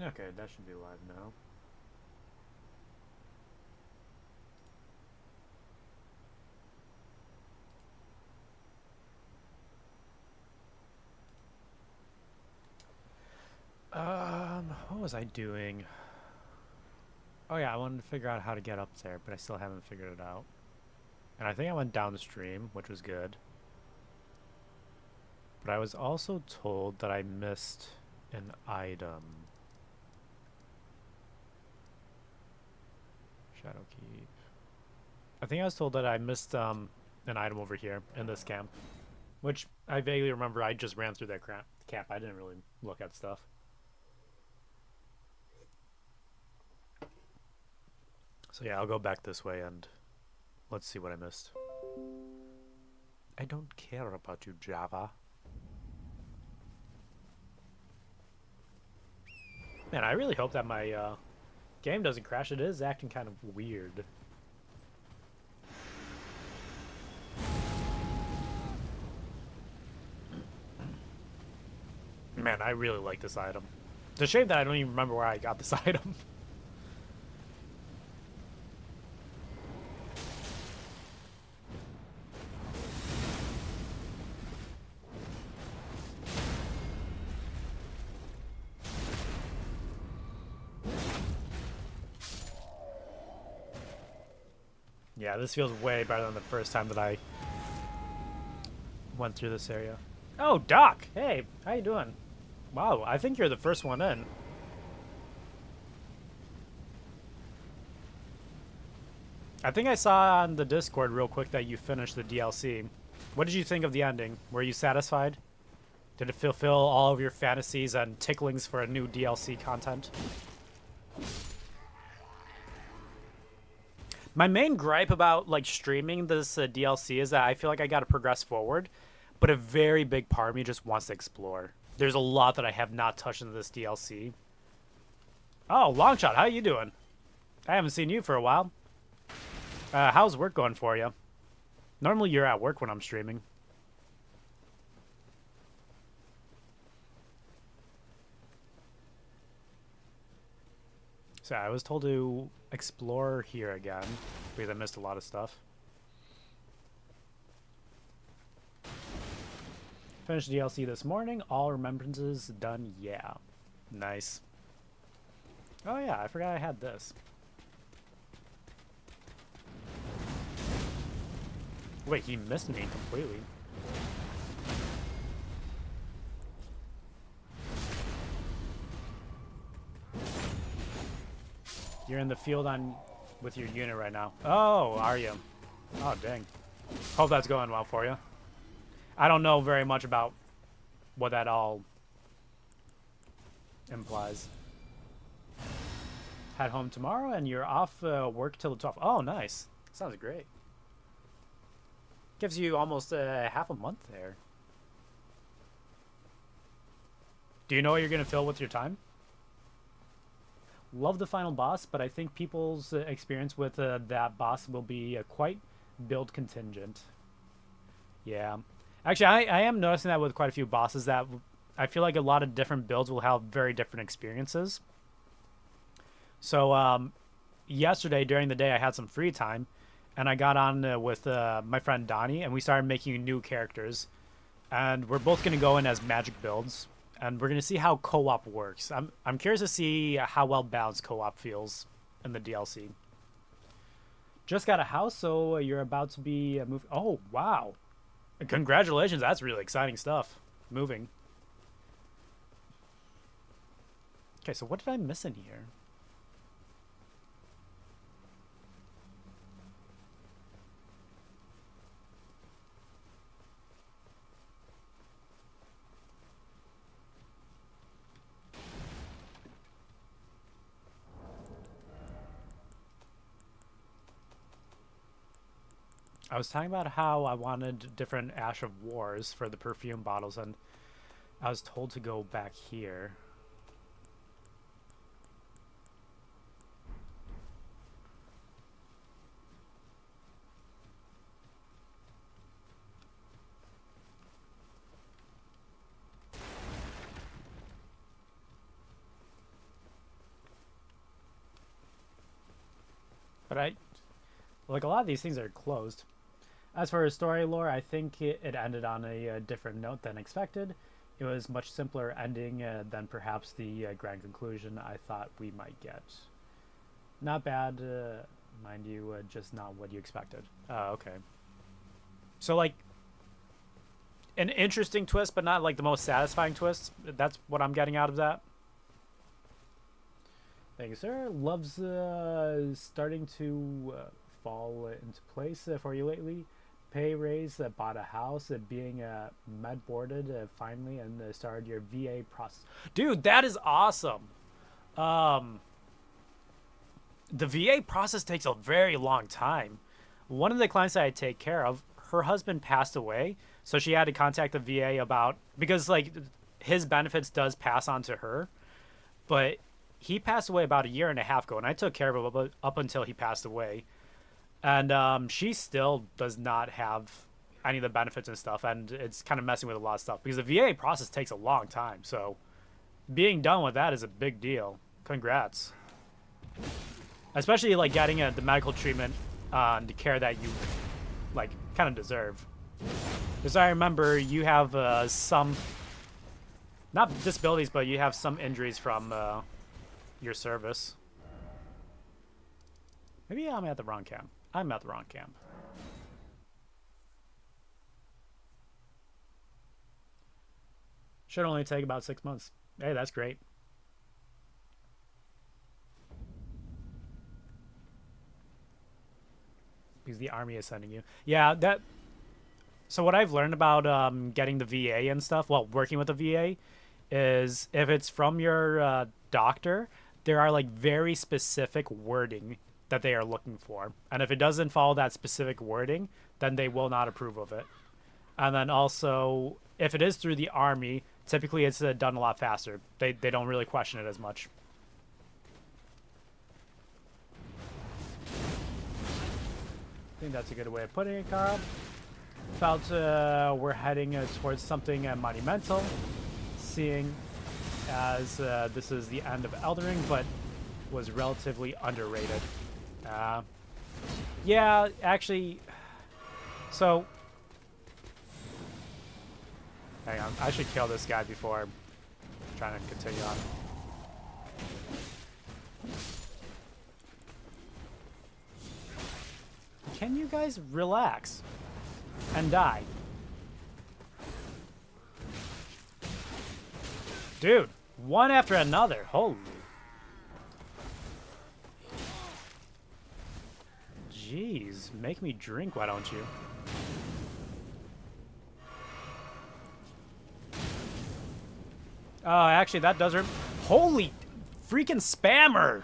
Okay, that should be live now. What was I doing? Oh yeah, I wanted to figure out how to get up there, but I still haven't figured it out. And I think I went downstream, which was good. But I was also told that I missed an item. Shadowkeep. I think I was told that I missed an item over here in this camp, which I vaguely remember. I just ran through that camp. I didn't really look at stuff. So yeah, I'll go back this way and let's see what I missed. I don't care about you, Java. Man, I really hope that my game doesn't crash. It is acting kind of weird. Man, I really like this item. It's a shame that I don't even remember where I got this item. Yeah, this feels way better than the first time that I went through this area. Oh, Doc! Hey, how you doing? Wow, I think you're the first one in. I think I saw on the Discord real quick that you finished the DLC. What did you think of the ending? Were you satisfied? Did it fulfill all of your fantasies and ticklings for a new DLC content? My main gripe about like streaming this DLC is that I feel like I got to progress forward, but a very big part of me just wants to explore. There's a lot that I have not touched in this DLC. Oh, Longshot, how you doing? I haven't seen you for a while. How's work going for you? Normally you're at work when I'm streaming. So I was told to explore here again because I missed a lot of stuff. Finished DLC this morning. All remembrances done. Yeah. Nice. Oh yeah, I forgot I had this. Wait, he missed me completely. You're in the field on with your unit right now. Oh, are you? Oh, dang. Hope that's going well for you. I don't know very much about what that all implies. Head home tomorrow and you're off work till the 12th. Oh, nice. Sounds great. Gives you almost half a month there. Do you know what you're going to fill with your time? Love the final boss, but I think people's experience with that boss will be quite build contingent. Yeah. Actually, I am noticing that with quite a few bosses that I feel like a lot of different builds will have very different experiences. So yesterday during the day I had some free time and I got on with my friend Donnie and we started making new characters. And we're both going to go in as magic builds and we're going to see how co-op works. I'm curious to see how well balanced co-op feels in the DLC. Just got a house, so you're about to be moved. Oh, wow. Congratulations. That's really exciting stuff. Moving. Okay, so what did I miss in here? I was talking about how I wanted different Ash of Wars for the perfume bottles, and I was told to go back here. But like a lot of these things are closed. As for story lore, I think it ended on a different note than expected. It was much simpler ending than perhaps the grand conclusion I thought we might get. Not bad, mind you, just not what you expected. Okay. So, like, an interesting twist, but not, like, the most satisfying twist. That's what I'm getting out of that. Thank you, sir. Love's starting to fall into place for you lately. Pay raise, bought a house, being med boarded finally, and started your VA process. Dude, that is awesome. The VA process takes a very long time. One of the clients that I take care of, her husband passed away, so she had to contact the VA about, because like his benefits does pass on to her, but he passed away about a year and a half ago, and I took care of him up until he passed away. And she still does not have any of the benefits and stuff, and it's kind of messing with a lot of stuff because the VA process takes a long time. So being done with that is a big deal. Congrats. Especially like getting the medical treatment, the care that you like kind of deserve. Because I remember you have some, not disabilities, but you have some injuries from your service. Maybe I'm at the wrong camp. I'm at the wrong camp. Should only take about 6 months. Hey, that's great. Because the army is sending you. Yeah, that. So what I've learned about getting the VA and stuff, well, working with the VA, is if it's from your doctor, there are like very specific wording that they are looking for, and if it doesn't follow that specific wording, then they will not approve of it. And then also, if it is through the army, typically it's done a lot faster. They don't really question it as much. I think that's a good way of putting it, Carl. Felt we're heading towards something monumental, seeing as this is the end of Elden Ring, but was relatively underrated. Yeah, actually, so, hang on, I should kill this guy before trying to continue on. Can you guys relax and die? Dude, one after another, holy. Jeez, make me drink, why don't you? Oh, actually, that does hurt. Holy freaking spammer!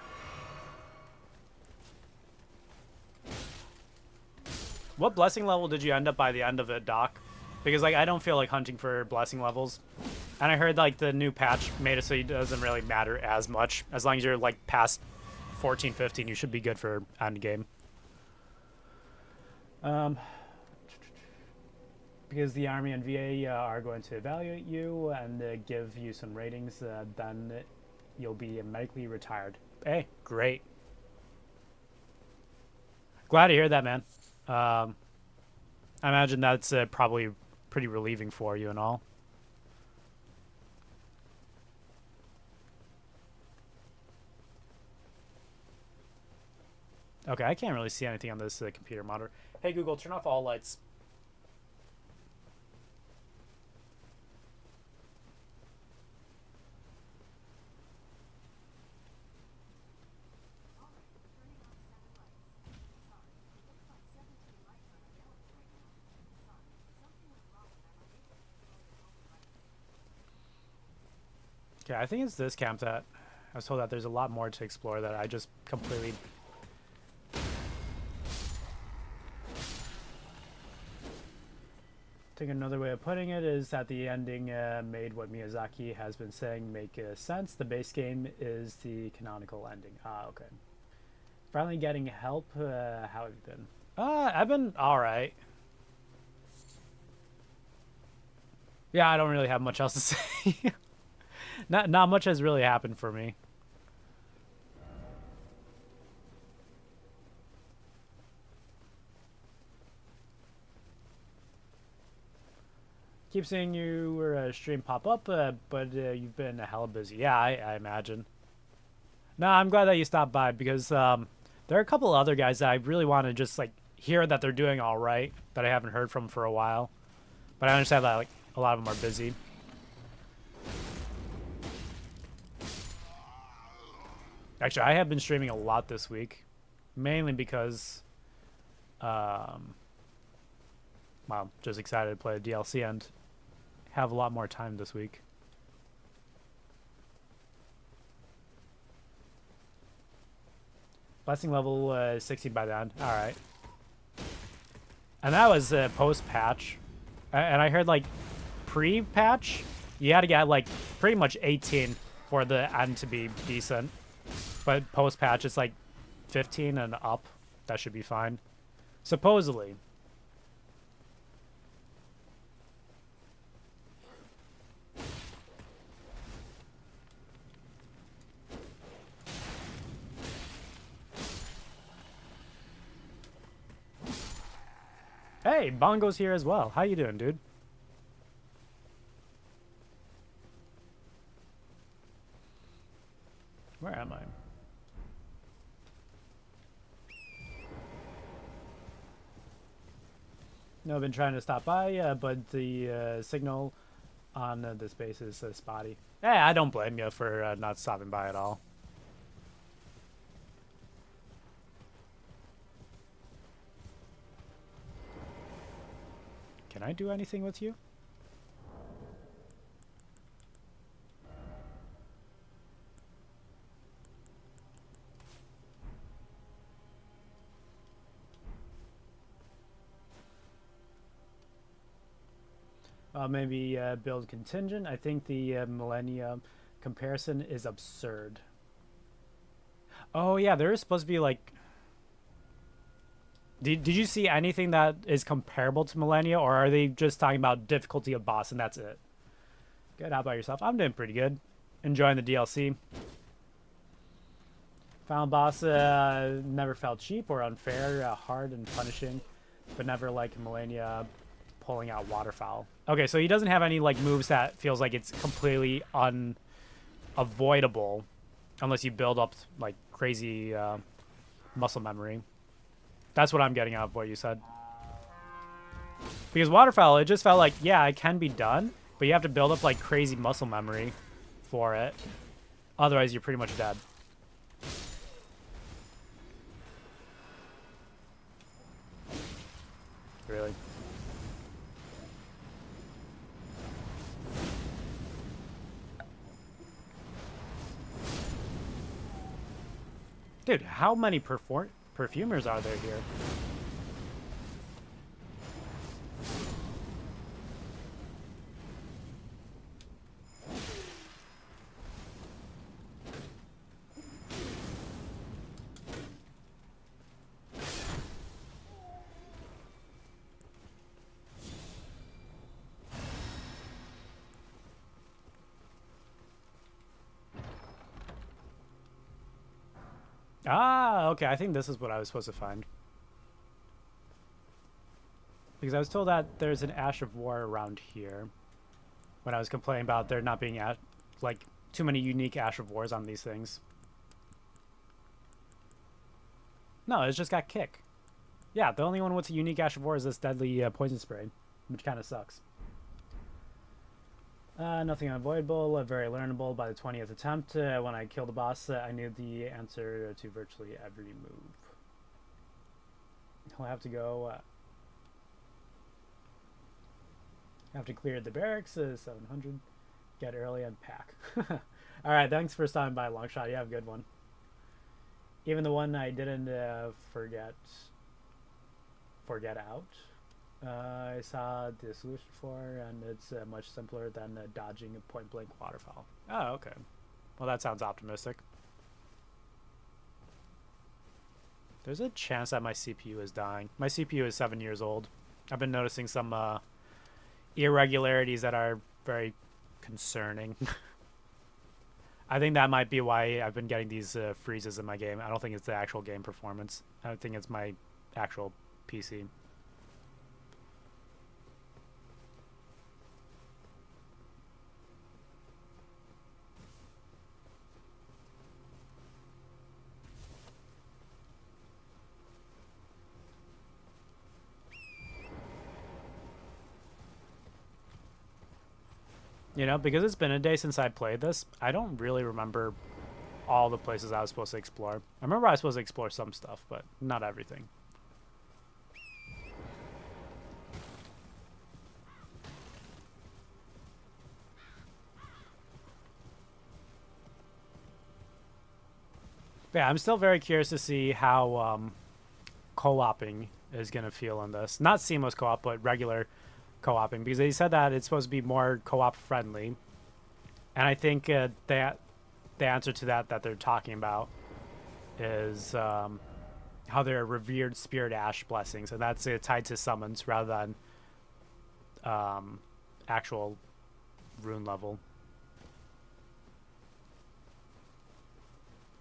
What blessing level did you end up by the end of it, Doc? Because, like, I don't feel like hunting for blessing levels. And I heard, like, the new patch made it so it doesn't really matter as much. As long as you're, like, past 14, 15, you should be good for end game. Because the Army and VA are going to evaluate you and give you some ratings, then you'll be medically retired. Hey, great. Glad to hear that, man. I imagine that's probably pretty relieving for you and all. Okay, I can't really see anything on this computer monitor. Hey, Google, turn off all lights. Okay, I think it's this camp that I was told that there's a lot more to explore that I just completely... I think another way of putting it is that the ending made what Miyazaki has been saying make sense. The base game is the canonical ending. Ah, okay. Finally getting help. How have you been? I've been alright. Yeah, I don't really have much else to say. Not much has really happened for me. Keep seeing your stream pop up, but you've been hella busy. Yeah, I imagine. No, I'm glad that you stopped by because there are a couple other guys that I really want to just like hear that they're doing all right that I haven't heard from for a while. But I understand that like a lot of them are busy. Actually, I have been streaming a lot this week, mainly because, well, just excited to play the DLC and have a lot more time this week. Blessing level 60 by the end. All right. And that was post-patch. And I heard, like, pre-patch, you had to get, like, pretty much 18 for the end to be decent. But post-patch, it's, like, 15 and up. That should be fine. Supposedly. Hey, Bongo's here as well. How you doing, dude? Where am I? No, I've been trying to stop by, but the signal on this base is spotty. Hey, I don't blame you for not stopping by at all. Can I do anything with you? Maybe build contingent. I think the Millennium comparison is absurd. Oh yeah, there is supposed to be like... Did you see anything that is comparable to Millennia, or are they just talking about difficulty of boss and that's it? Good, how about yourself? I'm doing pretty good. Enjoying the DLC. Final boss never felt cheap or unfair, hard and punishing, but never like Millennia pulling out Waterfowl. Okay, so he doesn't have any like moves that feels like it's completely unavoidable unless you build up like crazy muscle memory. That's what I'm getting out of what you said. Because Waterfowl, it just felt like, yeah, it can be done, but you have to build up like crazy muscle memory for it. Otherwise, you're pretty much dead. Really? Dude, how many perfumers are there here? Ah, okay, I think this is what I was supposed to find. Because I was told that there's an Ash of War around here. When I was complaining about there not being, like, too many unique Ash of Wars on these things. No, it's just got Kick. Yeah, the only one with a unique Ash of War is this deadly poison spray, which kind of sucks. Nothing unavoidable, very learnable by the 20th attempt. When I killed the boss, I knew the answer to virtually every move. I'll have to go... have to clear the barracks, 700. Get early and pack. Alright, thanks for stopping by, Longshot. You have a good one. Even the one I didn't forget out. I saw the solution for, and it's much simpler than dodging a point-blank Waterfowl. Oh, okay. Well, that sounds optimistic. There's a chance that my CPU is dying. My CPU is 7 years old. I've been noticing some irregularities that are very concerning. I think that might be why I've been getting these freezes in my game. I don't think it's the actual game performance. I think it's my actual PC. You know, because it's been a day since I played this, I don't really remember all the places I was supposed to explore. I remember I was supposed to explore some stuff, but not everything. But yeah, I'm still very curious to see how co-oping is going to feel in this. Not seamless co-op, but regular co-oping, because they said that it's supposed to be more co-op friendly. And I think that the answer to that they're talking about is how they're revered spirit ash blessings, and that's tied to summons rather than actual rune level.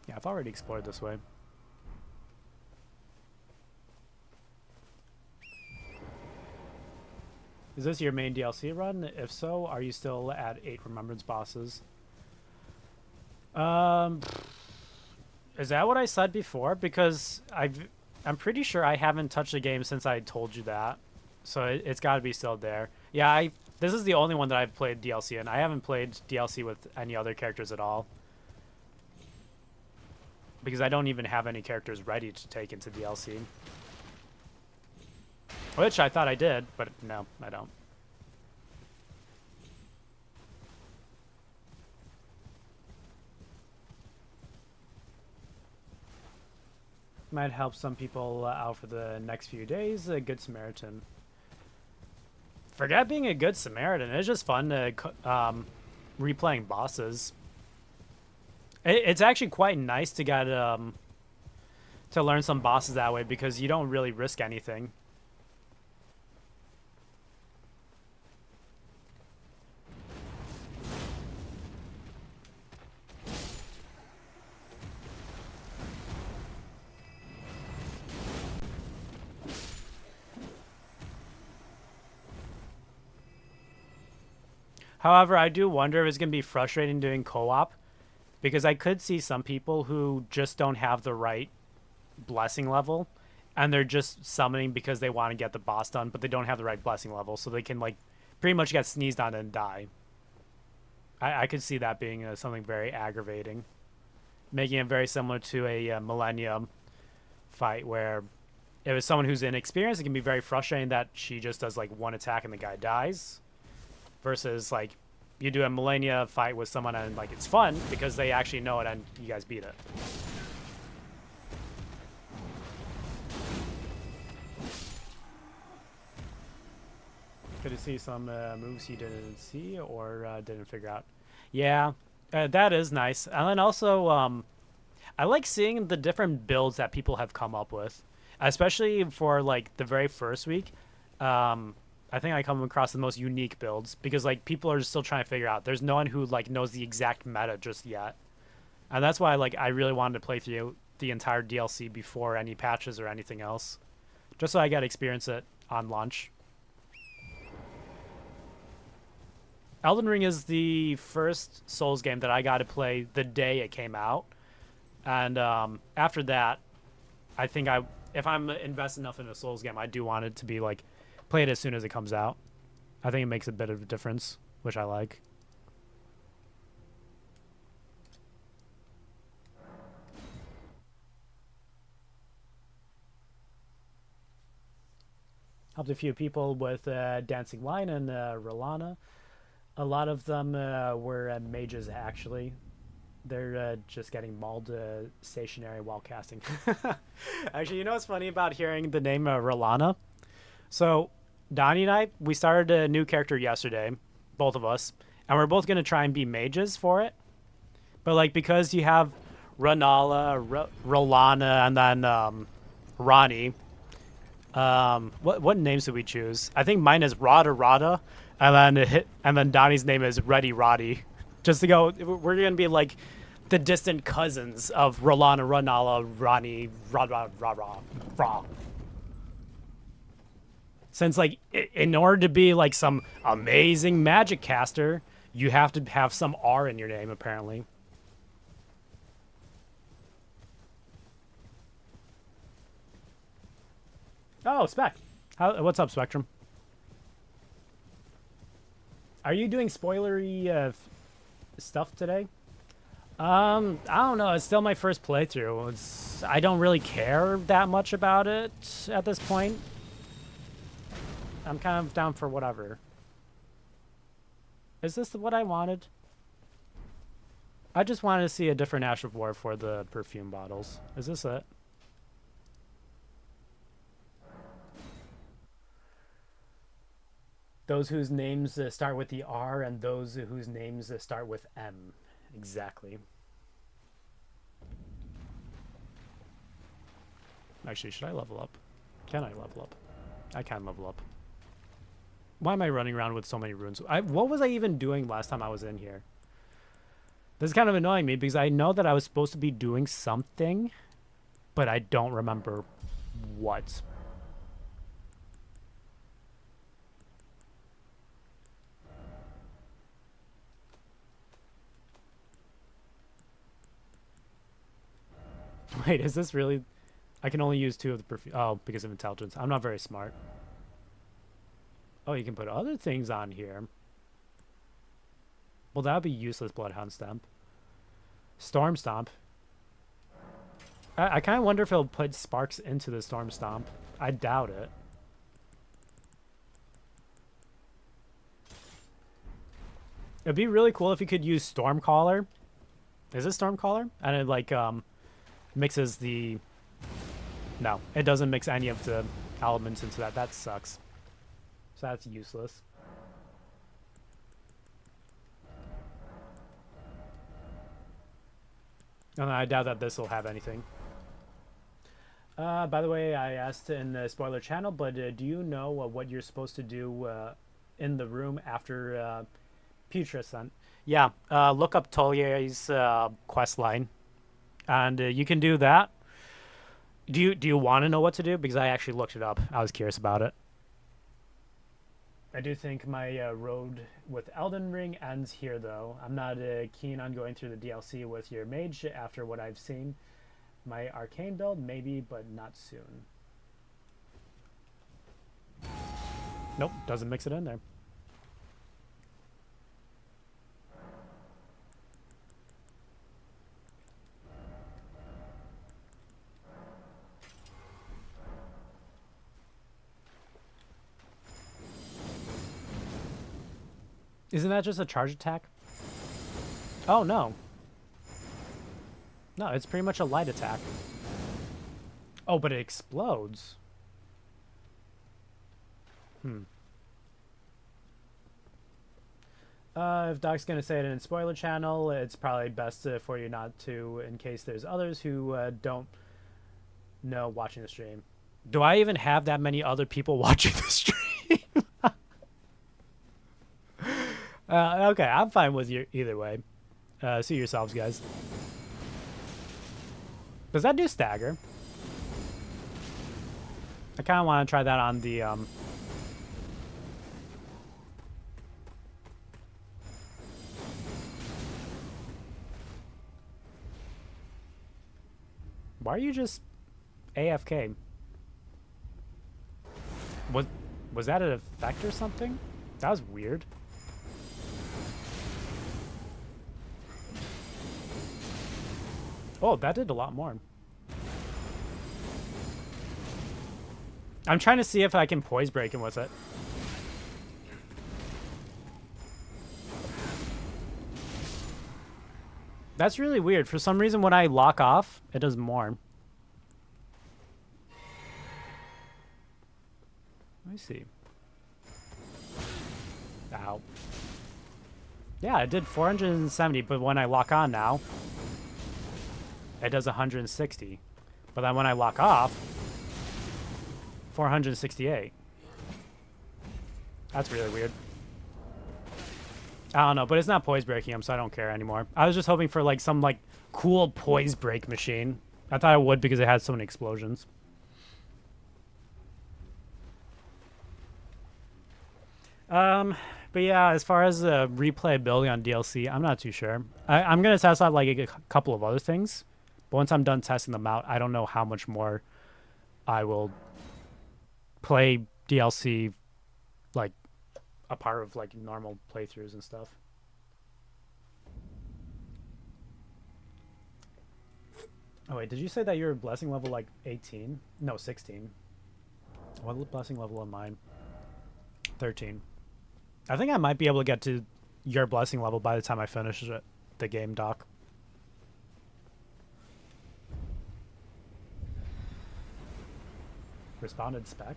Yeah, I've already explored this way. Is this your main DLC run? If so, are you still at 8 Remembrance bosses? Um, is that what I said before? Because I'm pretty sure I haven't touched the game since I told you that, so it's got to be still there. Yeah, this is the only one that I've played DLC in. I haven't played DLC with any other characters at all, because I don't even have any characters ready to take into DLC. Which I thought I did, but no, I don't. Might help some people out for the next few days. A Good Samaritan. Forget being a Good Samaritan. It's just fun to replaying bosses. It's actually quite nice to get to learn some bosses that way, because you don't really risk anything. However, I do wonder if it's going to be frustrating doing co-op, because I could see some people who just don't have the right blessing level, and they're just summoning because they want to get the boss done, but they don't have the right blessing level, so they can like pretty much get sneezed on and die. I could see that being something very aggravating, making it very similar to a Millennium fight where if it's someone who's inexperienced, it can be very frustrating that she just does like one attack and the guy dies, versus like you do a Millennia fight with someone and like it's fun because they actually know it and you guys beat it. Good to see some moves you didn't see or didn't figure out. Yeah, that is nice. And then also, I like seeing the different builds that people have come up with, especially for like the very first week. I think I come across the most unique builds because like people are still trying to figure out. There's no one who like knows the exact meta just yet, and that's why like I really wanted to play through the entire DLC before any patches or anything else, just so I got to experience it on launch. Elden Ring is the first Souls game that I got to play the day it came out, and after that, I think if I'm invested enough in a Souls game, I do want it to be like play it as soon as it comes out. I think it makes a bit of a difference, which I like. Helped a few people with Dancing Lion and Rolana. A lot of them were mages, actually. They're just getting mauled stationary while casting. Actually, you know what's funny about hearing the name Rolana? So, Donnie and I, we started a new character yesterday, both of us, and we're both going to try and be mages for it. But, like, because you have Rolana, and then Ronnie, what names did we choose? I think mine is Rada, and then Donnie's name is Ready Roddy. Just to go, we're gonna be like the distant cousins of Rolana, Ranala, Ronnie, Ra. Since like in order to be like some amazing magic caster, you have to have some R in your name apparently. Oh, Spec. What's up, Spectrum? Are you doing spoilery stuff today? I don't know. It's still my first playthrough. I don't really care that much about it at this point. I'm kind of down for whatever. Is this what I wanted? I just wanted to see a different Ash of War for the perfume bottles. Is this it? Those whose names start with the R and those whose names start with M. Exactly. Actually, should I level up? Can I level up? I can level up. Why am I running around with so many runes? What was I even doing last time I was in here? This is kind of annoying me because I know that I was supposed to be doing something, but I don't remember what. Wait, is this really... I can only use 2 of the perfume... Oh, because of intelligence. I'm not very smart. Oh, you can put other things on here. Well, that would be useless Bloodhound Stamp. Storm Stomp. I kind of wonder if it'll put sparks into the Storm Stomp. I doubt it. It'd be really cool if you could use Stormcaller. Is it Stormcaller? And it, like, mixes the... No, it doesn't mix any of the elements into that. That sucks. So that's useless. And I doubt that this will have anything. By the way, I asked in the spoiler channel, but do you know what you're supposed to do in the room after Putrescent? Yeah, look up Tolier's quest line, and you can do that. Do you want to know what to do? Because I actually looked it up. I was curious about it. I do think my road with Elden Ring ends here, though. I'm not keen on going through the DLC with your mage after what I've seen. My arcane build, maybe, but not soon. Nope, doesn't mix it in there. Isn't that just a charge attack? Oh, no. No, it's pretty much a light attack. Oh, but it explodes. If Doc's going to say it in spoiler channel, it's probably best for you not to, in case there's others who don't know watching the stream. Do I even have that many other people watching the stream? Okay, I'm fine with you either way. See yourselves, guys. Does that do stagger? I kind of want to try that on the... Why are you just AFK? Was that an effect or something? That was weird. Oh, that did a lot more. I'm trying to see if I can poise break him with it. That's really weird. For some reason, when I lock off, it does more. Let me see. Ow. Yeah, it did 470, but when I lock on now, it does 160. But then when I lock off, 468. That's really weird. I don't know, but it's not poise breaking him, so I don't care anymore. I was just hoping for like some like cool poise break machine. I thought it would because it had so many explosions. But yeah, as far as replayability on DLC, I'm not too sure. I'm gonna test out like a couple of other things, but once I'm done testing them out, I don't know how much more I will play DLC like a part of like normal playthroughs and stuff. Oh wait, did you say that you're blessing level like 18? No, 16. What blessing level am I? 13. I think I might be able to get to your blessing level by the time I finish the game, Doc. Responded spec.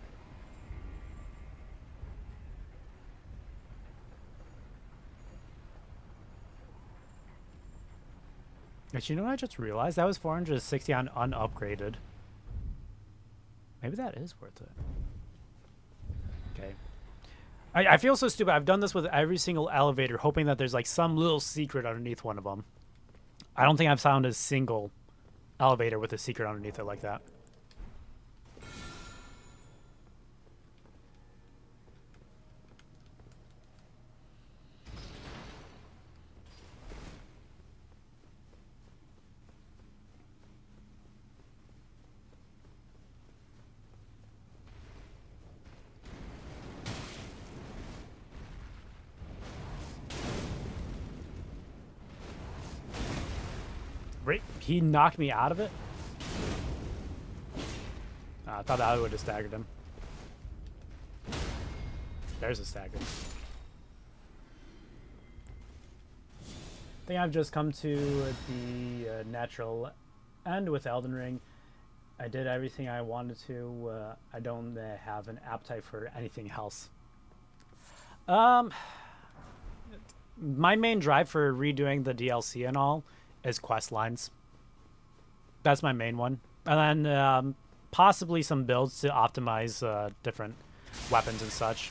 Actually, you know what I just realized? That was 460 on unupgraded. Maybe that is worth it. Okay. I feel so stupid. I've done this with every single elevator, hoping that there's like some little secret underneath one of them. I don't think I've found a single elevator with a secret underneath it like that. He knocked me out of it? I thought that would have staggered him. There's a stagger. I think I've just come to the natural end with Elden Ring. I did everything I wanted to. I don't have an appetite for anything else. My main drive for redoing the DLC and all is quest lines. That's my main one. And then possibly some builds to optimize different weapons and such.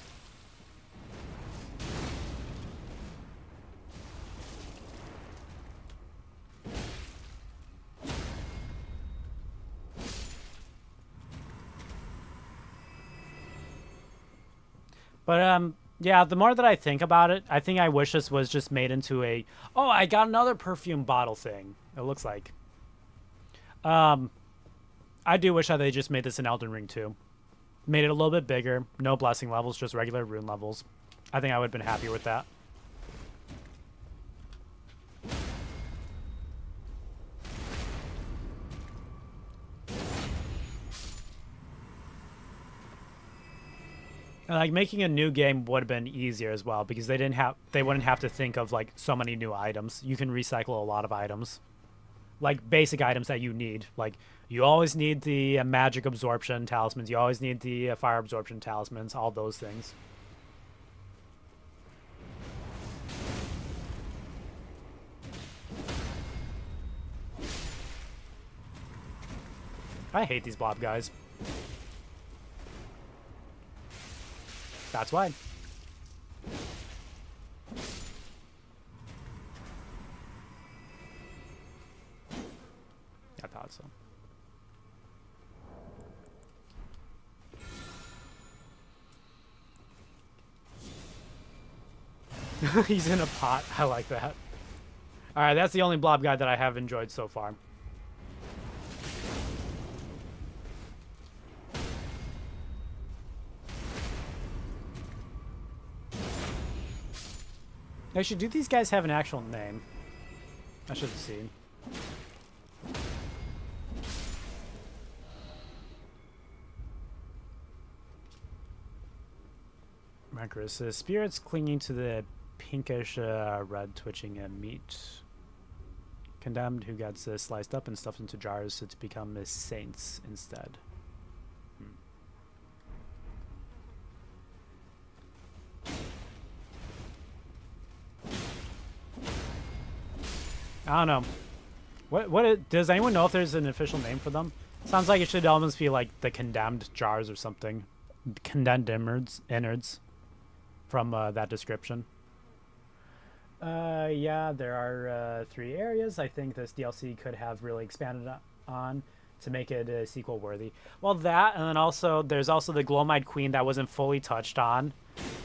But yeah, the more that I think about it, I think I wish this was just made into a, oh, I got another perfume bottle thing. It looks like. I do wish that they just made this in Elden Ring too. Made it a little bit bigger, no blessing levels, just regular rune levels. I think I would have been happier with that. And like making a new game would have been easier as well because they wouldn't have to think of like so many new items. You can recycle a lot of items. Like basic items that you need. Like you always need the magic absorption talismans. You always need the fire absorption talismans. All those things. I hate these blob guys. That's why. I thought so. He's in a pot. I like that. Alright, that's the only blob guy that I have enjoyed so far. Actually, do these guys have an actual name? I should have seen. Rancorous. Spirits clinging to the pinkish red twitching meat. Condemned who gets sliced up and stuffed into jars to become saints instead. I don't know. Does anyone know if there's an official name for them? Sounds like it should almost be like the condemned jars or something. Condemned innards from that description. Yeah, there are 3 areas I think this DLC could have really expanded on to make it sequel worthy. Well, that, and then also there's also the Glowmite Queen that wasn't fully touched on.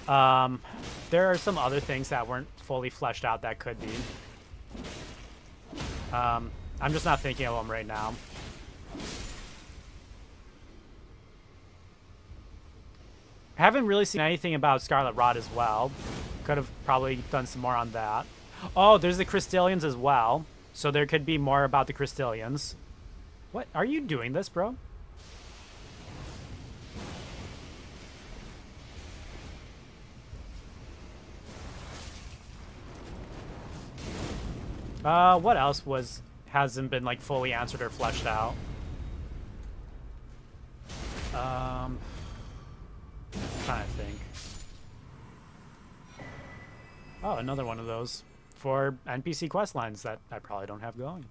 There are some other things that weren't fully fleshed out that could be. I'm just not thinking of them right now. Haven't really seen anything about Scarlet Rot as well. Could have probably done some more on that. Oh, there's the Crystallians as well. So there could be more about the Crystallians. What? Are you doing this, bro? What else hasn't been like fully answered or fleshed out? Trying to think. Oh, another one of those for NPC quest lines that I probably don't have going.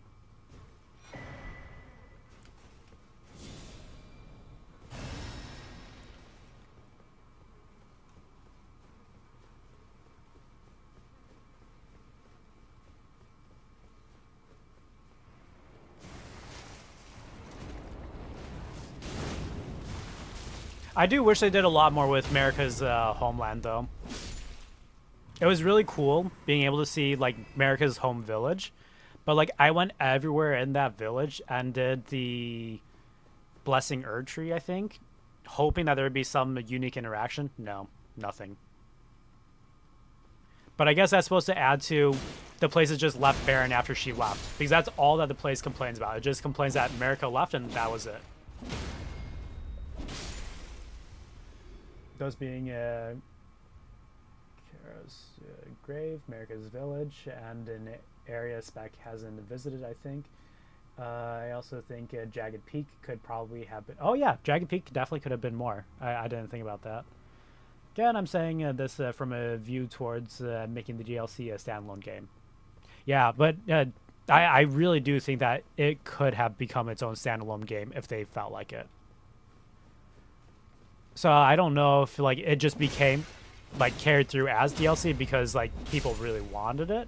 I do wish they did a lot more with Marika's homeland, though. It was really cool being able to see, like, Marika's home village. But, like, I went everywhere in that village and did the Blessing Erdtree, I think, hoping that there would be some unique interaction. No, nothing. But I guess that's supposed to add to the place is just left barren after she left. Because that's all that the place complains about. It just complains that Marika left and that was it. Those being Kara's grave, Marika's village, and an area Spec hasn't visited, I think. I also think Jagged Peak could probably have been... Oh yeah, Jagged Peak definitely could have been more. I didn't think about that. Again, I'm saying this from a view towards making the DLC a standalone game. Yeah, but I really do think that it could have become its own standalone game if they felt like it. So I don't know if like it just became like carried through as DLC because like people really wanted it,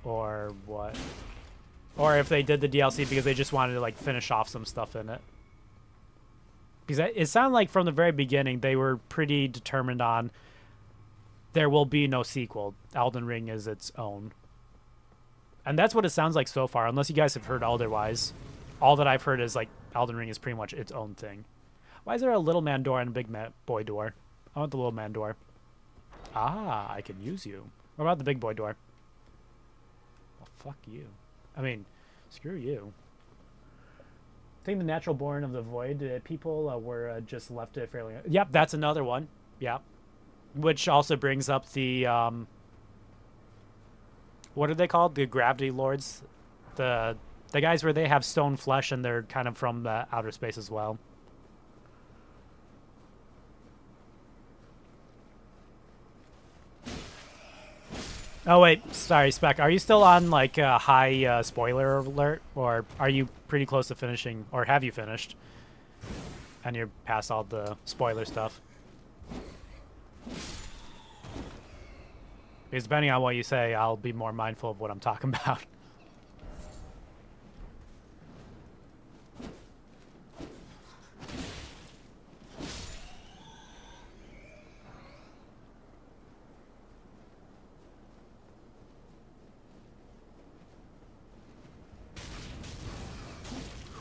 or what, or if they did the DLC because they just wanted to like finish off some stuff in it. Because it sounded like from the very beginning they were pretty determined on there will be no sequel. Elden Ring is its own, and that's what it sounds like so far. Unless you guys have heard otherwise, all that I've heard is like Elden Ring is pretty much its own thing. Why is there a little man door and a big boy door? I want the little man door. Ah, I can use you. What about the big boy door? Well, fuck you. I mean, screw you. I think the natural born of the void people were just left fairly... Yep, that's another one. Yep. Which also brings up the... what are they called? The gravity lords? The guys where they have stone flesh and they're kind of from the outer space as well. Oh wait, sorry, Spec. Are you still on like a high spoiler alert, or are you pretty close to finishing, or have you finished? And you're past all the spoiler stuff. Because depending on what you say, I'll be more mindful of what I'm talking about.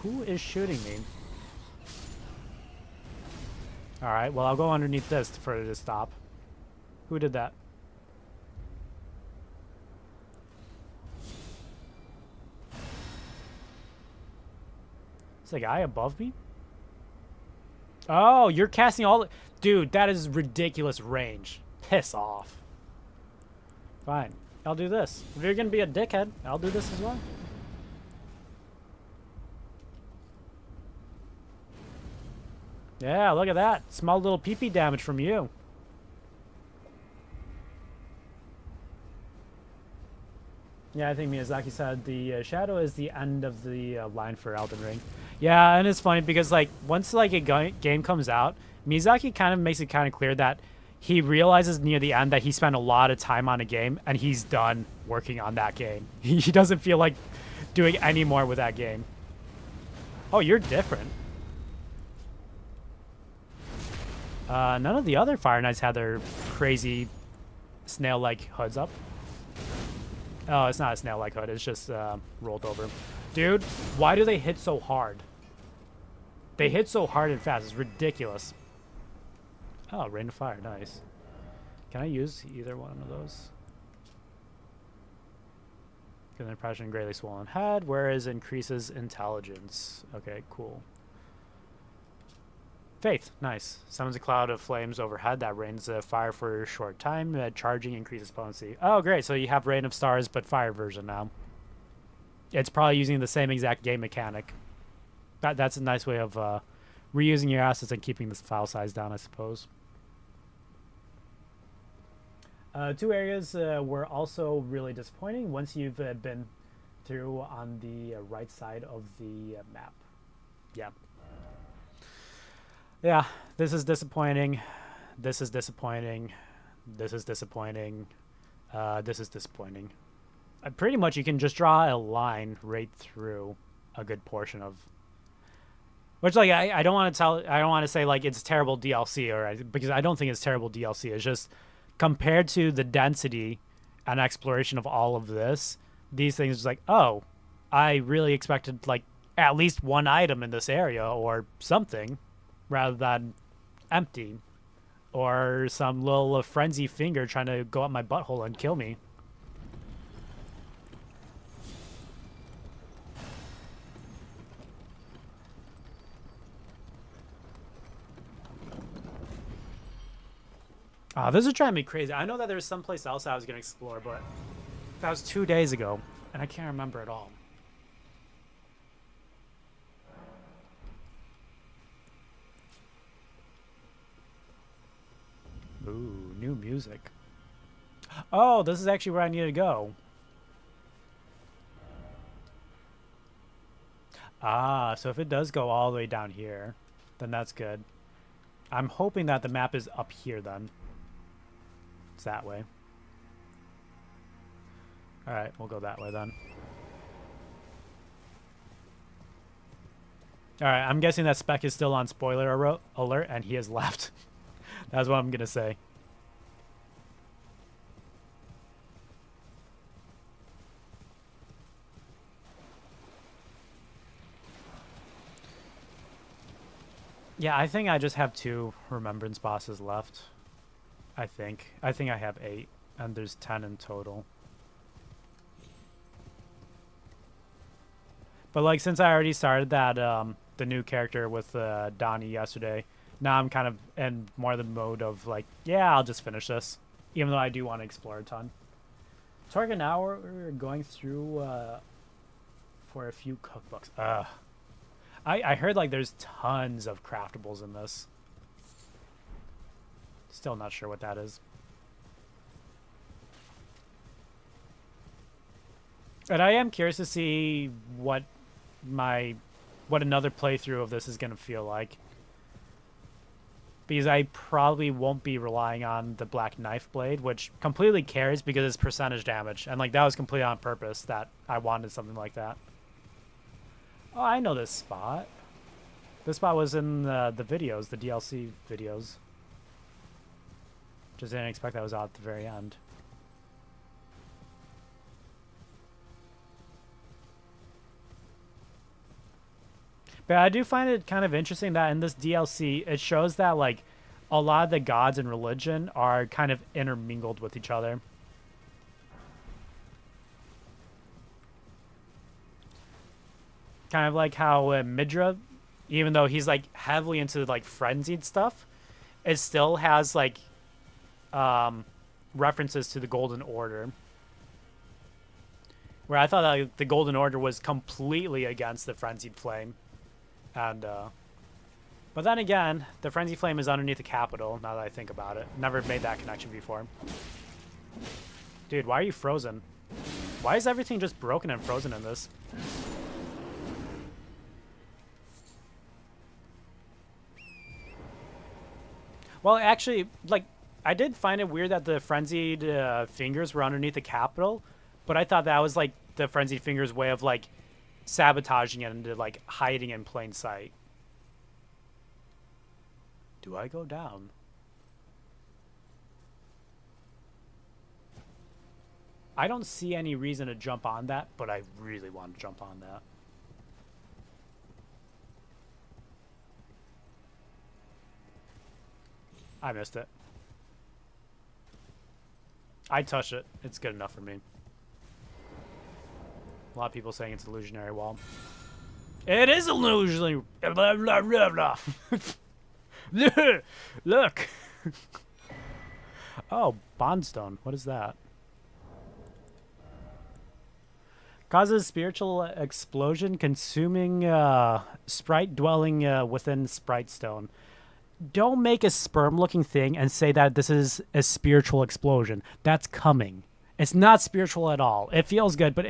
Who is shooting me? Alright, well I'll go underneath this for it to stop. Who did that? Is the guy above me? Oh, you're casting all... Dude, that is ridiculous range. Piss off. Fine. I'll do this. If you're gonna be a dickhead, I'll do this as well. Yeah, look at that. Small little PP damage from you. Yeah, I think Miyazaki said the shadow is the end of the line for Elden Ring. Yeah, and it's funny because like once like a game comes out, Miyazaki kind of makes it kind of clear that he realizes near the end that he spent a lot of time on a game and he's done working on that game. He doesn't feel like doing any more with that game. Oh, you're different. None of the other Fire Knights had their crazy snail-like hoods up. Oh, it's not a snail-like hood. It's just rolled over. Dude, why do they hit so hard? They hit so hard and fast. It's ridiculous. Oh, Rain of Fire, nice. Can I use either one of those? Give an impression, greatly swollen head, whereas increases intelligence. Okay, cool. Faith, nice. Summons a cloud of flames overhead that rains fire for a short time. Charging increases potency. Oh, great. So you have Rain of Stars, but fire version now. It's probably using the same exact game mechanic. That's a nice way of reusing your assets and keeping this file size down, I suppose. Two areas were also really disappointing once you've been through on the right side of the map. Yeah. Yeah, this is disappointing. This is disappointing. This is disappointing. This is disappointing. Pretty much you can just draw a line right through a good portion of... Which, like, I don't want to I don't want to say, like, it's terrible DLC, because I don't think it's terrible DLC. It's just, compared to the density and exploration of all of this, these things like, oh, I really expected, like, at least one item in this area or something, rather than empty. Or some little frenzy finger trying to go up my butthole and kill me. This is driving me crazy. I know that there's someplace else I was going to explore, but that was 2 days ago, and I can't remember at all. Ooh, new music. Oh, this is actually where I need to go. Ah, so if it does go all the way down here, then that's good. I'm hoping that the map is up here then. It's that way. Alright, we'll go that way then. Alright, I'm guessing that Spec is still on spoiler alert and he has left. That's what I'm going to say. Yeah, I think I just have 2 remembrance bosses left. I think I have 8, and there's 10 in total. But, like, since I already started that, the new character with Donnie yesterday, now I'm kind of in more the mode of, like, yeah, I'll just finish this. Even though I do want to explore a ton. Target now we're going through for a few cookbooks. I heard, like, there's tons of craftables in this. Still not sure what that is. And I am curious to see what another playthrough of this is going to feel like. Because I probably won't be relying on the Black Knife Blade, which completely carries because it's percentage damage. And, like, that was completely on purpose that I wanted something like that. Oh, I know this spot. This spot was in the videos, the DLC videos. Just didn't expect that was out at the very end. But I do find it kind of interesting that in this DLC, it shows that, like, a lot of the gods and religion are kind of intermingled with each other. Kind of like how Midra, even though he's, like, heavily into, like, frenzied stuff, it still has, like, references to the Golden Order. Where I thought that, like, the Golden Order was completely against the Frenzied Flame. And, but then again, the Frenzied Flame is underneath the capital, now that I think about it. Never made that connection before. Dude, why are you frozen? Why is everything just broken and frozen in this? Well, actually, like, I did find it weird that the Frenzied Fingers were underneath the capital, but I thought that was, like, the Frenzied Fingers' way of, like, sabotaging it and, like, hiding in plain sight. Do I go down? I don't see any reason to jump on that, but I really want to jump on that. I missed it. I touched it. It's good enough for me. A lot of people saying it's illusionary wall. It is illusionary. Blah, blah, blah, blah. Look. Oh, Bondstone. What is that? Causes spiritual explosion, consuming sprite dwelling within sprite stone. Don't make a sperm-looking thing and say that this is a spiritual explosion. That's coming. It's not spiritual at all. It feels good, but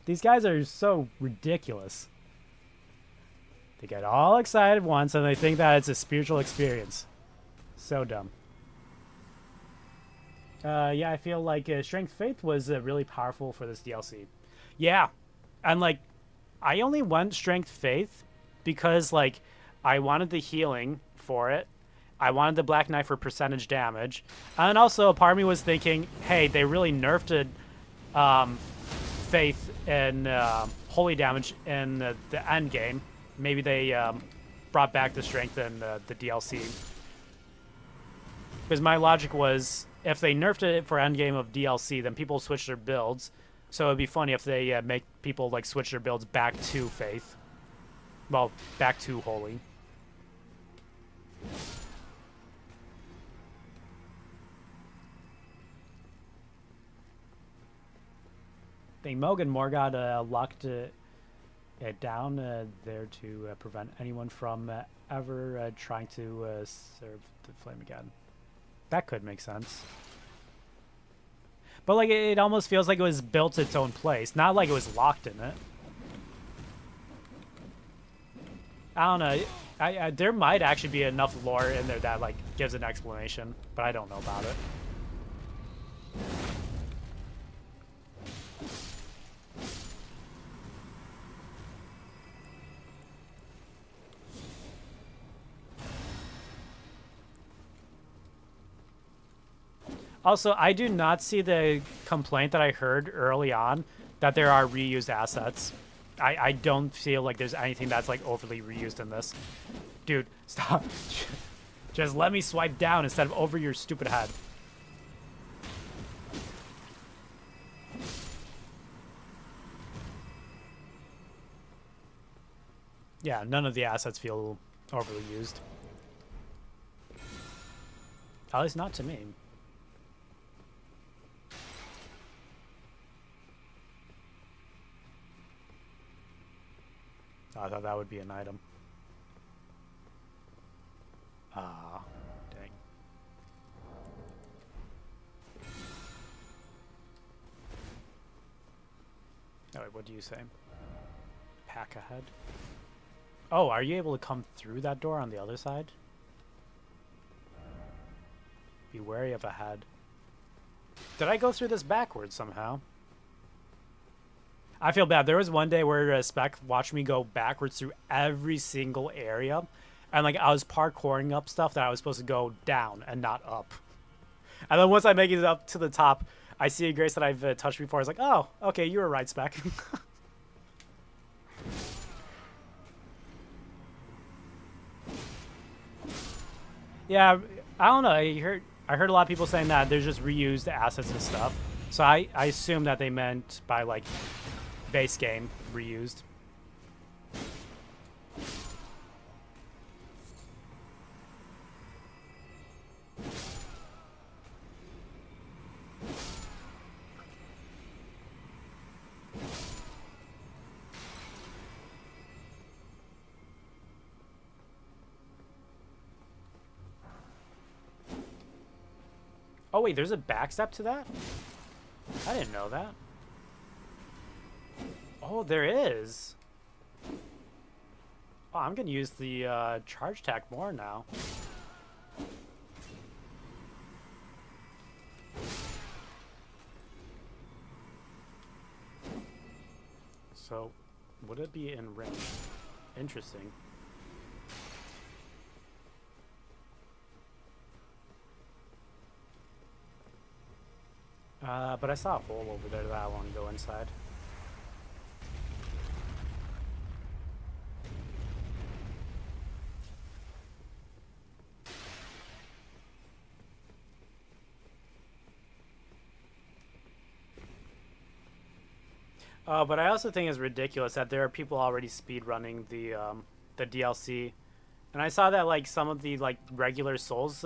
these guys are so ridiculous. They get all excited once and they think that it's a spiritual experience. So dumb. Yeah, I feel like Strength Faith was really powerful for this DLC. Yeah, and like, I only went Strength Faith because like, I wanted the healing for it. I wanted the Black Knife for percentage damage, and also a part of me was thinking, hey, they really nerfed it, Faith and Holy damage in the end game. Maybe they brought back the strength in the DLC. Because my logic was, if they nerfed it for end game of DLC, then people switch their builds. So it'd be funny if they make people like switch their builds back to Faith. Well, back to Holy. I think Mogan Morgott locked it down there to prevent anyone from ever trying to serve the flame again. That could make sense. But like, it almost feels like it was built its own place, not like it was locked in it. I don't know. There might actually be enough lore in there that like gives an explanation, but I don't know about it. Also, I do not see the complaint that I heard early on that there are reused assets. I don't feel like there's anything that's like overly reused in this. Dude, stop. Just let me swipe down instead of over your stupid head. Yeah, none of the assets feel overly used. At least not to me. I thought that would be an item. Ah, dang. Oh, wait, what do you say? Pack ahead. Oh, are you able to come through that door on the other side? Be wary of ahead. Did I go through this backwards somehow? I feel bad. There was one day where Spec watched me go backwards through every single area. And like, I was parkouring up stuff that I was supposed to go down and not up. And then once I make it up to the top, I see a Grace that I've touched before. I was like, oh, okay, you were right, Spec. Yeah, I don't know. I heard a lot of people saying that there's just reused assets and stuff. So I assume that they meant by like base game reused. Oh wait, there's a backstep to that? I didn't know that. Oh, there is. Oh, I'm gonna use the charge tack more now. So, would it be in range? Interesting. But I saw a hole over there that I want to go inside. But I also think it's ridiculous that there are people already speedrunning the DLC, and I saw that like some of the like regular Souls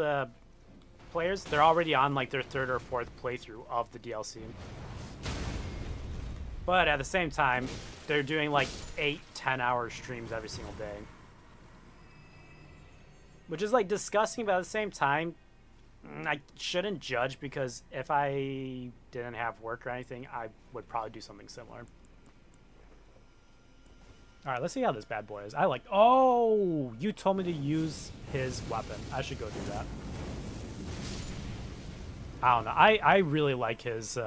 players, they're already on like their third or fourth playthrough of the DLC. But at the same time, they're doing like 8-10 hour streams every single day, which is like disgusting. But at the same time, I shouldn't judge, because if I didn't have work or anything, I would probably do something similar. All right, let's see how this bad boy is. I like. Oh, you told me to use his weapon. I should go do that. I don't know. I really like his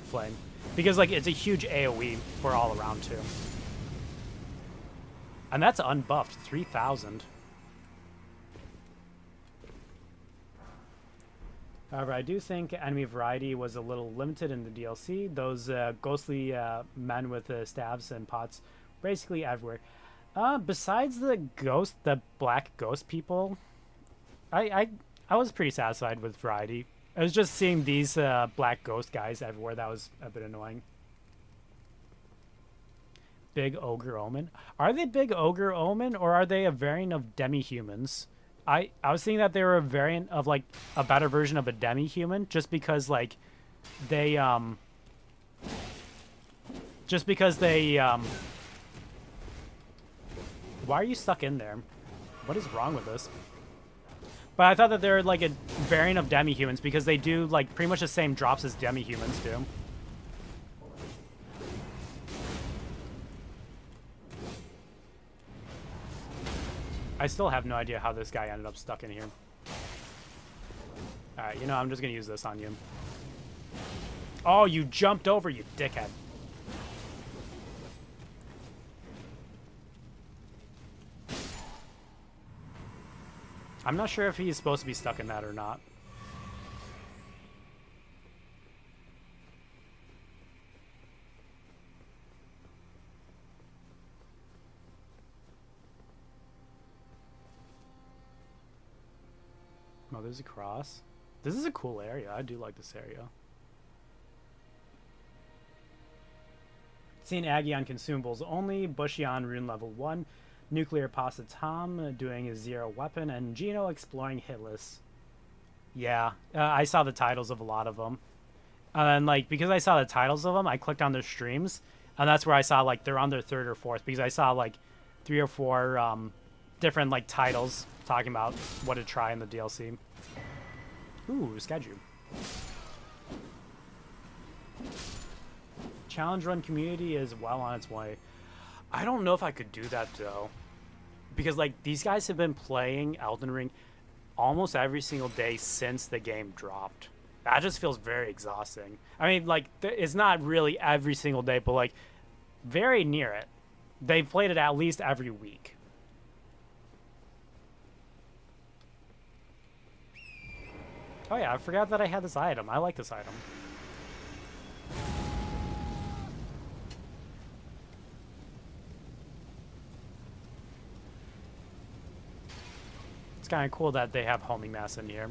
flame, because like it's a huge AOE for all around too, and that's unbuffed 3,000. However, I do think enemy variety was a little limited in the DLC. Those ghostly men with staves and pots, basically everywhere. Besides the black ghost people, I was pretty satisfied with variety. I was just seeing these black ghost guys everywhere. That was a bit annoying. Big Ogre Omen. Are they Big Ogre Omen, or are they a variant of demi-humans? I was thinking that they were a variant of like a better version of a demi-human, just because like they why are you stuck in there? What is wrong with this? But I thought that they're like a variant of demi-humans, because they do like pretty much the same drops as demi-humans do. I still have no idea how this guy ended up stuck in here. Alright, you know, I'm just gonna use this on you. Oh, you jumped over, you dickhead. I'm not sure if he's supposed to be stuck in that or not. Oh, there's a cross. This is a cool area. I do like this area. Seeing Aggie on consumables only, Bushy on rune level 1, Nuclear Pasta Tom doing his 0 weapon, and Gino exploring hitless. Yeah, I saw the titles of a lot of them. And like, because I saw the titles of them, I clicked on their streams, and that's where I saw like they're on their third or fourth, because I saw like 3 or 4 different like titles talking about what to try in the DLC. Ooh, schedule. Challenge run community is well on its way. I don't know if I could do that though, because like these guys have been playing Elden Ring almost every single day since the game dropped. That just feels very exhausting. I mean, like it's not really every single day, but like very near it. They've played it at least every week. Oh yeah, I forgot that I had this item. I like this item. It's kind of cool that they have homing mass in here.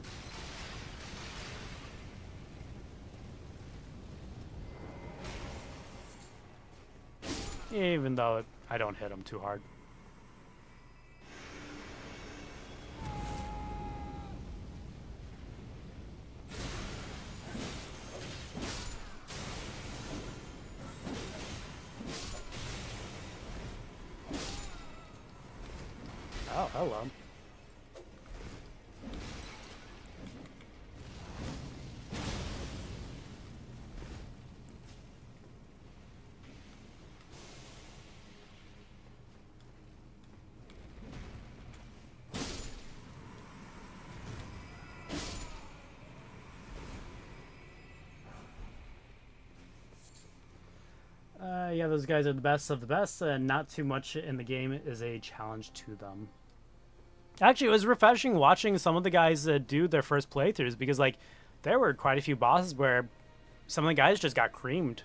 Even though I don't hit them too hard. Oh, hello. Yeah, those guys are the best of the best, and not too much in the game is a challenge to them. Actually, it was refreshing watching some of the guys do their first playthroughs, because like there were quite a few bosses where some of the guys just got creamed,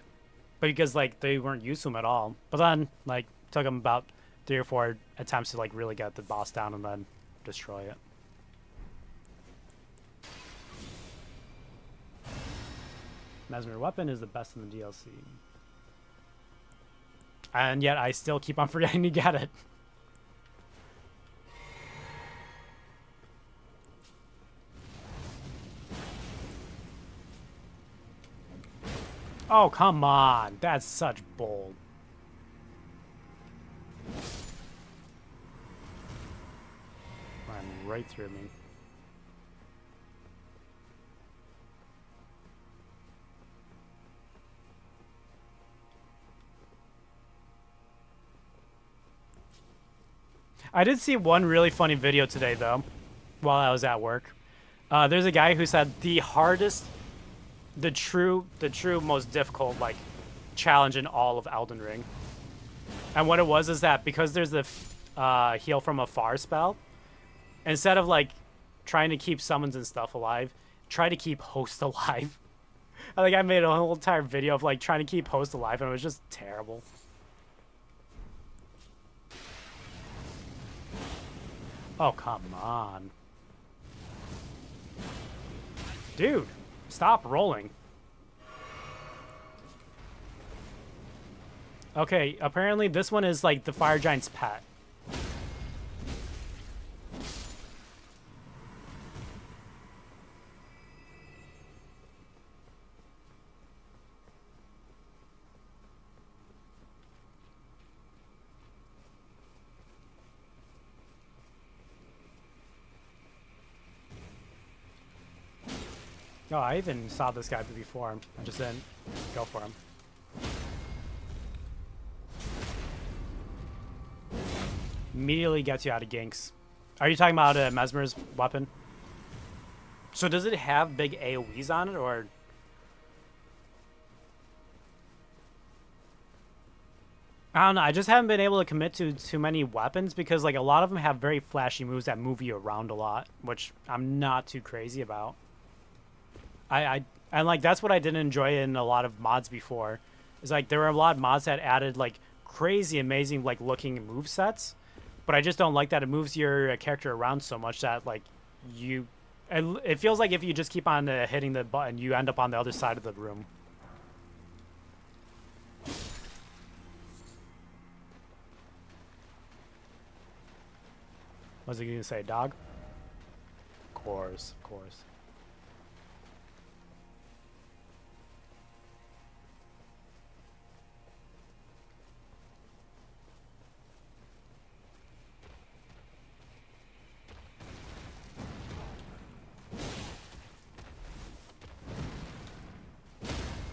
because like they weren't used to them at all. But then like took them about 3 or 4 attempts to like really get the boss down and then destroy it. Mesmer weapon is the best in the DLC. And yet I still keep on forgetting to get it. Oh, come on. That's such bull. Ran right through me. I did see one really funny video today, though, while I was at work. There's a guy who said the hardest, the true most difficult, like, challenge in all of Elden Ring. And what it was is that because there's the heal from afar spell, instead of, like, trying to keep summons and stuff alive, try to keep host alive. I think I made a whole entire video of, like, trying to keep host alive, and it was just terrible. Oh, come on. Dude, stop rolling. Okay, apparently this one is like the fire giant's pet. Oh, I even saw this guy before. I just didn't go for him. Immediately gets you out of ganks. Are you talking about Mesmer's weapon? So does it have big AoEs on it, or? I don't know. I just haven't been able to commit to too many weapons because, like, a lot of them have very flashy moves that move you around a lot, which I'm not too crazy about. And like that's what I didn't enjoy in a lot of mods before. Is like there were a lot of mods that added like crazy amazing like looking move sets, but I just don't like that it moves your character around so much that like it feels like if you just keep on hitting the button, you end up on the other side of the room. What's he gonna say, dog? Of course, of course.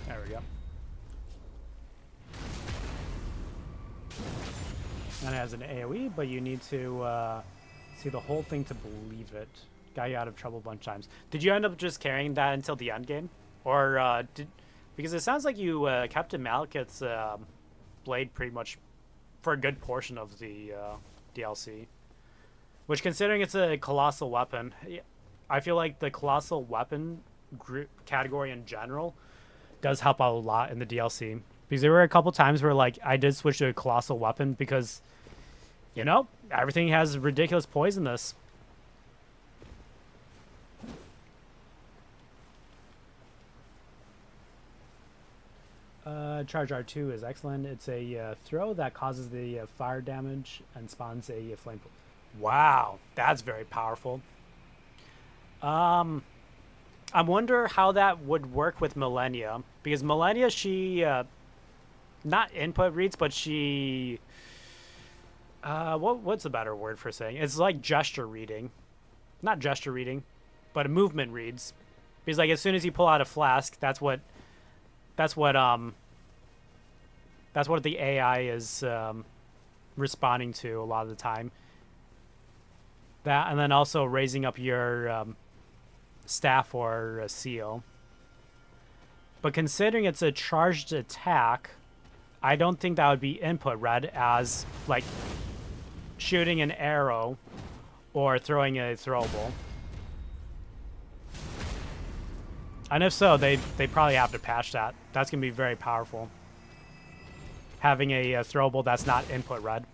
There we go. And it has an AoE, but you need to see the whole thing to believe it. Got you out of trouble a bunch of times. Did you end up just carrying that until the end game? Or because it sounds like you Captain Malekith's blade pretty much for a good portion of the DLC. Which, considering it's a colossal weapon, I feel like the colossal weapon group category in general does help out a lot in the DLC. Because there were a couple times where like I did switch to a colossal weapon because, you know, everything has ridiculous poisonous. Charge R2 is excellent. It's a throw that causes the fire damage and spawns a flame. Wow, that's very powerful. I wonder how that would work with Malenia, because Malenia, she not input reads, but she what's a better word for saying? It's like gesture reading, not gesture reading, but movement reads, because like as soon as you pull out a flask, that's what the AI is responding to a lot of the time. That, and then also raising up your staff or a seal. But considering it's a charged attack, I don't think that would be input read as like shooting an arrow or throwing a throwable. And if so, they probably have to patch that. That's gonna be very powerful. Having a throwable that's not input read.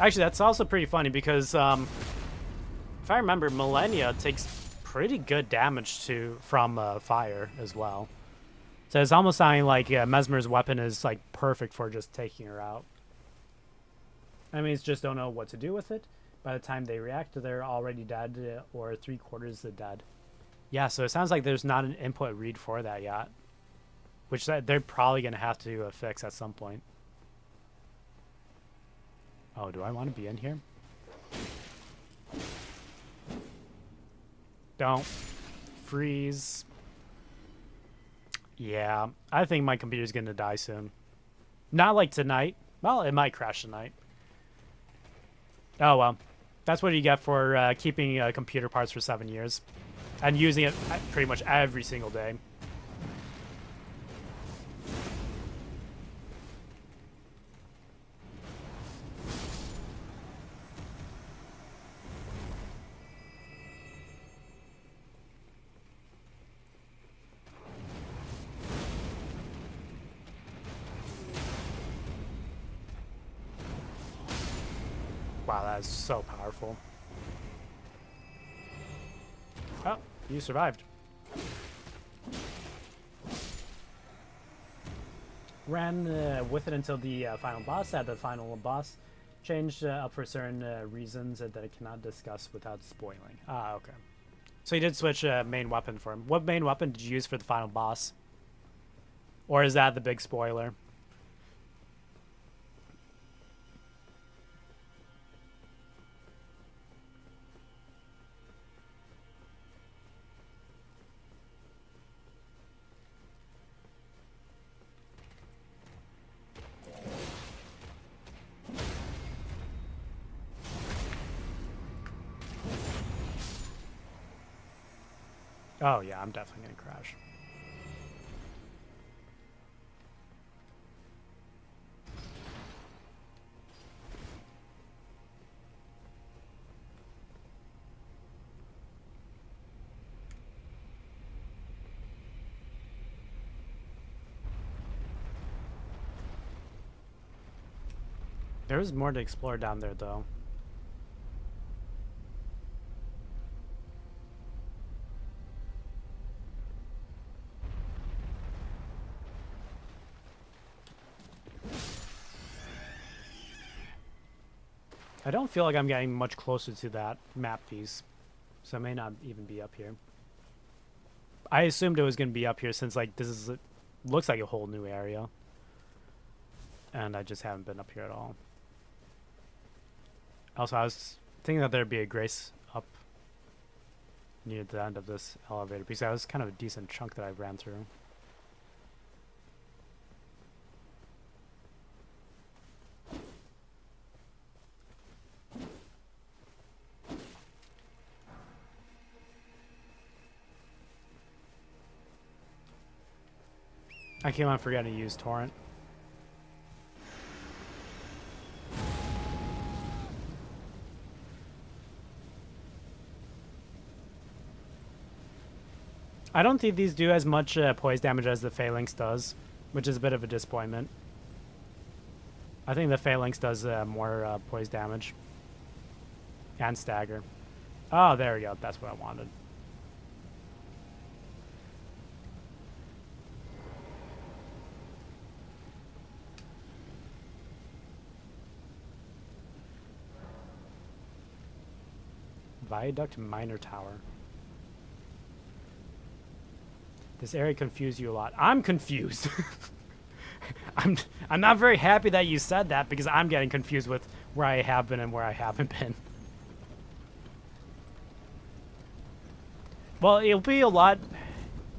Actually, that's also pretty funny because if I remember, Malenia takes pretty good damage from fire as well. So it's almost sounding like Mesmer's weapon is like perfect for just taking her out. Enemies just don't know what to do with it. By the time they react, they're already dead or 3/4 dead. Yeah, so it sounds like there's not an input read for that yet, which they're probably going to have to fix at some point. Oh, do I want to be in here? Don't. Freeze. Yeah, I think my computer's going to die soon. Not like tonight. Well, it might crash tonight. Oh, well. That's what you get for keeping computer parts for 7 years. And using it pretty much every single day. Wow, that is so powerful. Oh, you survived. Ran with it until the final boss. At the final boss, changed up for certain reasons that I cannot discuss without spoiling. Ah, okay. So you did switch main weapon for him. What main weapon did you use for the final boss? Or is that the big spoiler? Oh yeah, I'm definitely gonna crash. There is more to explore down there, though. I don't feel like I'm getting much closer to that map piece, so it may not even be up here. I assumed it was going to be up here since, like, this is looks like a whole new area. And I just haven't been up here at all. Also, I was thinking that there'd be a grace up near the end of this elevator because that was kind of a decent chunk that I ran through. I keep on forgetting to use torrent. I don't think these do as much poise damage as the Phalanx does, which is a bit of a disappointment. I think the Phalanx does more poise damage. And stagger. Oh, there we go. That's what I wanted. Viaduct Minor Tower. This area confused you a lot. I'm confused. I'm not very happy that you said that because I'm getting confused with where I have been and where I haven't been. Well, it'll be a lot.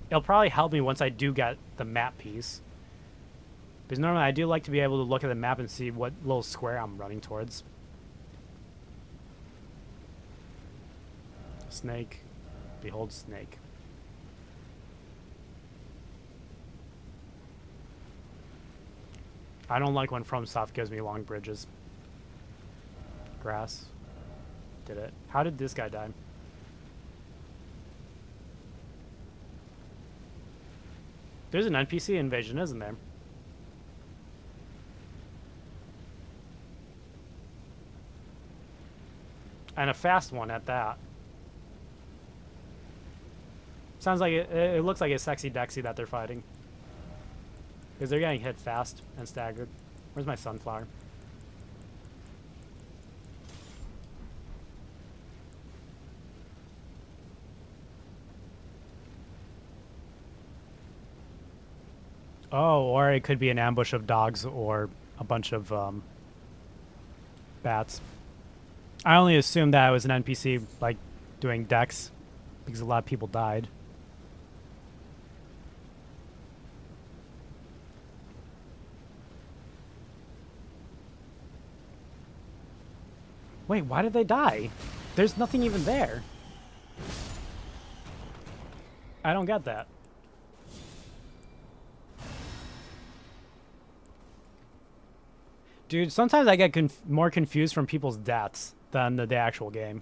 It'll probably help me once I do get the map piece. Because normally I do like to be able to look at the map and see what little square I'm running towards. Snake. Behold snake. I don't like when FromSoft gives me long bridges. Grass. Did it. How did this guy die? There's an NPC invasion, isn't there? And a fast one at that. Sounds like it looks like a sexy Dexy that they're fighting. Because they're getting hit fast and staggered. Where's my Sunflower? Oh, or it could be an ambush of dogs or a bunch of bats. I only assumed that it was an NPC, like, doing dex, because a lot of people died. Wait, why did they die? There's nothing even there. I don't get that. Dude, sometimes I get more confused from people's deaths than the actual game.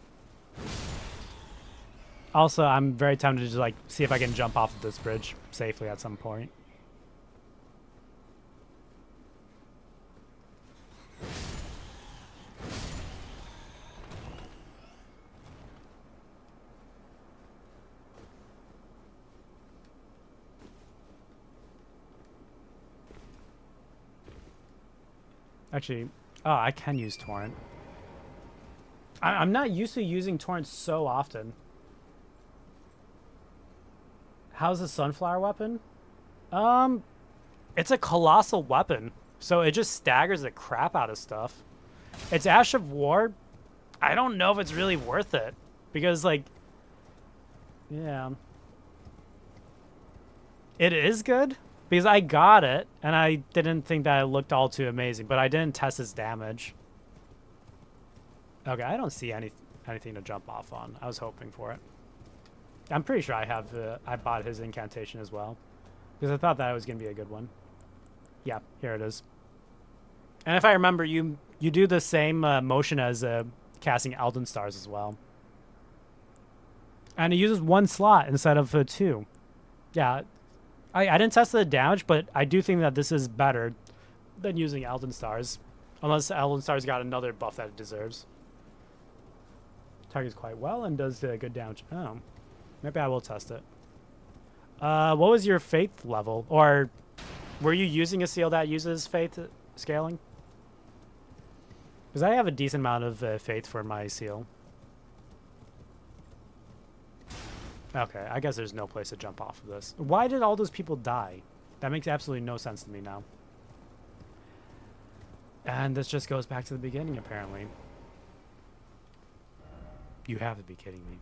Also, I'm very tempted to just, like, see if I can jump off of this bridge safely at some point. Actually, oh, I can use Torrent. I'm not used to using Torrent so often. How's the Sunflower weapon? It's a colossal weapon, so it just staggers the crap out of stuff. It's Ash of War. I don't know if it's really worth it, because, like, yeah. It is good, because I got it, and I didn't think that it looked all too amazing, but I didn't test its damage. Okay, I don't see anything to jump off on. I was hoping for it. I'm pretty sure I bought his incantation as well, because I thought that was going to be a good one. Yeah, here it is. And if I remember, you do the same motion as casting Elden Stars as well. And it uses one slot instead of two. Yeah, I didn't test the damage, but I do think that this is better than using Elden Stars. Unless Elden Stars got another buff that it deserves. Targets quite well and does good damage. Oh, maybe I will test it. What was your faith level? Or were you using a seal that uses faith scaling? Because I have a decent amount of faith for my seal. Okay, I guess there's no place to jump off of this. Why did all those people die? That makes absolutely no sense to me now. And this just goes back to the beginning, apparently. You have to be kidding me.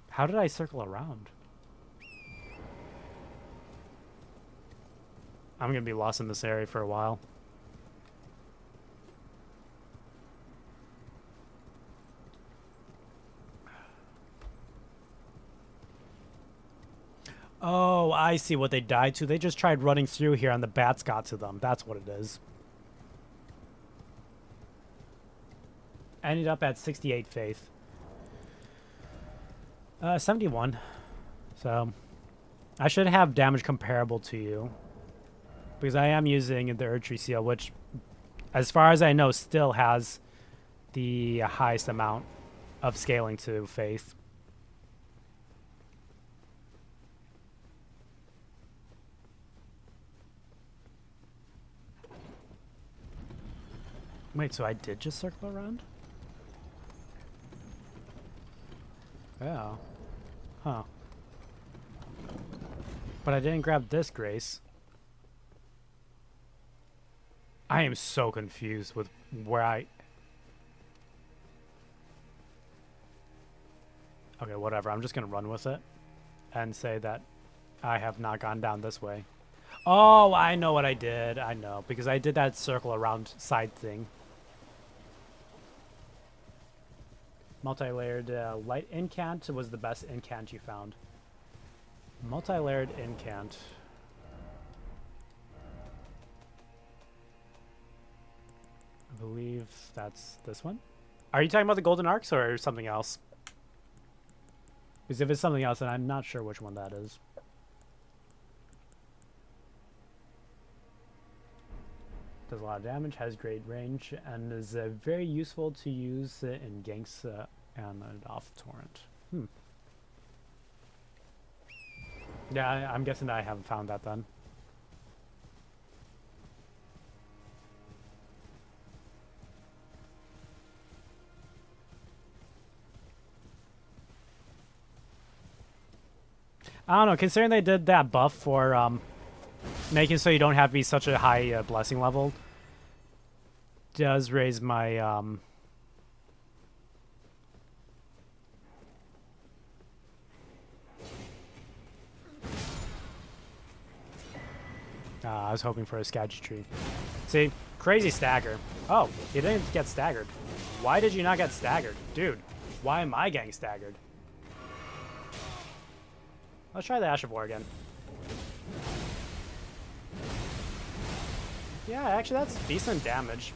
How did I circle around? I'm going to be lost in this area for a while. Oh, I see what they died to. They just tried running through here and the bats got to them. That's what it is. Ended up at 68 faith. 71. So, I should have damage comparable to you. Because I am using the Erdtree Seal, which, as far as I know, still has the highest amount of scaling to faith. Wait, so I did just circle around? Yeah. Huh. But I didn't grab this Grace. I am so confused with where I... Okay, whatever. I'm just going to run with it and say that I have not gone down this way. Oh, I know what I did. I know, because I did that circle around side thing. Multi-layered light incant was the best incant you found. Multi-layered incant. I believe that's this one. Are you talking about the golden arcs or something else? Because if it's something else, then I'm not sure which one that is. Does a lot of damage, has great range, and is very useful to use in ganks and off torrent. Yeah, I'm guessing that I haven't found that then. I don't know, considering they did that buff for making so you don't have to be such a high blessing level, does raise my I was hoping for a Skaggy tree. See, crazy stagger. Oh, he didn't get staggered. Why did you not get staggered? Dude, why am I getting staggered? Let's try the Ash of War again. Yeah, actually that's decent damage.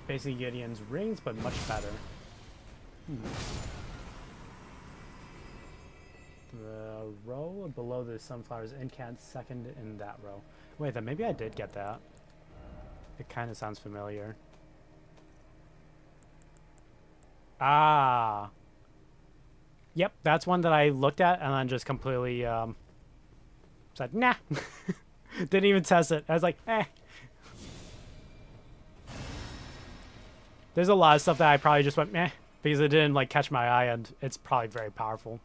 Basically Gideon's rings, but much better. The row below the sunflowers incant second in that row. Wait, then maybe I did get that. It kind of sounds familiar. Ah. Yep, that's one that I looked at and then just completely said, nah. Didn't even test it. I was like, eh. There's a lot of stuff that I probably just went meh because it didn't like catch my eye, and it's probably very powerful.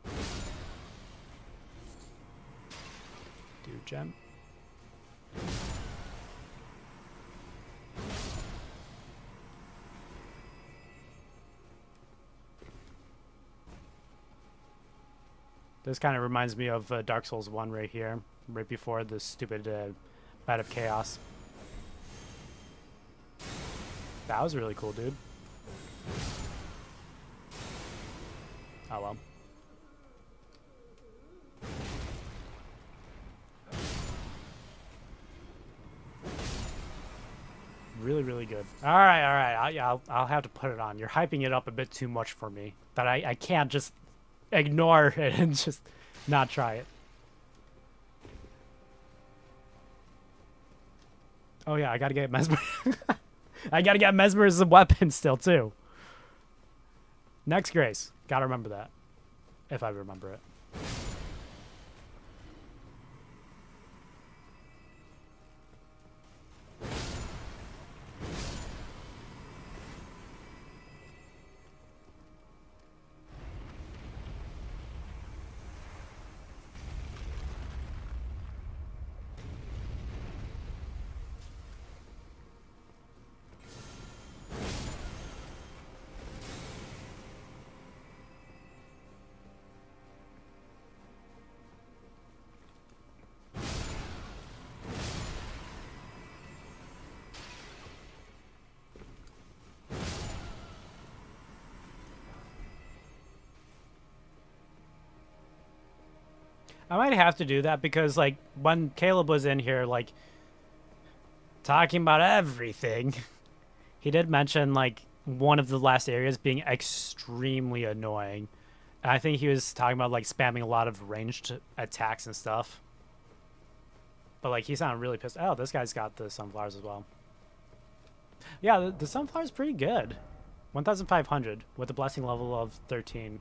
Dude, gem. This kind of reminds me of Dark Souls 1 right here, right before the stupid Bite of Chaos. That was really cool, dude. Oh well. Really, really good. All right, all right. I'll have to put it on. You're hyping it up a bit too much for me. That I can't just ignore it and just not try it. Oh yeah, I gotta get Mesmer. I gotta get Mesmer as a weapon still too. Next Grace. Gotta remember that. If I remember it. I might have to do that because, like, when Caleb was in here, like, talking about everything, he did mention, like, one of the last areas being extremely annoying. And I think he was talking about, like, spamming a lot of ranged attacks and stuff. But, like, he sounded really pissed. Oh, this guy's got the sunflowers as well. Yeah, the sunflower's pretty good. 1,500 with a blessing level of 13.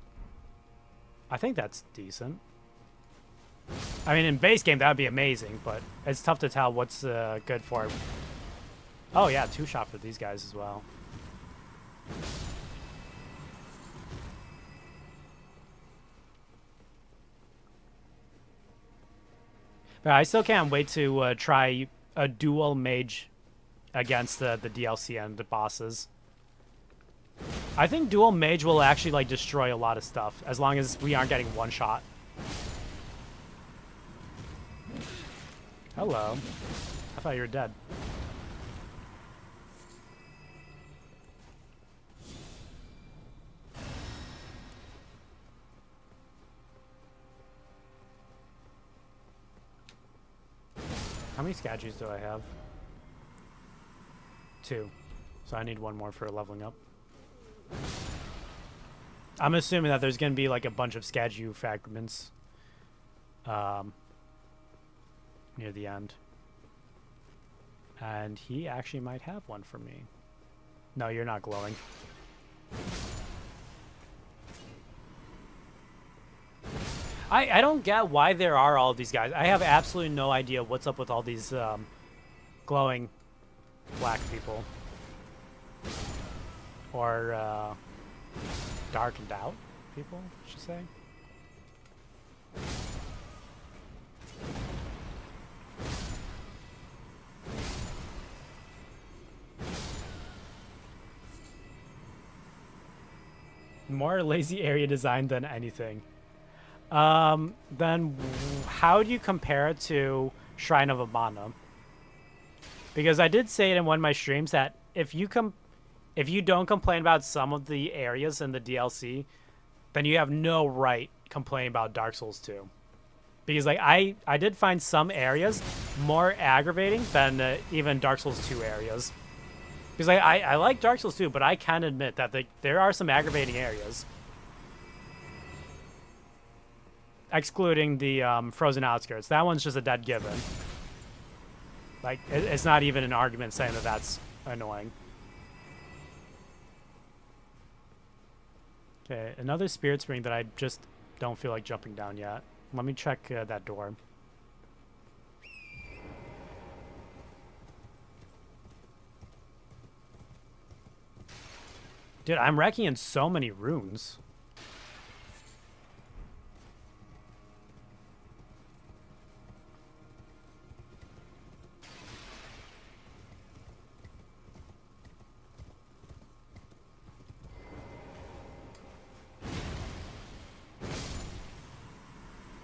I think that's decent. I mean, in base game, that would be amazing, but it's tough to tell what's good for it. Oh, yeah, 2-shot for these guys as well. But I still can't wait to try a dual mage against the DLC and the bosses. I think dual mage will actually, like, destroy a lot of stuff, as long as we aren't getting one shot. Hello. I thought you were dead. How many Skaggies do I have? 2. So I need 1 more for leveling up. I'm assuming that there's going to be like a bunch of Skaggy fragments near the end. And he actually might have one for me. No, you're not glowing. I don't get why there are all these guys. I have absolutely no idea what's up with all these glowing black people. Or darkened out people, I should say. More lazy area design than anything. Then how do you compare it to Shrine of Amana? Because I did say it in one of my streams that if you don't complain about some of the areas in the DLC, then you have no right complaining about Dark Souls 2. Because like I did find some areas more aggravating than even Dark Souls 2 areas. Because I like Dark Souls 2, but I can admit that there are some aggravating areas. Excluding the Frozen Outskirts. That one's just a dead given. Like, it's not even an argument saying that that's annoying. Okay, another Spirit Spring that I just don't feel like jumping down yet. Let me check that door. Dude, I'm wrecking in so many runes.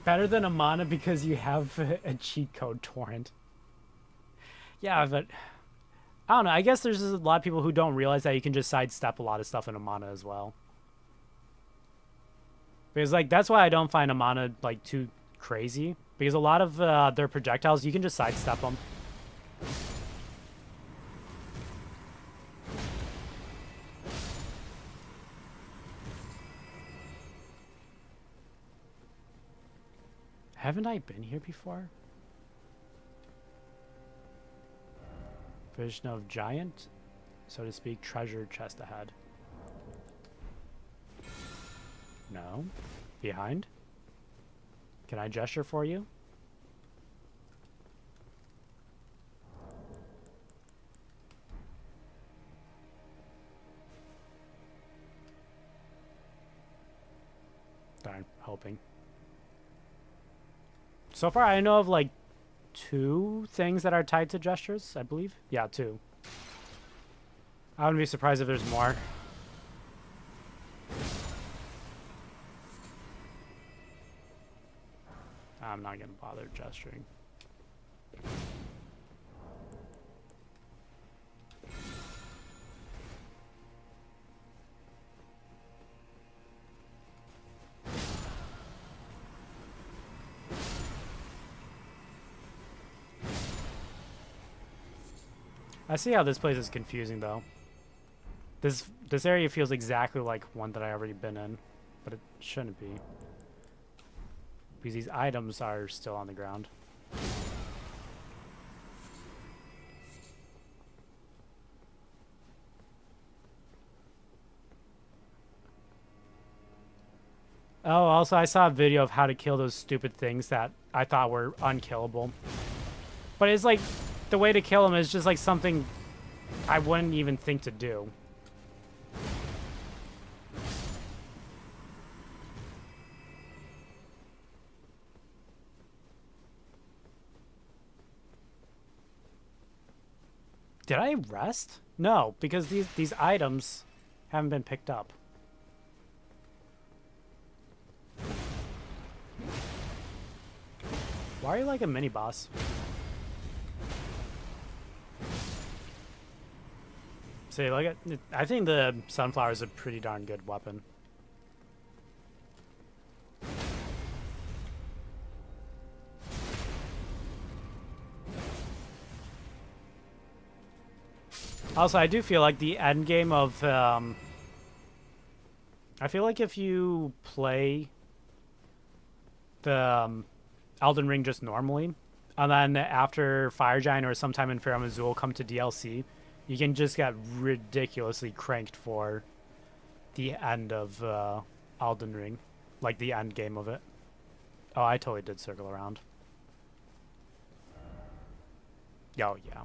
Better than Amana because you have a cheat code torrent. Yeah, but I don't know. I guess there's just a lot of people who don't realize that you can just sidestep a lot of stuff in Amana as well. Because like that's why I don't find Amana like too crazy. Because a lot of their projectiles you can just sidestep them. Haven't I been here before? Vision of giant, so to speak, treasure chest ahead. No. Behind? Can I gesture for you? Darn, hoping. So far, I know of like 2 things that are tied to gestures, I believe. Yeah, 2. I wouldn't be surprised if there's more. I'm not gonna bother gesturing. I see how this place is confusing though. This area feels exactly like one that I already been in, but it shouldn't be. Because these items are still on the ground. Oh, also I saw a video of how to kill those stupid things that I thought were unkillable. But it's like, the way to kill them is just like something I wouldn't even think to do. Did I rest? No, because these items haven't been picked up. Why are you like a mini boss? See, like I think the sunflower is a pretty darn good weapon. Also, I do feel like the end game of I feel like if you play the Elden Ring just normally, And then after Fire Giant or sometime in Farum Azula come to DLC, you can just get ridiculously cranked for the end of Elden Ring. Like the end game of it. Oh, I totally did circle around. Oh, yeah.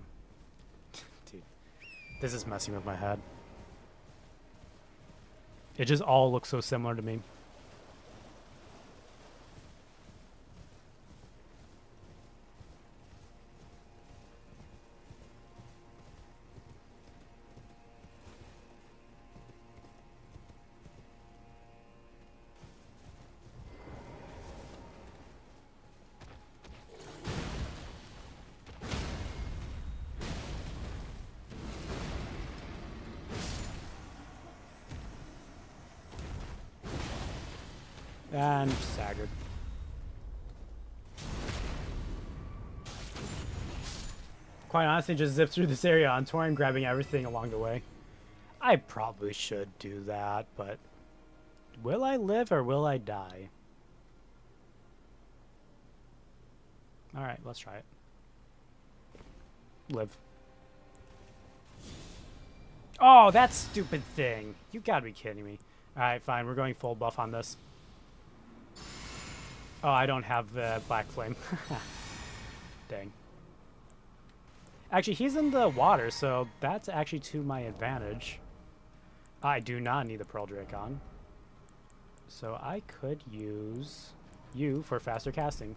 Dude. This is messing with my head. It just all looks so similar to me. And staggered. Quite honestly, just zip through this area on Torin, grabbing everything along the way. I probably should do that, but will I live or will I die? Alright, let's try it. Live. Oh, that stupid thing. You gotta be kidding me. Alright, fine. We're going full buff on this. Oh, I don't have Black Flame. Dang. Actually, he's in the water, so that's actually to my advantage. I do not need the Pearl Dracon. So I could use you for faster casting.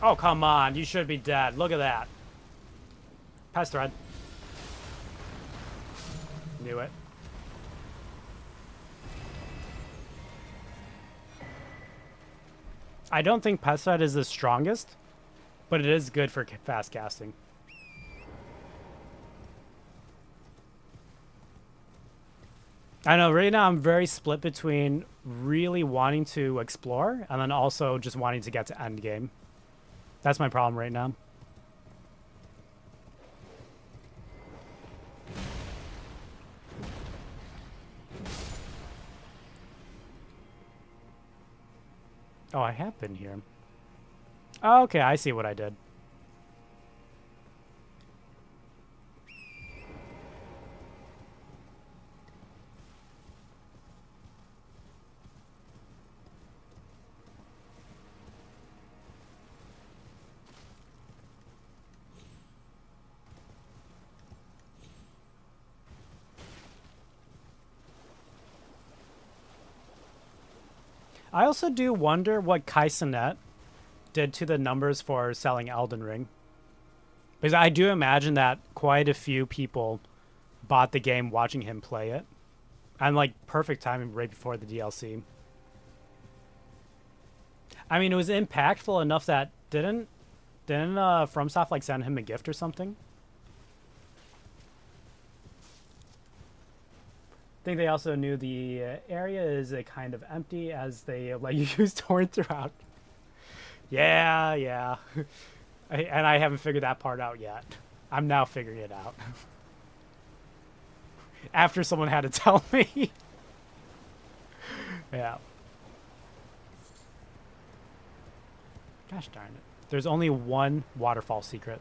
Oh, come on. You should be dead. Look at that. Pest thread. Knew it. I don't think Pest thread is the strongest, but it is good for fast casting. I know, right now I'm very split between really wanting to explore and then also just wanting to get to endgame. That's my problem right now. Oh, I have been here. Oh, okay, I see what I did. I also do wonder what Kai Cenat did to the numbers for selling Elden Ring. Because I do imagine that quite a few people bought the game watching him play it. And like perfect timing right before the DLC. I mean, it was impactful enough that didn't FromSoft like send him a gift or something? I think they also knew the area is kind of empty as they let you use torrent throughout. Yeah. And I haven't figured that part out yet. I'm now figuring it out. After someone had to tell me. Yeah. Gosh darn it. There's only one waterfall secret.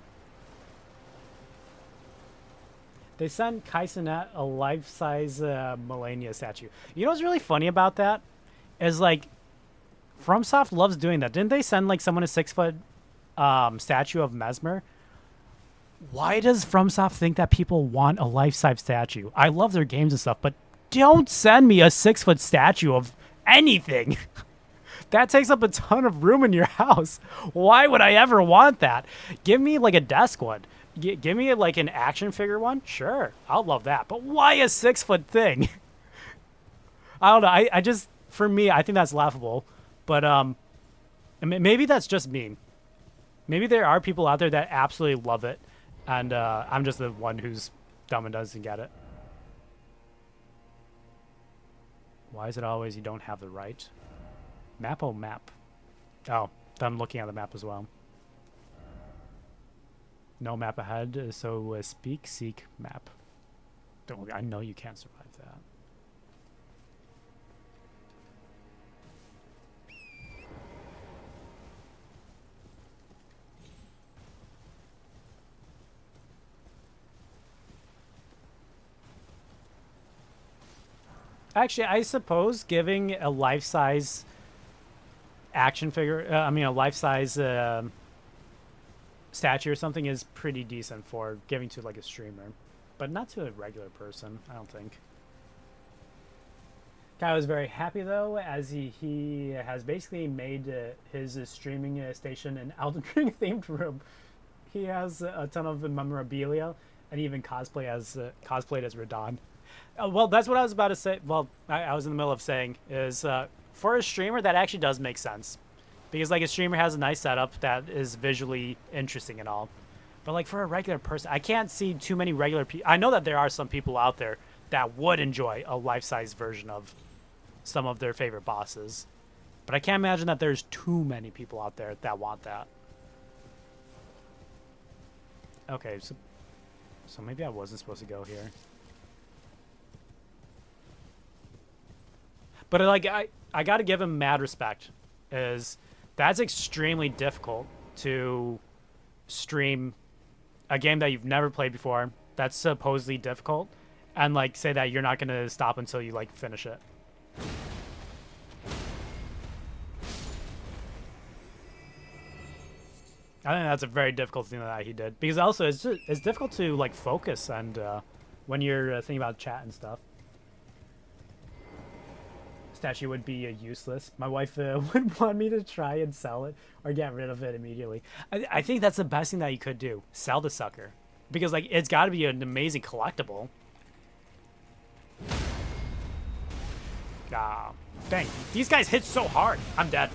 They sent Kai Cenat a life-size Malenia statue. You know what's really funny about that? Is like, FromSoft loves doing that. Didn't they send like someone a 6-foot statue of Mesmer? Why does FromSoft think that people want a life-size statue? I love their games and stuff, but don't send me a 6-foot statue of anything. That takes up a ton of room in your house. Why would I ever want that? Give me like a desk one. Give me like an action figure one. Sure, I'll love that. But why a 6-foot thing? I don't know. I just, for me, I think that's laughable. But maybe that's just me. Maybe there are people out there that absolutely love it, and I'm just the one who's dumb and doesn't get it. Why is it always you don't have the right? Map, oh, map. Oh, I'm looking at the map as well. No map ahead, so speak, seek, map. Don't, I know you can't survive that. Actually, I suppose giving a life-size action figure, I mean, a life-size statue or something is pretty decent for giving to like a streamer, but not to a regular person, I don't think. Guy was very happy though, as he has basically made his streaming station an Elden Ring themed room. He has a ton of memorabilia, and even cosplayed as Radon. Well, that's what I was about to say. Well, I was in the middle of saying is for a streamer that actually does make sense, because like a streamer has a nice setup that is visually interesting and all, but like for a regular person, I can't see too many regular people. I know that there are some people out there that would enjoy a life-size version of some of their favorite bosses, but I can't imagine that there's too many people out there that want that. Okay, so maybe I wasn't supposed to go here. But like I got to give him mad respect, is that's extremely difficult to stream a game that you've never played before. That's supposedly difficult, and like say that you're not gonna stop until you like finish it. I think that's a very difficult thing that he did, because also it's difficult to like focus and when you're thinking about chat and stuff. Statue would be useless. My wife would want me to try and sell it or get rid of it immediately. I think that's the best thing that you could do. Sell the sucker, because like it's got to be an amazing collectible. Ah, dang! These guys hit so hard. I'm dead.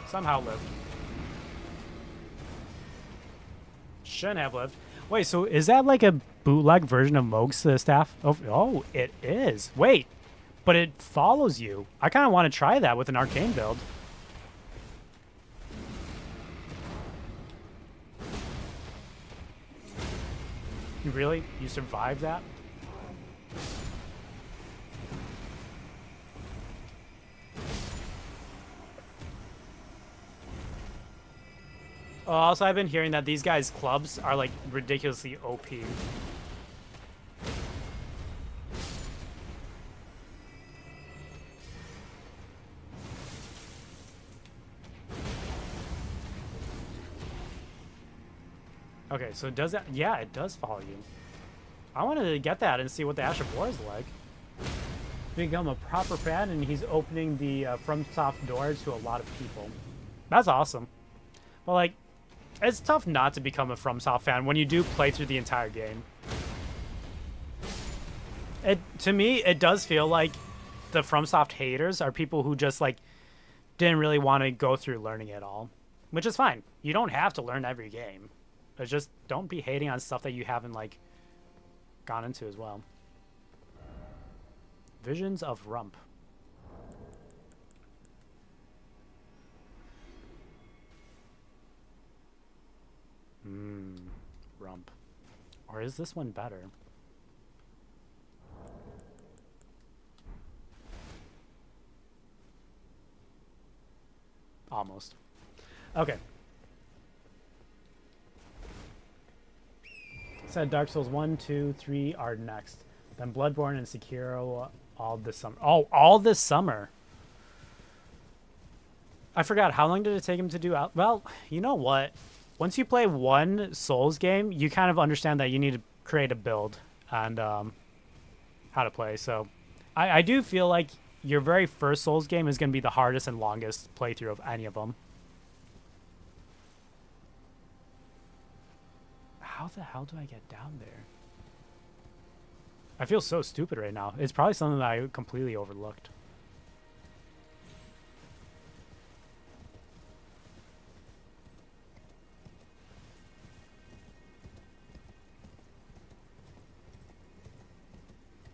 Somehow lived. Shouldn't have lived. Wait, so is that like a bootleg version of Mohg's staff? Oh, it is. Wait, but it follows you. I kind of want to try that with an arcane build. You really? You survived that? Oh, also, I've been hearing that these guys' clubs are like ridiculously OP. Okay, so does that? Yeah, it does follow you. I wanted to get that and see what the Ash of War is like. Become a proper fan, and he's opening the FromSoft door to a lot of people. That's awesome. But like, it's tough not to become a FromSoft fan when you do play through the entire game. To me, it does feel like the FromSoft haters are people who just like didn't really want to go through learning it all, which is fine. You don't have to learn every game. But just don't be hating on stuff that you haven't like gone into as well. Visions of Rump. Rump. Or is this one better? Almost. Okay. Said Dark Souls 1, 2, 3 are next. Then Bloodborne and Sekiro all this summer. Oh, all this summer. I forgot. How long did it take him to do out? Well, you know what? Once you play one Souls game, you kind of understand that you need to create a build and how to play. So I do feel like your very first Souls game is going to be the hardest and longest playthrough of any of them. How the hell do I get down there? I feel so stupid right now. It's probably something that I completely overlooked.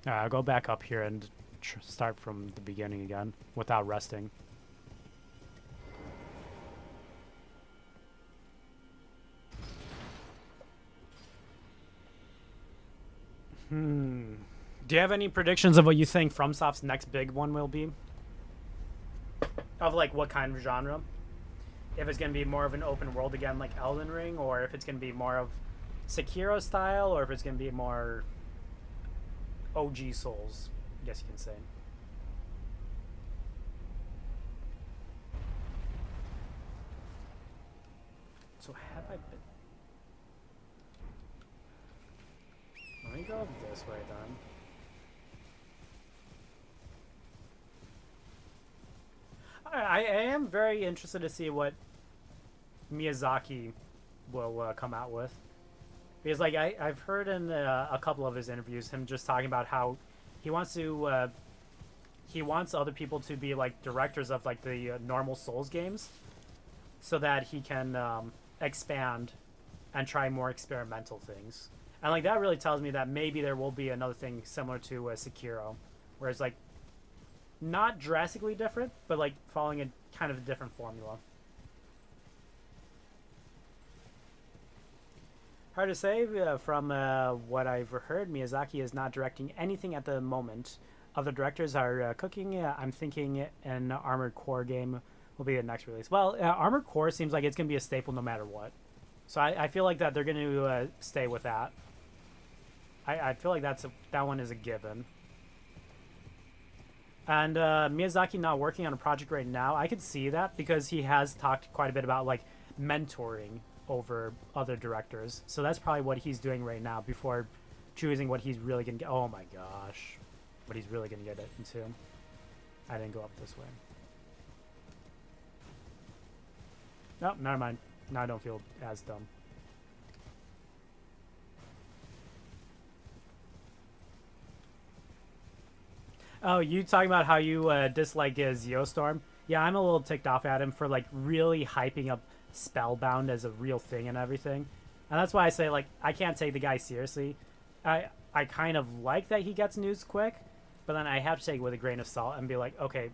Alright, I'll go back up here and start from the beginning again without resting. Do you have any predictions of what you think FromSoft's next big one will be? Of like what kind of genre? If it's going to be more of an open world again like Elden Ring, or if it's going to be more of Sekiro style, or if it's going to be more OG Souls, I guess you can say. So have I been... Let me go this way then. I am very interested to see what Miyazaki will come out with, because like I've heard in a couple of his interviews him just talking about how he wants to he wants other people to be like directors of like the normal Souls games, so that he can expand and try more experimental things. And like that really tells me that maybe there will be another thing similar to Sekiro, where it's like not drastically different, but like following a kind of a different formula. Hard to say. From what I've heard, Miyazaki is not directing anything at the moment. Other directors are cooking. I'm thinking an Armored Core game will be the next release. Well, Armored Core seems like it's going to be a staple no matter what. So I feel like that they're going to stay with that. I feel like that one is a given. And Miyazaki not working on a project right now, I could see that because he has talked quite a bit about like mentoring over other directors. So that's probably what he's doing right now before choosing what he's really going to get. Oh my gosh. What he's really going to get it into. I didn't go up this way. No, never mind. Now I don't feel as dumb. Oh, you talking about how you dislike Geostorm? Yeah, I'm a little ticked off at him for like really hyping up Spellbound as a real thing and everything. And that's why I say like I can't take the guy seriously. I kind of like that he gets news quick, but then I have to take it with a grain of salt and be like, okay,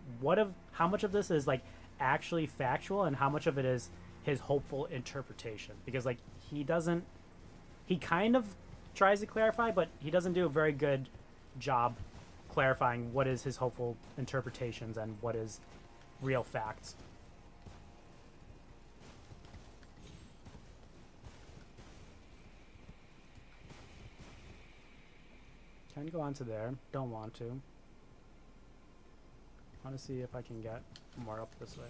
how much of this is like actually factual and how much of it is his hopeful interpretation? Because like he kind of tries to clarify, but he doesn't do a very good job clarifying what is his hopeful interpretations and what is real facts. Can go on to there. Don't want to. Want to see if I can get more up this way.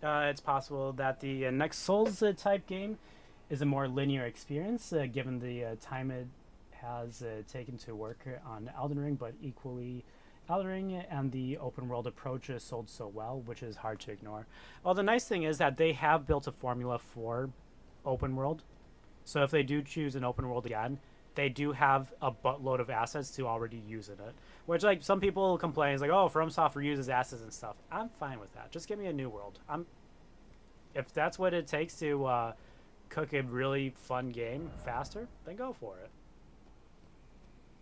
It's possible that the next Souls type game is a more linear experience, given the time it has taken to work on Elden Ring, but equally Elden Ring and the open world approach is sold so well, which is hard to ignore. Well, the nice thing is that they have built a formula for open world, so if they do choose an open world again, they do have a buttload of assets to already use in it. Which, like, some people complain, it's like, oh, FromSoft reuses assets and stuff. I'm fine with that. Just give me a new world. If that's what it takes to cook a really fun game faster, then go for it.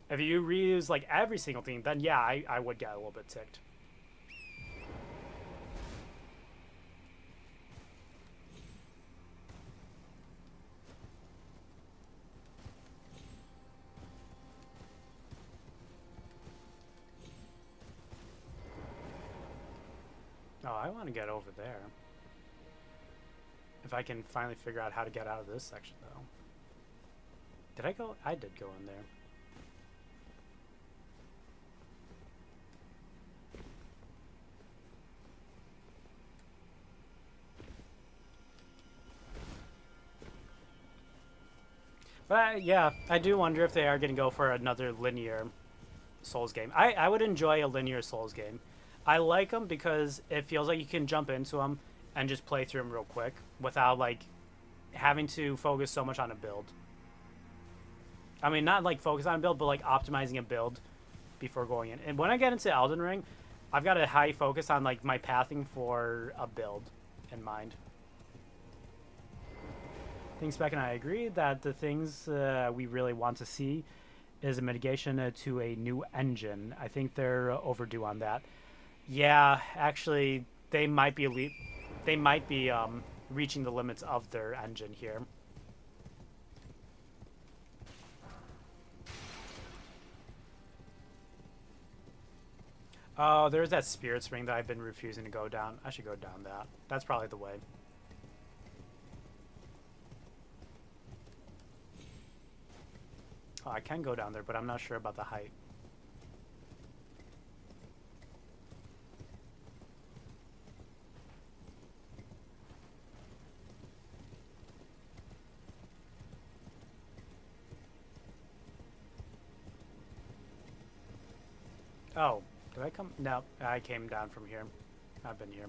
If you reuse, like, every single thing, then yeah, I would get a little bit ticked. Oh, I want to get over there. If I can finally figure out how to get out of this section, though. Did I go? I did go in there. But yeah, I do wonder if they are going to go for another linear Souls game. I would enjoy a linear Souls game. I like them because it feels like you can jump into them and just play through them real quick without like having to focus so much on a build. I mean, not like focus on a build, but like optimizing a build before going in. And when I get into Elden Ring, I've got a high focus on like my pathing for a build in mind. think Spec and I agree that the things we really want to see is a mitigation to a new engine. I think they're overdue on that. Yeah, actually, they might be reaching the limits of their engine here. Oh, there's that spirit spring that I've been refusing to go down. I should go down that. That's probably the way. Oh, I can go down there, but I'm not sure about the height. Oh, did I come? No, I came down from here. I've been here.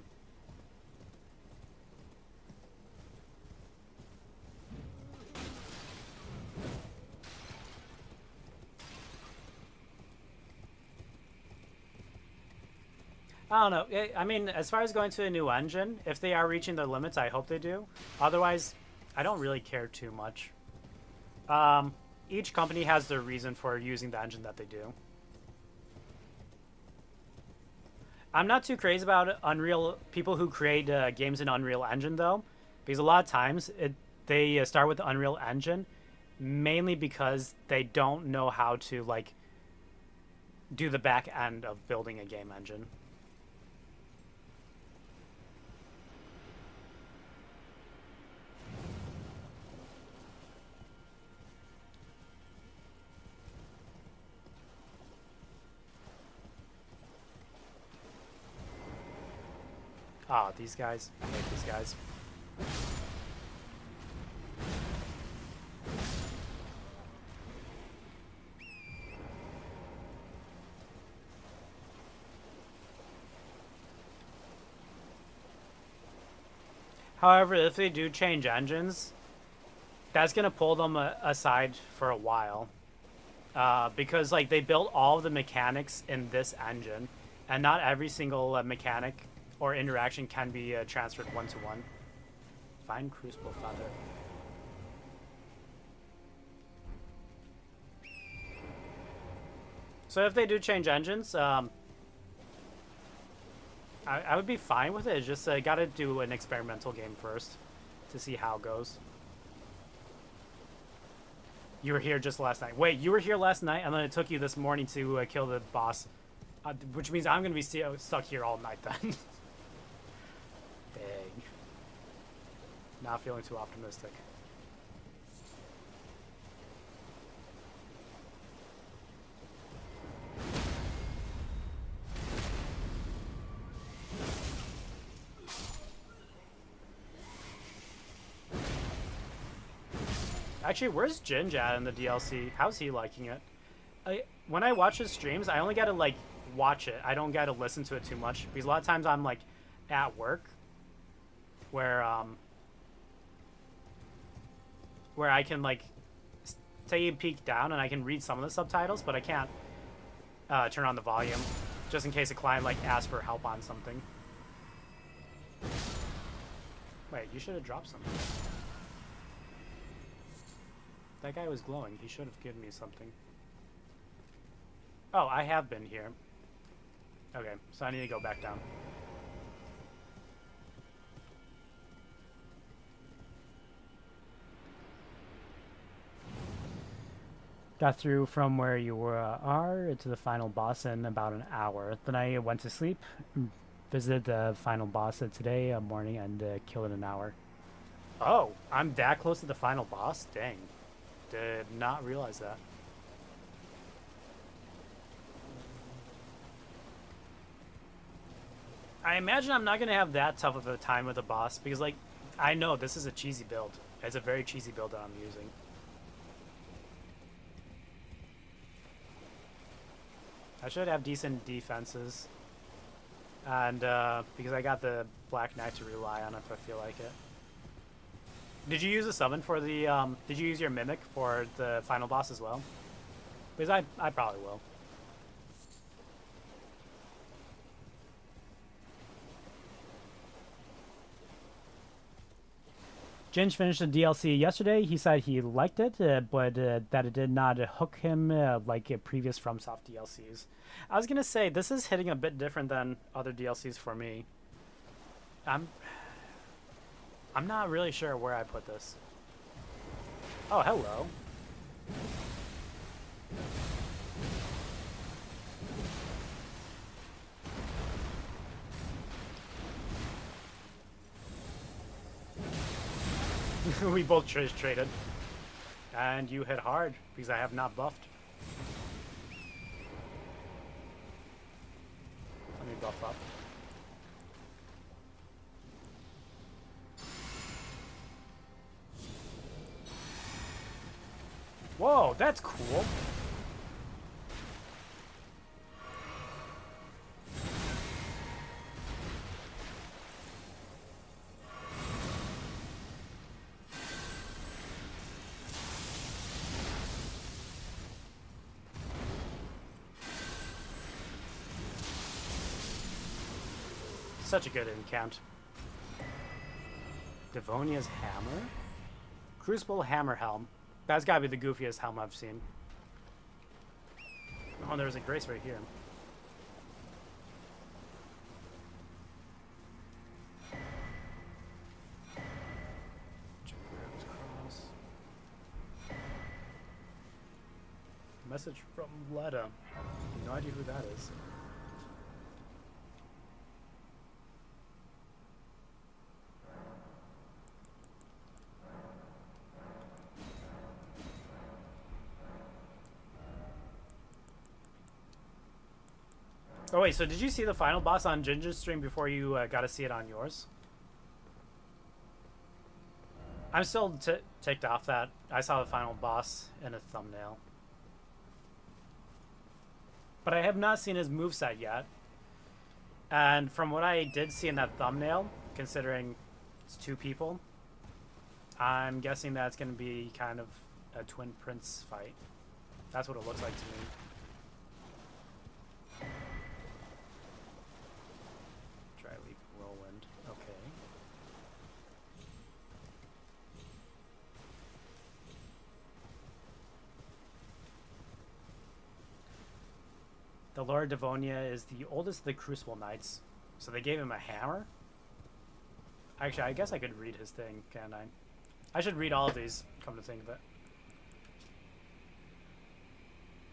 I don't know. I mean, as far as going to a new engine, if they are reaching their limits, I hope they do. Otherwise, I don't really care too much. Each company has their reason for using the engine that they do. I'm not too crazy about Unreal people who create games in Unreal Engine though, because a lot of times they start with the Unreal Engine mainly because they don't know how to like do the back end of building a game engine. Ah, these guys. I hate these guys. However, if they do change engines, that's gonna pull them aside for a while, because like they built all of the mechanics in this engine, and not every single mechanic or interaction can be transferred one to one. Fine Crucible Feather. So if they do change engines, I would be fine with it. It's just gotta do an experimental game first to see how it goes. You were here just last night. Wait, you were here last night, and then it took you this morning to kill the boss, which means I'm gonna be stuck here all night then. Dang. Not feeling too optimistic. Actually, where's Ginge at in the DLC? How's he liking it? When I watch his streams, I only gotta like watch it. I don't gotta listen to it too much because a lot of times I'm like at work, where I can like take a peek down and I can read some of the subtitles, but I can't turn on the volume just in case a client like asks for help on something. Wait, you should have dropped something. That guy was glowing. He should have given me something. Oh, I have been here. Okay, so I need to go back down. Got through from where you are to the final boss in about an hour. Then I went to sleep, visited the final boss today morning, and killed it in an hour. Oh, I'm that close to the final boss? Dang. Did not realize that. I imagine I'm not going to have that tough of a time with the boss because, like, I know this is a cheesy build. It's a very cheesy build that I'm using. I should have decent defenses. And, because I got the Black Knight to rely on if I feel like it. Did you use a summon for the, did you use your Mimic for the final boss as well? Because I probably will. Ginge finished the DLC yesterday. He said he liked it, but that it did not hook him like previous FromSoft DLCs. I was gonna say this is hitting a bit different than other DLCs for me. I'm not really sure where I put this. Oh, hello. We both traded. And you hit hard, because I have not buffed. Let me buff up. Whoa, that's cool. Such a good encounter. Devonia's hammer? Crucible hammer helm. That's gotta be the goofiest helm I've seen. Oh, there's a grace right here. Message from Letta. No idea who that is. Oh wait, so did you see the final boss on Ginger's stream before you got to see it on yours? I'm still ticked off that I saw the final boss in a thumbnail. But I have not seen his moveset yet. And from what I did see in that thumbnail, considering it's two people, I'm guessing that's going to be kind of a Twin Prince fight. That's what it looks like to me. Dryleaf Whirlwind. Okay. The Lord Devonia is the oldest of the Crucible Knights, so they gave him a hammer? Actually, I guess I could read his thing, can't I? I should read all of these, come to think of it.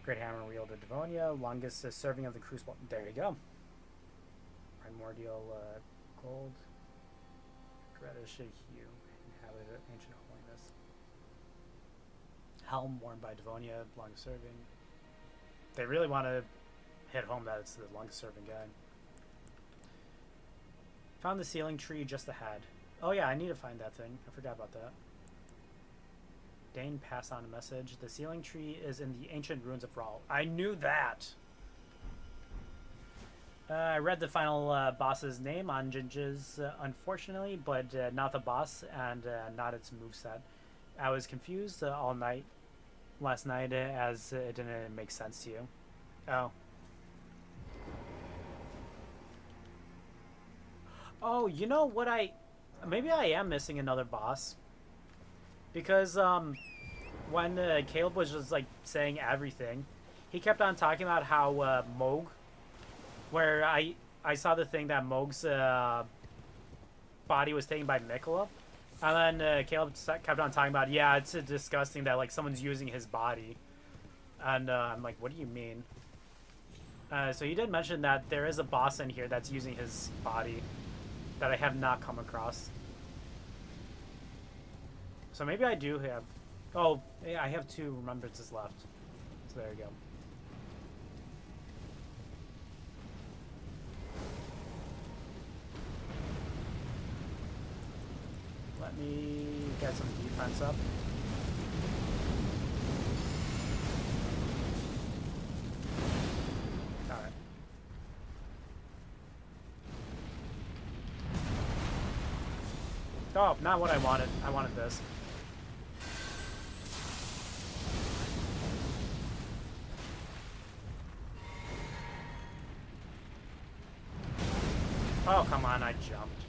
Great hammer wielded Devonia, longest serving of the Crucible. There you go. Primordial gold. Reddish hue, inhabited ancient holiness. Helm worn by Devonia, longest serving. They really want to hit home that it's the longest serving guy. Found the sealing tree just ahead. Oh yeah, I need to find that thing. I forgot about that. Dane passed on a message. The sealing tree is in the ancient ruins of Rahl. I knew that! I read the final boss's name on Ginger's, unfortunately, but not the boss and not its moveset. I was confused all night last night as it didn't make sense to you. Oh. Oh, you know what maybe I am missing another boss. Because, when Caleb was just, like, saying everything, he kept on talking about how, Mohg, where I saw the thing that Mohg's, body was taken by Miquella. And then, Caleb kept on talking about, yeah, it's disgusting that, like, someone's using his body. And, I'm like, what do you mean? So he did mention that there is a boss in here that's using his body that I have not come across. So maybe I do have... Oh, yeah, I have 2 remembrances left. So there you go. Let me get some defense up. Alright. Oh, not what I wanted. I wanted this. Oh, come on, I jumped.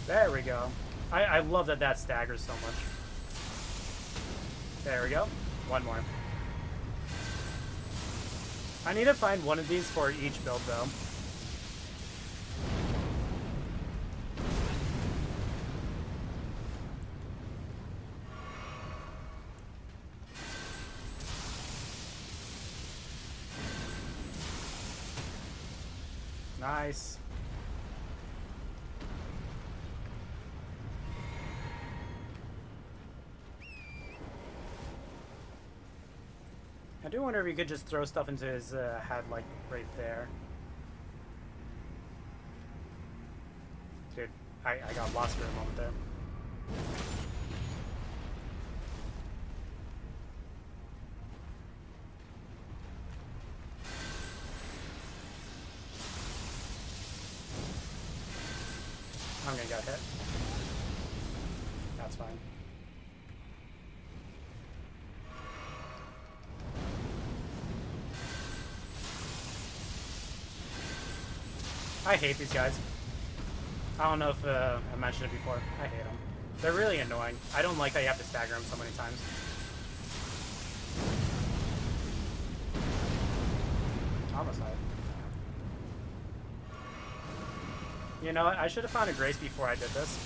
There we go. I love that that staggers so much. There we go. One more. I need to find one of these for each build, though. Nice. I do wonder if you could just throw stuff into his head, like, right there. Dude, I got lost for a moment there. I'm gonna get hit. That's fine. I hate these guys. I don't know if I mentioned it before. I hate them. They're really annoying. I don't like that you have to stagger them so many times. Homicide. You know what? I should have found a grace before I did this.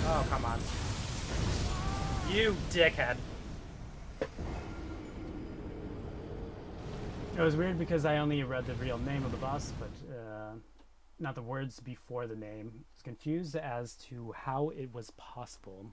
Oh, come on. You dickhead. It was weird because I only read the real name of the boss, but not the words before the name. I was confused as to how it was possible.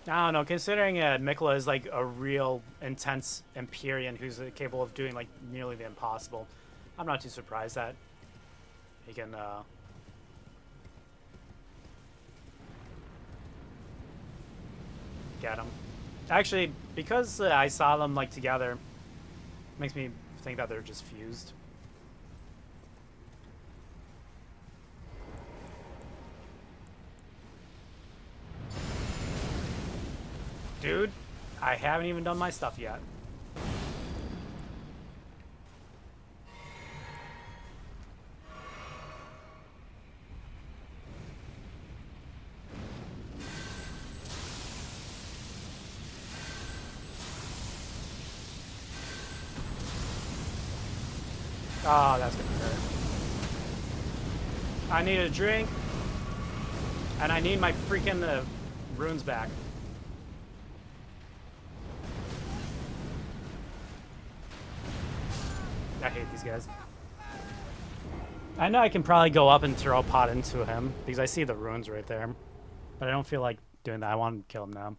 I don't know, considering Mikla is like a real intense Empyrean who's capable of doing like nearly the impossible, I'm not too surprised that he can get him. Actually, because I saw them like together, makes me think that they're just fused. Dude, I haven't even done my stuff yet. Oh, that's gonna hurt. I need a drink, and I need my freaking runes back. I hate these guys. I know I can probably go up and throw a pot into him because I see the runes right there, but I don't feel like doing that. I want to kill him now.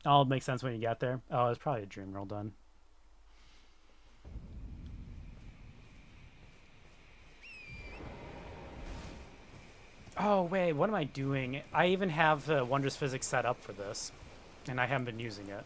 Oh, it'll make sense when you get there. Oh, it's probably a dream roll done. Oh, wait, what am I doing? I even have Wondrous Physics set up for this, and I haven't been using it.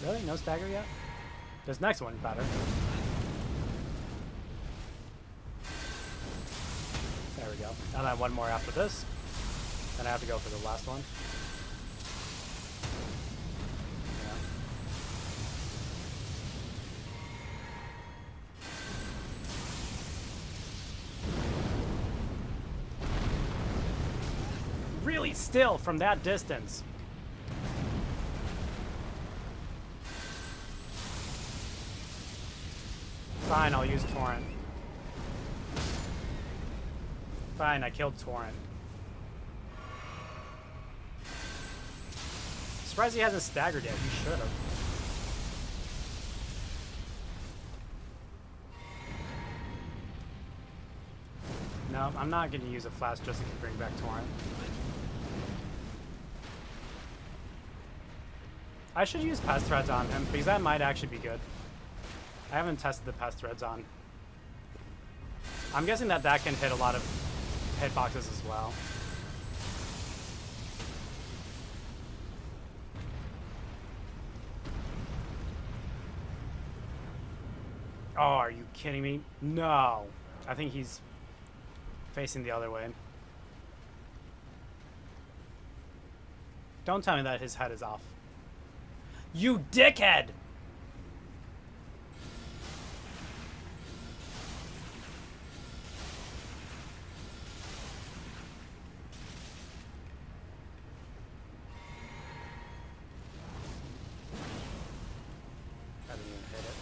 Really? No stagger yet? This next one better. There we go. And then one more after this. Then I have to go for the last one. Really, still, from that distance. Fine, I'll use Torrent. Fine, I killed Torrent. Surprised he hasn't staggered yet. He should have. No, I'm not going to use a flash just to bring back Torrent. I should use Pest Threads on him, because that might actually be good. I haven't tested the Pest Threads on. I'm guessing that that can hit a lot of hitboxes as well. Oh, are you kidding me? No. I think he's facing the other way. Don't tell me that his head is off. You dickhead! I didn't even hit it.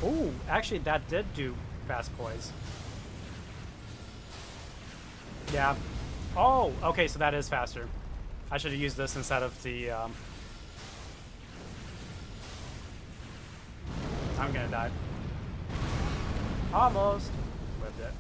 Ooh, actually that did do fast poise. Yeah. Oh, okay, so that is faster. I should have used this instead of the, I'm gonna die. Almost. Lived it.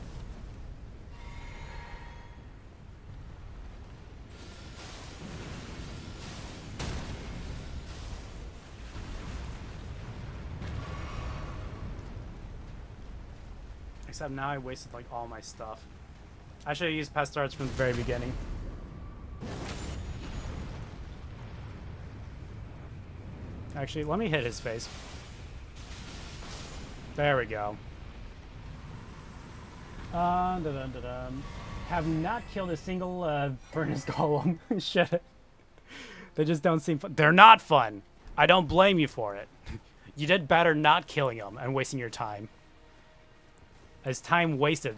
Except now I wasted like all my stuff. I should have used Pest Darts from the very beginning. Actually, let me hit his face. There we go. Have not killed a single Furnace Golem. Shit. They just don't seem fun. They're not fun. I don't blame you for it. You did better not killing them and wasting your time. As time wasted.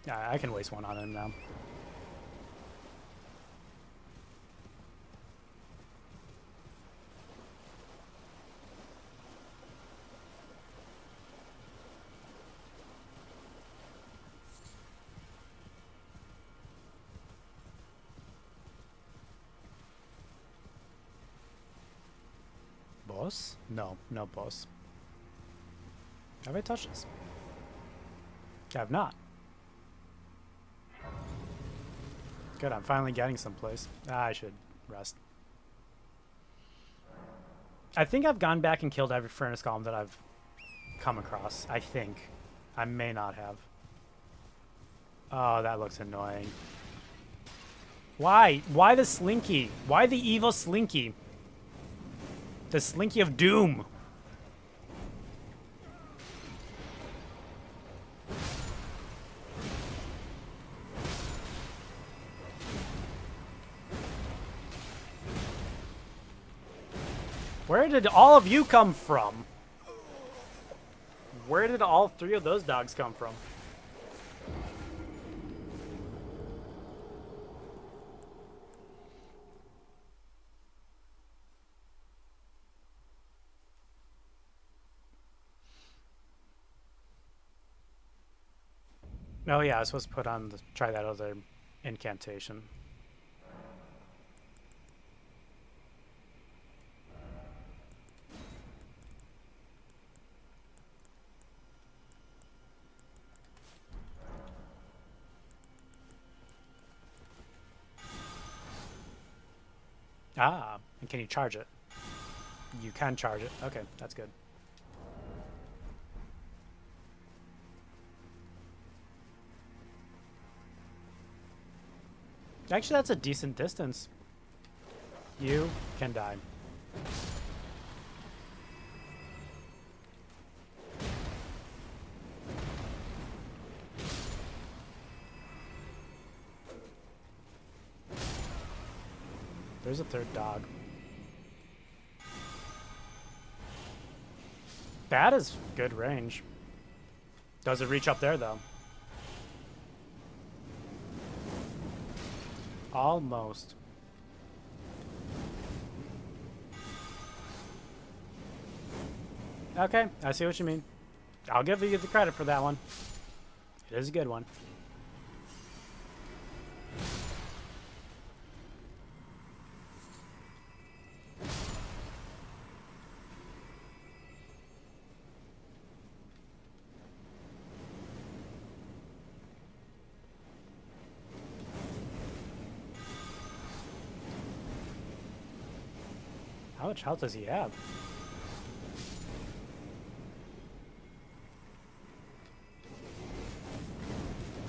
Yeah, I can waste one on him now. Boss? No, no boss. Have I touched this? I have not. Good, I'm finally getting someplace. I should rest. I think I've gone back and killed every Furnace Golem that I've come across. I think. I may not have. Oh, that looks annoying. Why? Why the Slinky? Why the evil Slinky? The Slinky of Doom. Where did all of you come from? Where did all three of those dogs come from? Oh yeah, I was supposed to put on the, try that other incantation. Ah, and can you charge it? You can charge it. Okay, that's good. Actually, that's a decent distance. You can die. There's a third dog. That is good range. Does it reach up there, though? Almost. Okay, I see what you mean. I'll give you the credit for that one. It is a good one. How much health does he have?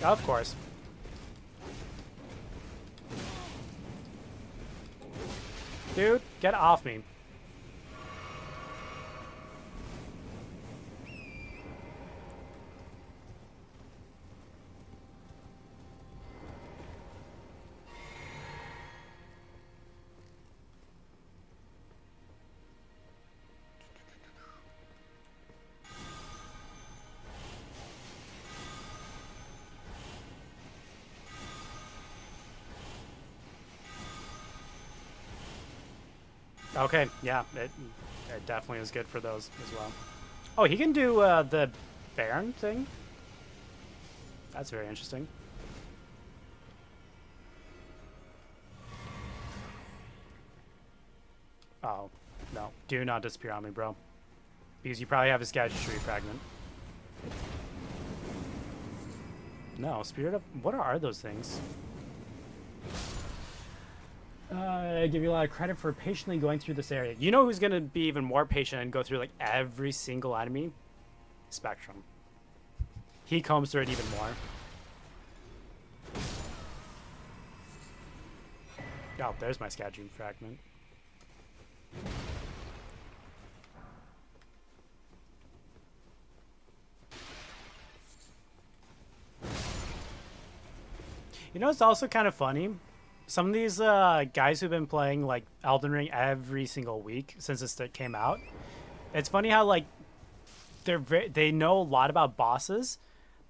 Of course. Dude, get off me. Okay, yeah, it definitely is good for those as well. Oh, he can do the Baron thing? That's very interesting. Oh, no. Do not disappear on me, bro. Because you probably have a Gadgetry fragment. No, Spirit of... What are those things? I give you a lot of credit for patiently going through this area. You know who's going to be even more patient and go through, like, every single enemy? Spectrum. He combs through it even more. Oh, there's my Gadgetry fragment. You know, it's also kind of funny. Some of these guys who've been playing like Elden Ring every single week since it came out, it's funny how like they know a lot about bosses,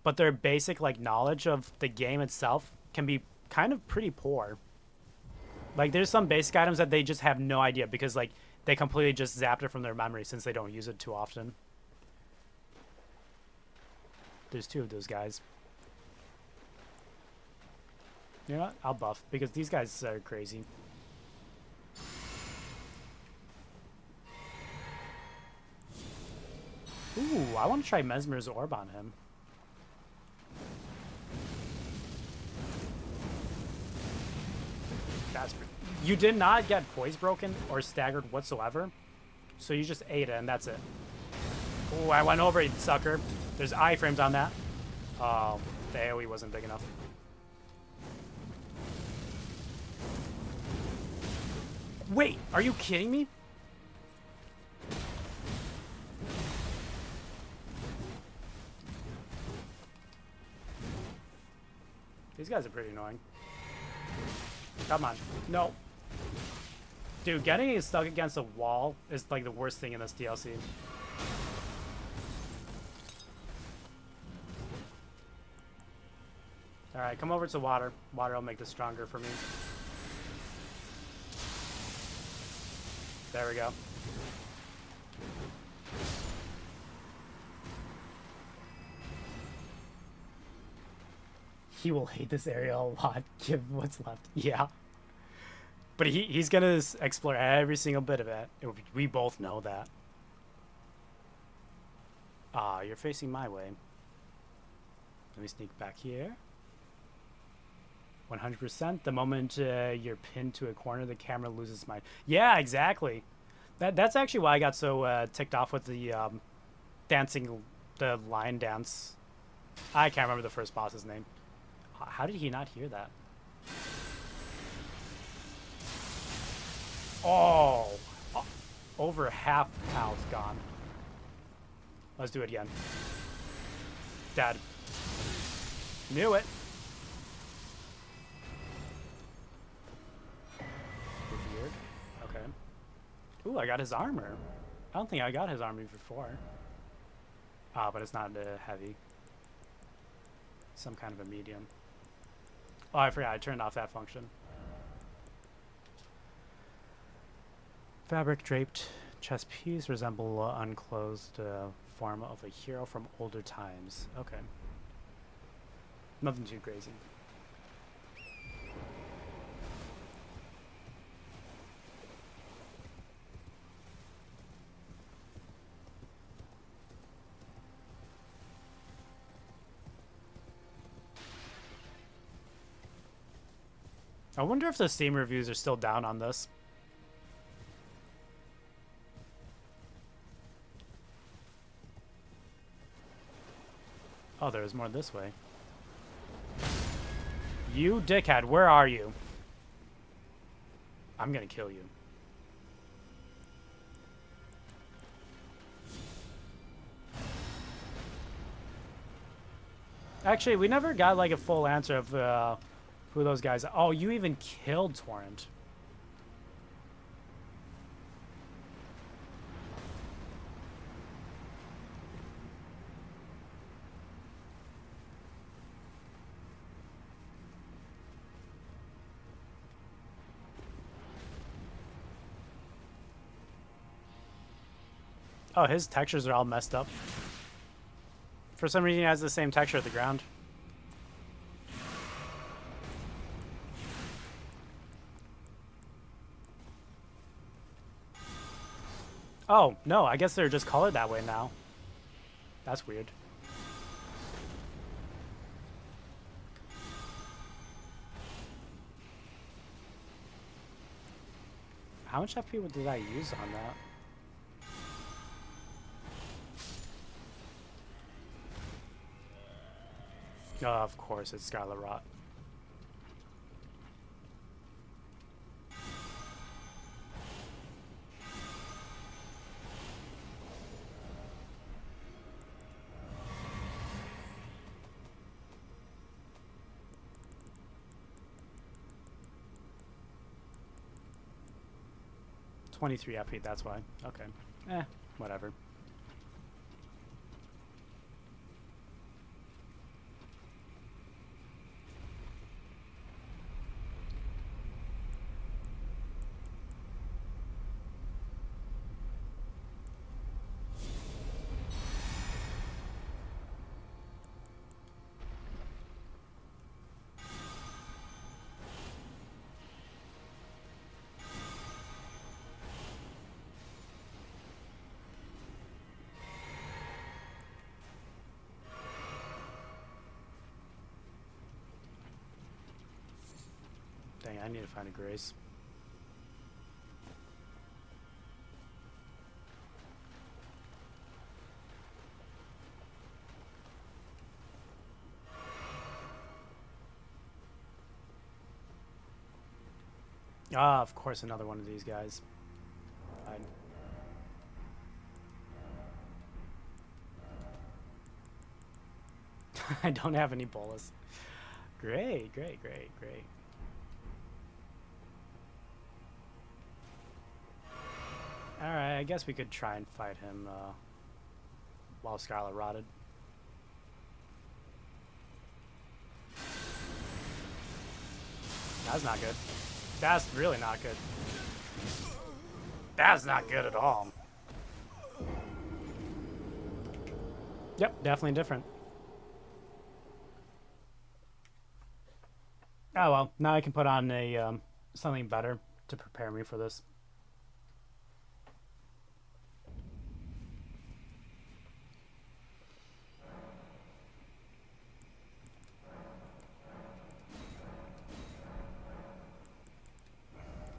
but their basic like knowledge of the game itself can be kind of pretty poor. Like there's some basic items that they just have no idea because like they completely just zapped it from their memory since they don't use it too often. There's two of those guys. You know what? I'll buff because these guys are crazy. Ooh, I want to try Mesmer's Orb on him. That's pretty... You did not get poise broken or staggered whatsoever, so you just ate it and that's it. Ooh, I went over it, sucker. There's iframes on that. Oh, the AoE wasn't big enough. Wait, are you kidding me? These guys are pretty annoying. Come on. No. Dude, getting stuck against a wall is like the worst thing in this DLC. Alright, come over to water. Water will make this stronger for me. There we go. He will hate this area a lot, given what's left. Yeah. But he's gonna explore every single bit of it. We both know that. Ah, you're facing my way. Let me sneak back here. 100%. The moment you're pinned to a corner, the camera loses mind. Yeah, exactly. That's actually why I got so ticked off with the dancing, the lion dance. I can't remember the first boss's name. How did he not hear that? Oh, over half health gone. Let's do it again. Dead. Knew it. Weird. Okay. Ooh, I got his armor. I don't think I got his armor before. Ah, but it's not heavy. Some kind of a medium. Oh, I forgot. I turned off that function. Fabric draped chest piece resemble unclosed form of a hero from older times. Okay. Nothing too crazy. I wonder if the Steam reviews are still down on this. Oh, there's more this way. You dickhead, where are you? I'm gonna kill you. Actually, we never got like a full answer of who those guys are. Oh, you even killed Torrent. Oh, his textures are all messed up. For some reason, he has the same texture at the ground. Oh, no, I guess they're just colored that way now. That's weird. How much FP did I use on that? Oh, of course, it's Scarlet Rot. $23 FP, that's why. Okay. Whatever. Dang, I need to find a Grace. Ah, of course, another one of these guys. I don't have any bolus. Great, great, great, great. Alright, I guess we could try and fight him while Scarlet Rotted. That's not good. That's really not good. That's not good at all. Yep, definitely different. Oh well, now I can put on a something better to prepare me for this.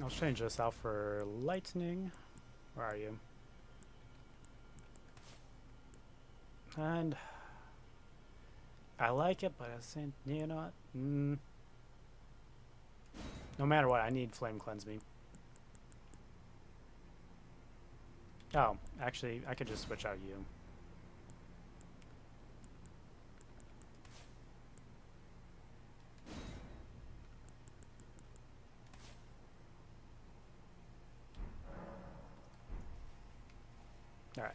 I'll change this out for lightning. Where are you? And I like it, but I think, you know what? No matter what, I need Flame Cleanse Me. Oh, actually, I could just switch out you. All right.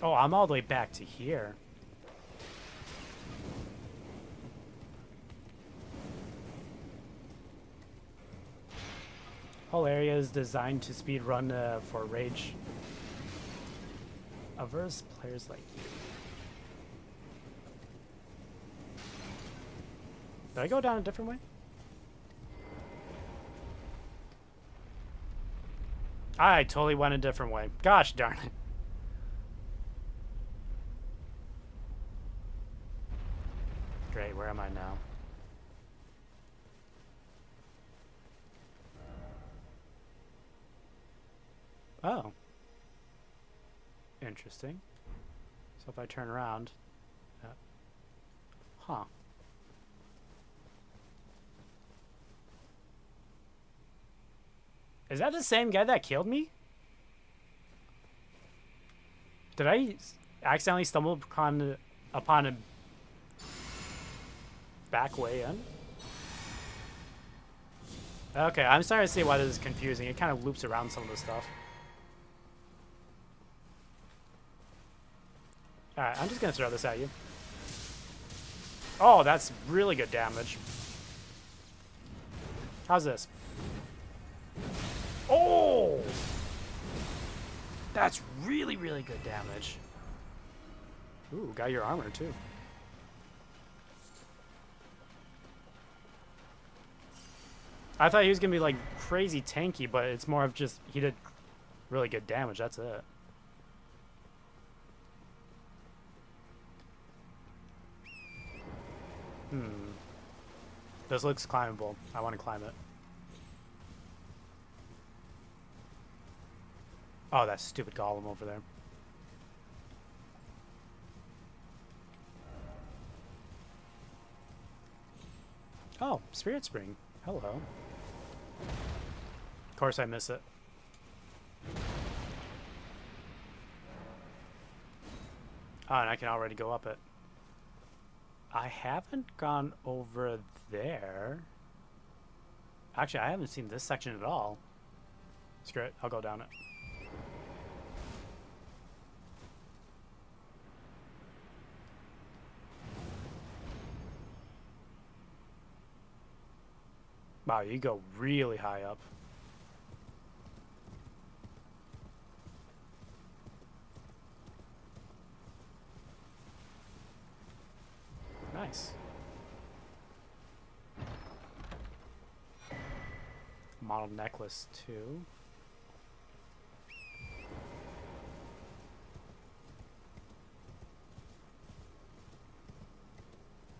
Oh, I'm all the way back to here. Whole area is designed to speed run for rage averse players like you. Did I go down a different way? I totally went a different way. Gosh darn it. Great, where am I now? Oh. Interesting. So if I turn around... huh. Is that the same guy that killed me? Did I accidentally stumble upon a back way in? Okay, I'm starting to see why this is confusing. It kind of loops around some of the stuff. Alright, I'm just gonna throw this at you. Oh, that's really good damage. How's this? Oh! That's really, really good damage. Ooh, got your armor too. I thought he was gonna be like crazy tanky, but it's more of just he did really good damage, that's it. This looks climbable. I want to climb it. Oh, that stupid golem over there. Oh, Spirit Spring. Hello. Of course I miss it. Oh, and I can already go up it. I haven't gone over there. Actually, I haven't seen this section at all. Screw it. I'll go down it. Wow, you go really high up. Nice. Model necklace too.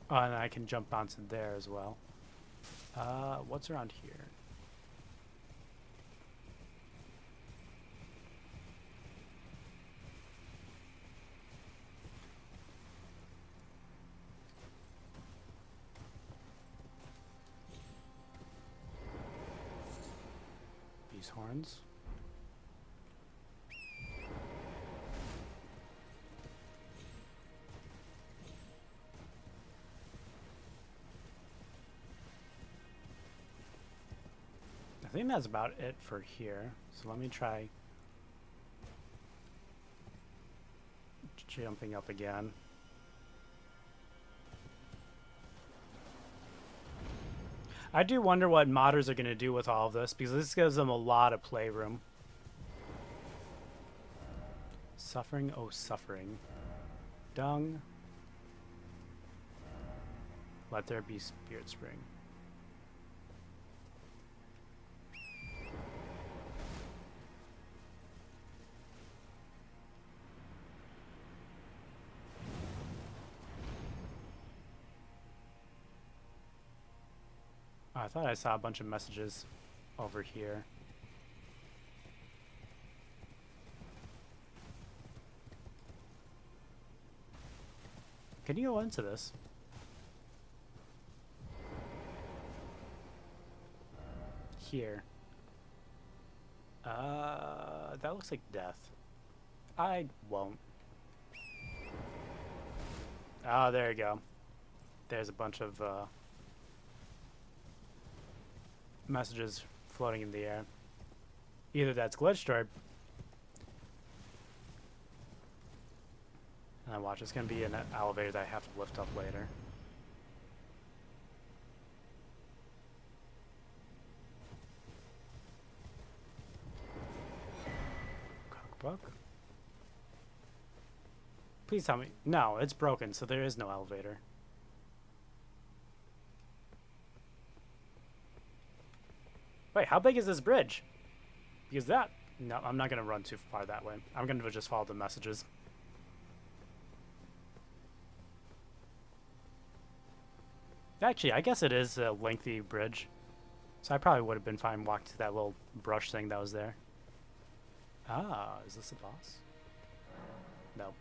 Oh, and I can jump onto there as well. What's around here? These horns. I think that's about it for here. So let me try jumping up again. I do wonder what modders are going to do with all of this, because this gives them a lot of playroom. Suffering, oh suffering. Dung. Let there be Spirit Spring. I thought I saw a bunch of messages over here. Can you go into this? here. That looks like death. I won't. Oh, there you go. There's a bunch of messages floating in the air. Either that's glitched or... And watch, it's going to be an elevator that I have to lift up later. Cookbook? Please tell me. No, it's broken, so there is no elevator. Wait, how big is this bridge? Because that... No, I'm not going to run too far that way. I'm going to just follow the messages. Actually, I guess it is a lengthy bridge. So I probably would have been fine walking to that little brush thing that was there. Ah, is this a boss? No.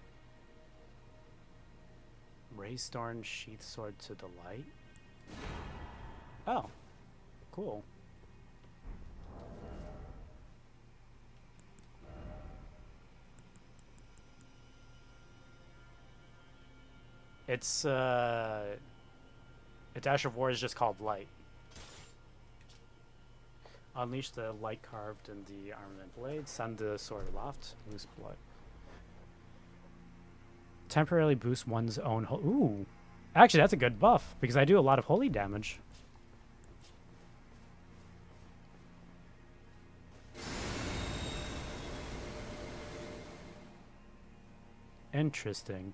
Raystorn Sheath Sword to the Light? Oh. Cool. Its Ash of War is just called Light. Unleash the light carved in the armament blade. Send the sword aloft. Loose blood. Temporarily boost one's own... Ooh. Actually, that's a good buff, because I do a lot of holy damage. Interesting.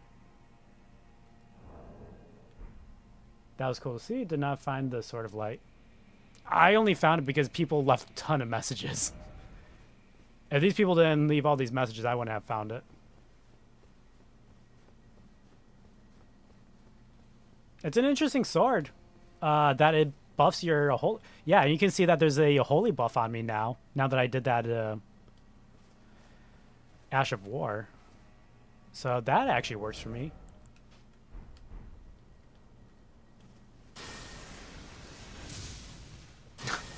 That was cool to see. Did not find the Sword of Light. I only found it because people left a ton of messages. If these people didn't leave all these messages, I wouldn't have found it. It's an interesting sword. That it buffs your holy... Yeah, you can see that there's a holy buff on me now. Now that I did that Ash of War. So that actually works for me.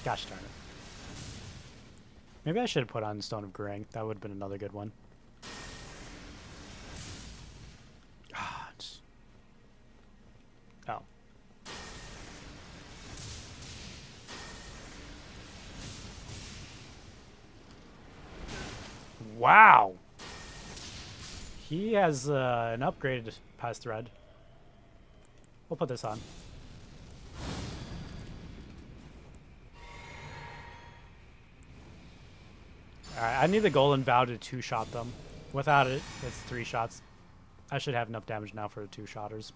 Gosh darn it. Maybe I should have put on Stone of Grang. That would have been another good one. Oh. Wow. He has an upgraded Pest Thread. We'll put this on. Alright, I need the Golden Vow to two-shot them. Without it, it's 3 shots. I should have enough damage now for the 2-shotters.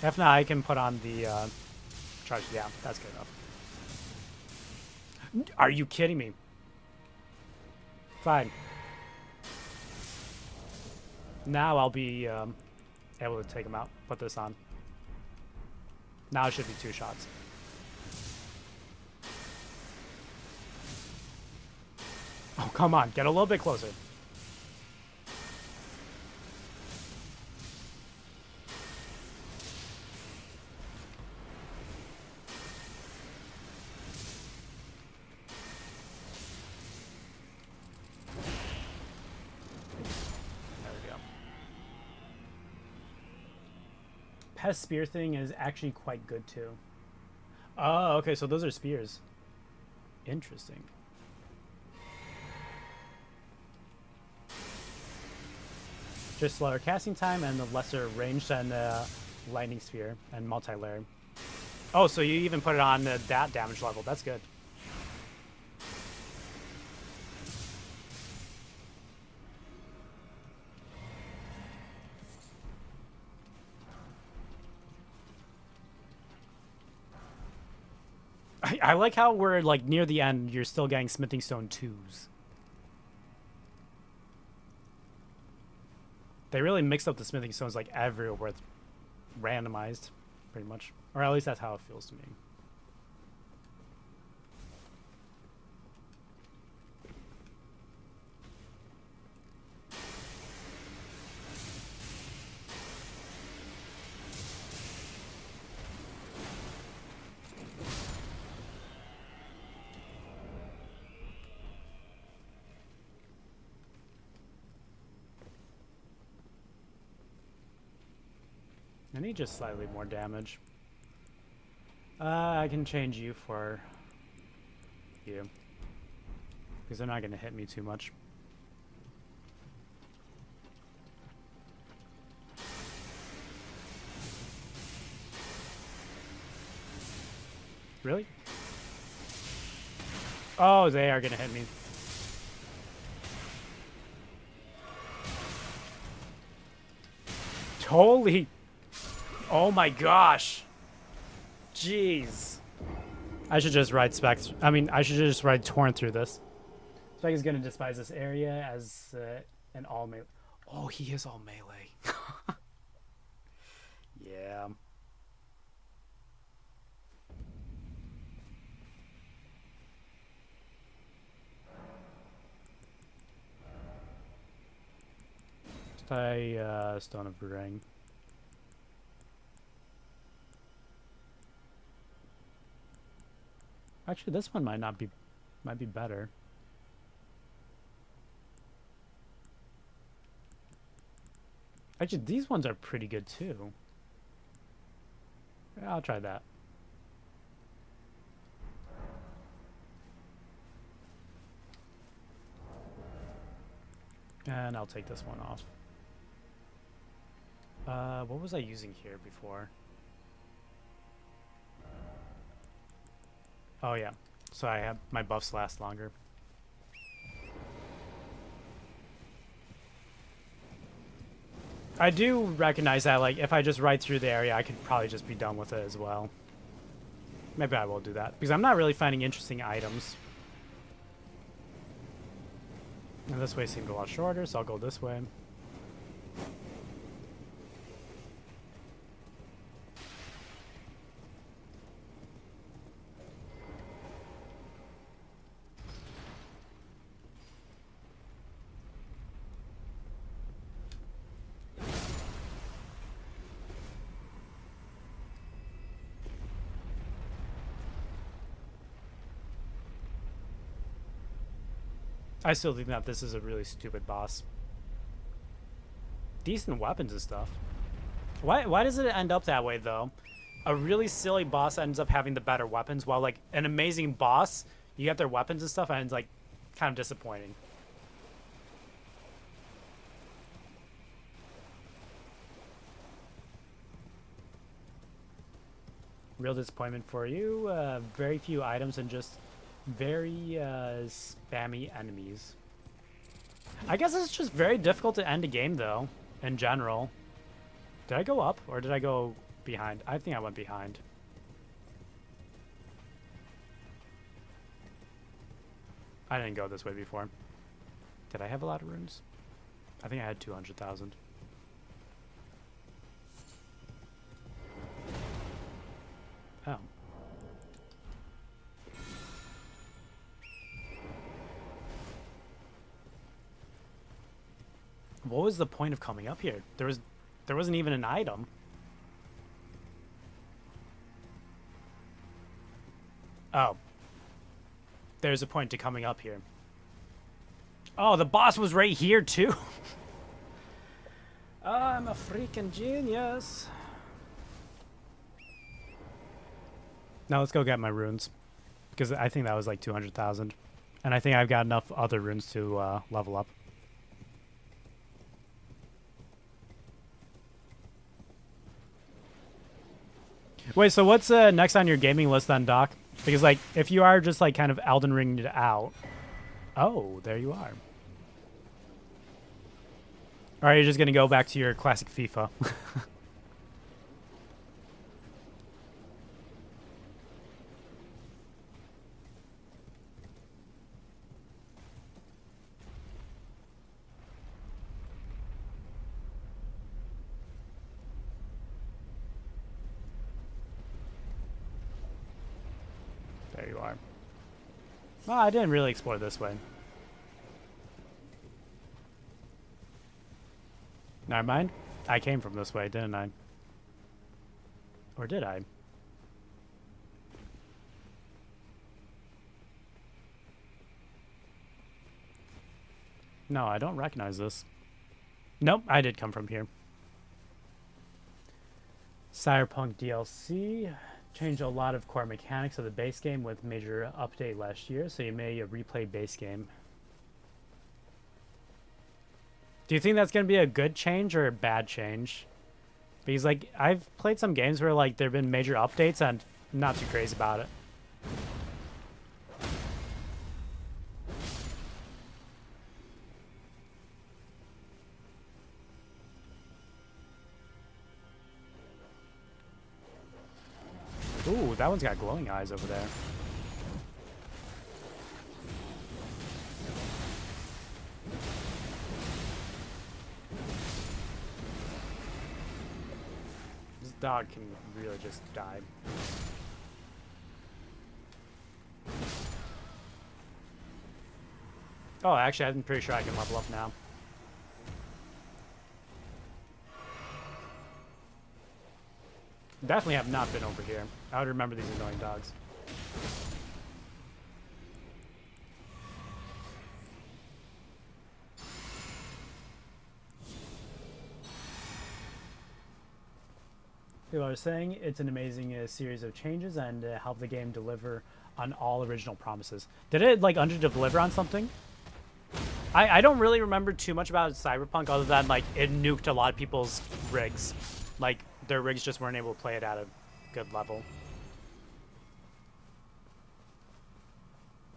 If not, I can put on the charge. Yeah, that's good enough. Are you kidding me? Fine. Now I'll be able to take him out. Put this on. Now it should be 2 shots. Oh, come on. Get a little bit closer. There we go. Pest Spear thing is actually quite good, too. Oh, okay. So those are spears. Interesting. Just slower casting time and the lesser range than Lightning Sphere and multi-layer. Oh, so you even put it on that damage level. That's good. I like how we're like near the end, you're still getting Smithing Stone 2s. They really mixed up the Smithing Stones like everywhere where it's randomized, pretty much. Or at least that's how it feels to me. I need just slightly more damage. I can change you for you. Because they're not going to hit me too much. Really? Oh, they are going to hit me. Holy... Oh my gosh. Jeez. I should just ride Specs. I mean, I should just ride Torrent through this. Spec is going to despise this area as an all melee. Oh, he is all melee. Yeah. Stone of Ring. Actually, this one might be better. Actually, these ones are pretty good too. Yeah, I'll try that. And I'll take this one off. What was I using here before? Oh yeah, so I have my buffs last longer. I do recognize that, like, if I just ride through the area, I could probably just be done with it as well. Maybe I will do that, because I'm not really finding interesting items. And this way seemed a lot shorter, so I'll go this way. I still think that this is a really stupid boss. Decent weapons and stuff. Why does it end up that way, though? A really silly boss ends up having the better weapons, while, like, an amazing boss, you get their weapons and stuff, and it's, like, kind of disappointing. Real disappointment for you. Very few items and just very spammy enemies. I guess it's just very difficult to end a game, though, in general. Did I go up, or did I go behind? I think I went behind. I didn't go this way before. Did I have a lot of runes? I think I had 200,000. Oh. What was the point of coming up here? There wasn't even an item. Oh. There's a point to coming up here. Oh, the boss was right here too. Oh, I'm a freaking genius. Now let's go get my runes, because I think that was like 200,000, and I think I've got enough other runes to level up. Wait, so what's next on your gaming list then, Doc? Because, like, if you are just, like, kind of Elden Ringed out... Oh, there you are. Or are you just going to go back to your classic FIFA? There you are. Well, I didn't really explore this way. Never mind. I came from this way, didn't I? Or did I? No, I don't recognize this. Nope, I did come from here. Cyberpunk DLC changed a lot of core mechanics of the base game with major update last year, so you may replay base game. Do you think that's going to be a good change or a bad change? Because like I've played some games where like there've been major updates and I'm not too crazy about it. Ooh, that one's got glowing eyes over there. This dog can really just die. Oh, actually, I'm pretty sure I can level up now. Definitely have not been over here. I would remember these annoying dogs. People are saying it's an amazing series of changes and helped the game deliver on all original promises. Did it like under deliver on something? I don't really remember too much about Cyberpunk other than like it nuked a lot of people's rigs. Like their rigs just weren't able to play it at a good level.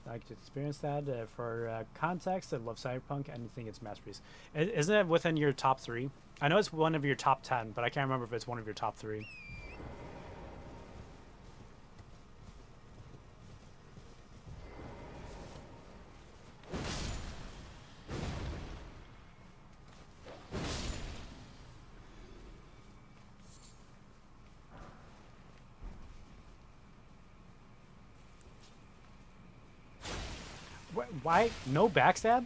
I could experience that. For context, I love Cyberpunk. Anything it's masterpiece. Isn't it within your top 3? I know it's one of your top 10, but I can't remember if it's one of your top 3. Why? No backstab?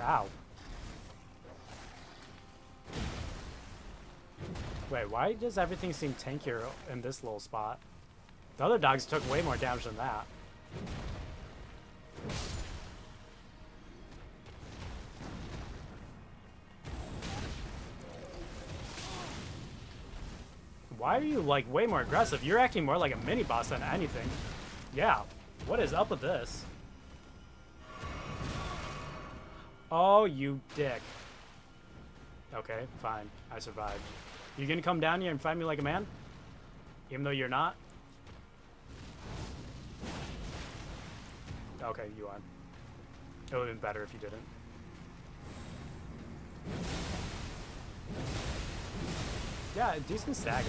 Ow. Wait, why does everything seem tankier in this little spot? The other dogs took way more damage than that. Why are you, like, way more aggressive? You're acting more like a mini-boss than anything. Yeah, what is up with this? Oh, you dick. Okay, fine. I survived. You gonna come down here and fight me like a man? Even though you're not? Okay, you are. It would've been better if you didn't. Yeah, a decent stagger.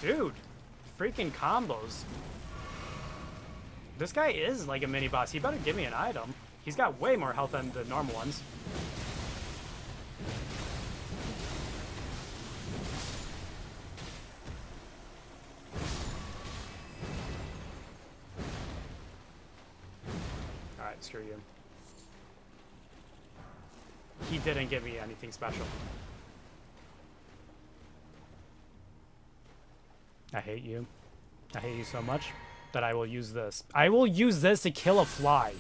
Dude, freaking combos. This guy is like a mini boss. He better give me an item. He's got way more health than the normal ones. Alright, screw you. He didn't give me anything special. I hate you. I hate you so much that I will use this. I will use this to kill a fly.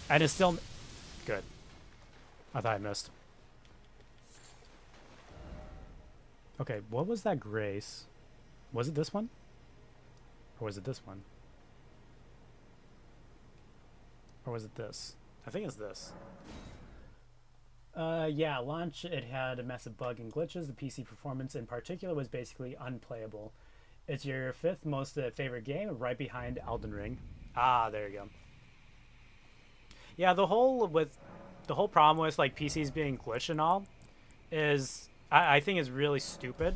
And it's still... Good. I thought I missed. Okay, what was that grace? Was it this one? Or was it this one? Or was it this? I think it's this. Yeah, launch, it had a massive bug and glitches. The PC performance in particular was basically unplayable. It's your 5th most favorite game, right behind Elden Ring. Ah, there you go. Yeah, the whole problem with like PCs being glitched and all is I think is really stupid.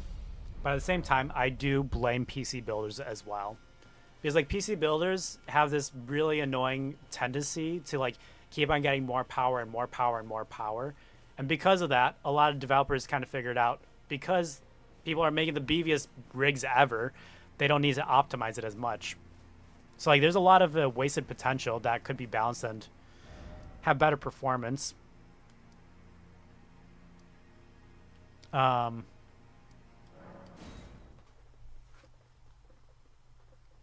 But at the same time, I do blame PC builders as well. Because like PC builders have this really annoying tendency to like keep on getting more power and more power and more power. And because of that, a lot of developers kind of figured out because people are making the beefiest rigs ever, they don't need to optimize it as much. So like there's a lot of wasted potential that could be balanced and have better performance.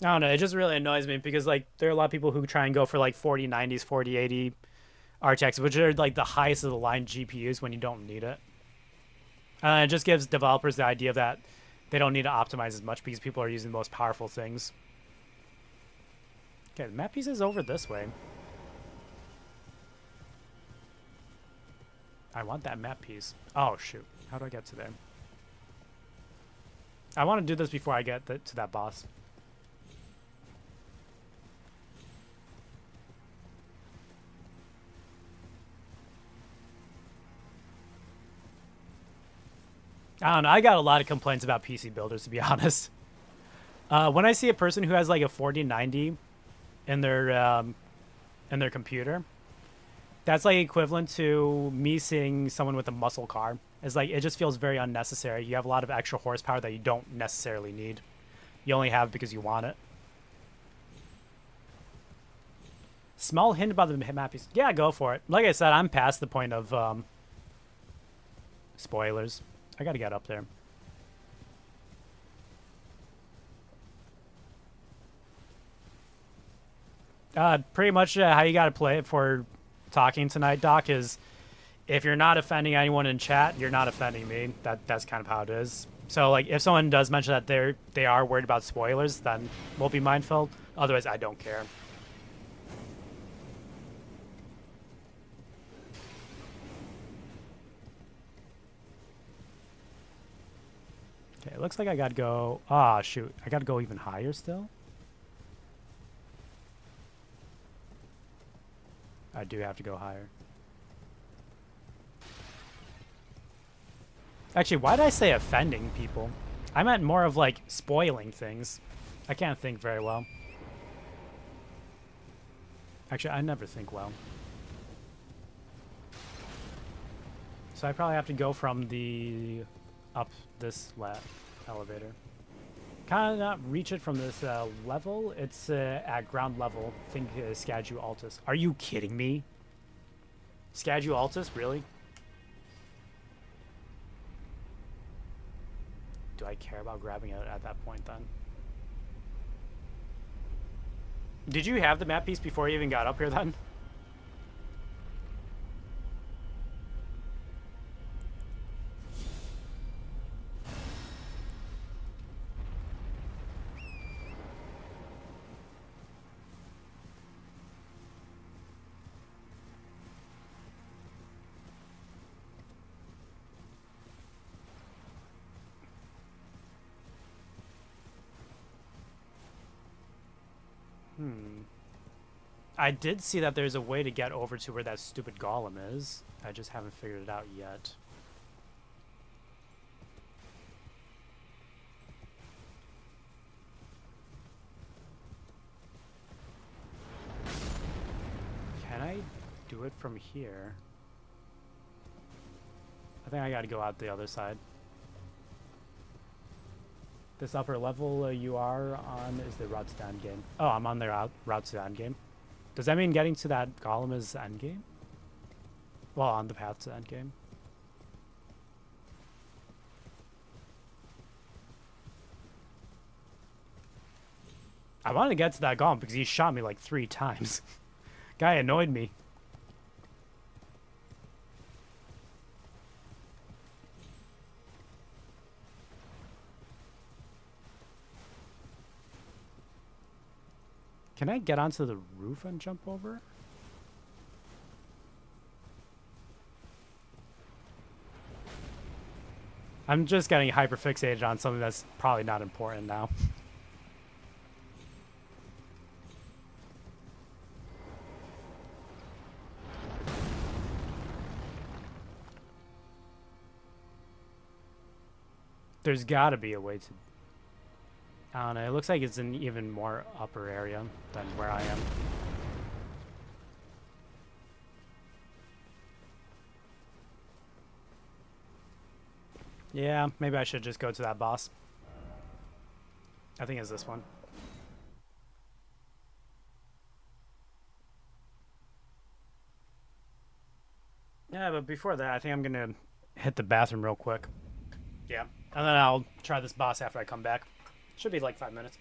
I don't know. It just really annoys me because like there are a lot of people who try and go for like 4090s, 4080 RTX, which are like the highest of the line GPUs when you don't need it. It just gives developers the idea that they don't need to optimize as much because people are using the most powerful things. Okay, the map piece is over this way. I want that map piece. Oh, shoot. How do I get to there? I want to do this before I get to that boss. I don't know. I got a lot of complaints about PC builders, to be honest. When I see a person who has like a 4090 in their computer, that's like equivalent to me seeing someone with a muscle car. It's like it just feels very unnecessary. You have a lot of extra horsepower that you don't necessarily need. You only have because you want it. Small hint about the map piece. Yeah, go for it. Like I said, I'm past the point of spoilers. I gotta get up there. Pretty much how you gotta play it for talking tonight, Doc, is if you're not offending anyone in chat, you're not offending me. That's kind of how it is. So like if someone does mention that they are worried about spoilers, then we'll be mindful. Otherwise, I don't care. Okay, it looks like I gotta go. Ah, shoot. I gotta go even higher still. I do have to go higher. Actually, why did I say offending people? I meant more of like spoiling things. I can't think very well. Actually, I never think well. So I probably have to go from the up this elevator. Kind of not reach it from this level. It's at ground level. Think Skadu Altus. Are you kidding me? Skadu Altus, really? Do I care about grabbing it at that point then? Did you have the map piece before you even got up here then? I did see that there's a way to get over to where that stupid golem is. I just haven't figured it out yet. Can I do it from here? I think I gotta go out the other side. This upper level you are on is the route to the end game. Oh, I'm on the route to the end game. Does that mean getting to that golem is the end game? Well, on the path to the end game. I wanted to get to that golem because he shot me like 3 times. Guy annoyed me. Can I get onto the roof and jump over? I'm just getting hyperfixated on something that's probably not important now. There's gotta be a way to... I don't know, it looks like it's an even more upper area than where I am. Yeah, maybe I should just go to that boss. I think it's this one. Yeah, but before that, I think I'm gonna hit the bathroom real quick. Yeah, and then I'll try this boss after I come back. Should be like 5 minutes.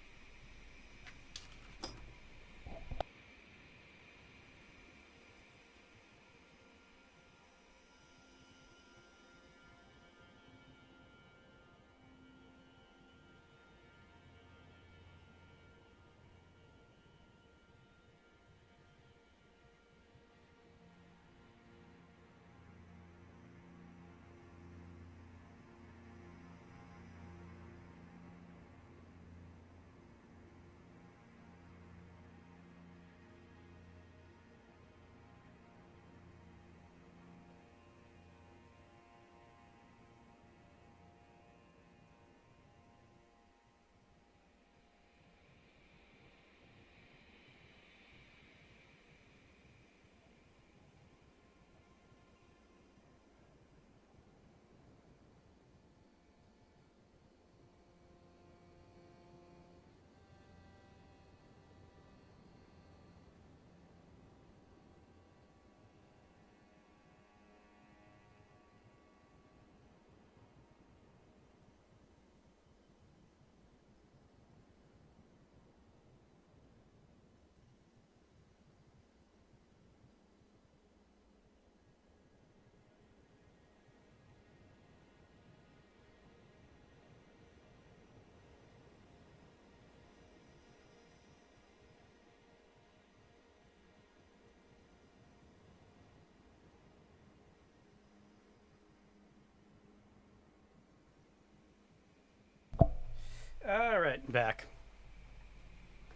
All right, back.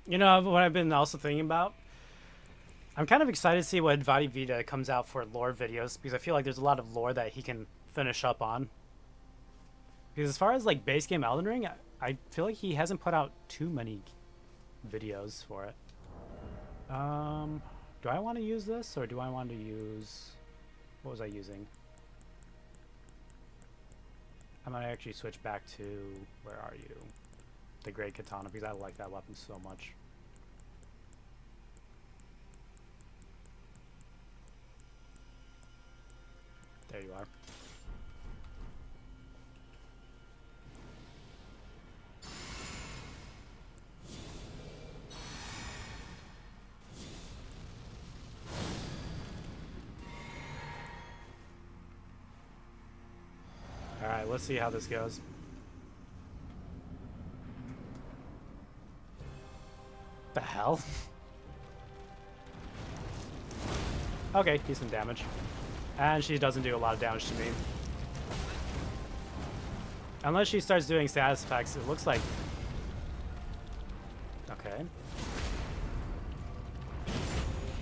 You know what I've been also thinking about? I'm kind of excited to see what Vadi Vita comes out for lore videos because I feel like there's a lot of lore that he can finish up on. Because as far as like base game Elden Ring, I feel like he hasn't put out too many videos for it. Do I want to use this or do I want to use... What was I using? I might actually switch back to... Where are you? The Great Katana, because I like that weapon so much. There you are. Alright, let's see how this goes. The hell? Okay, decent damage. And she doesn't do a lot of damage to me. Unless she starts doing status effects, it looks like... Okay.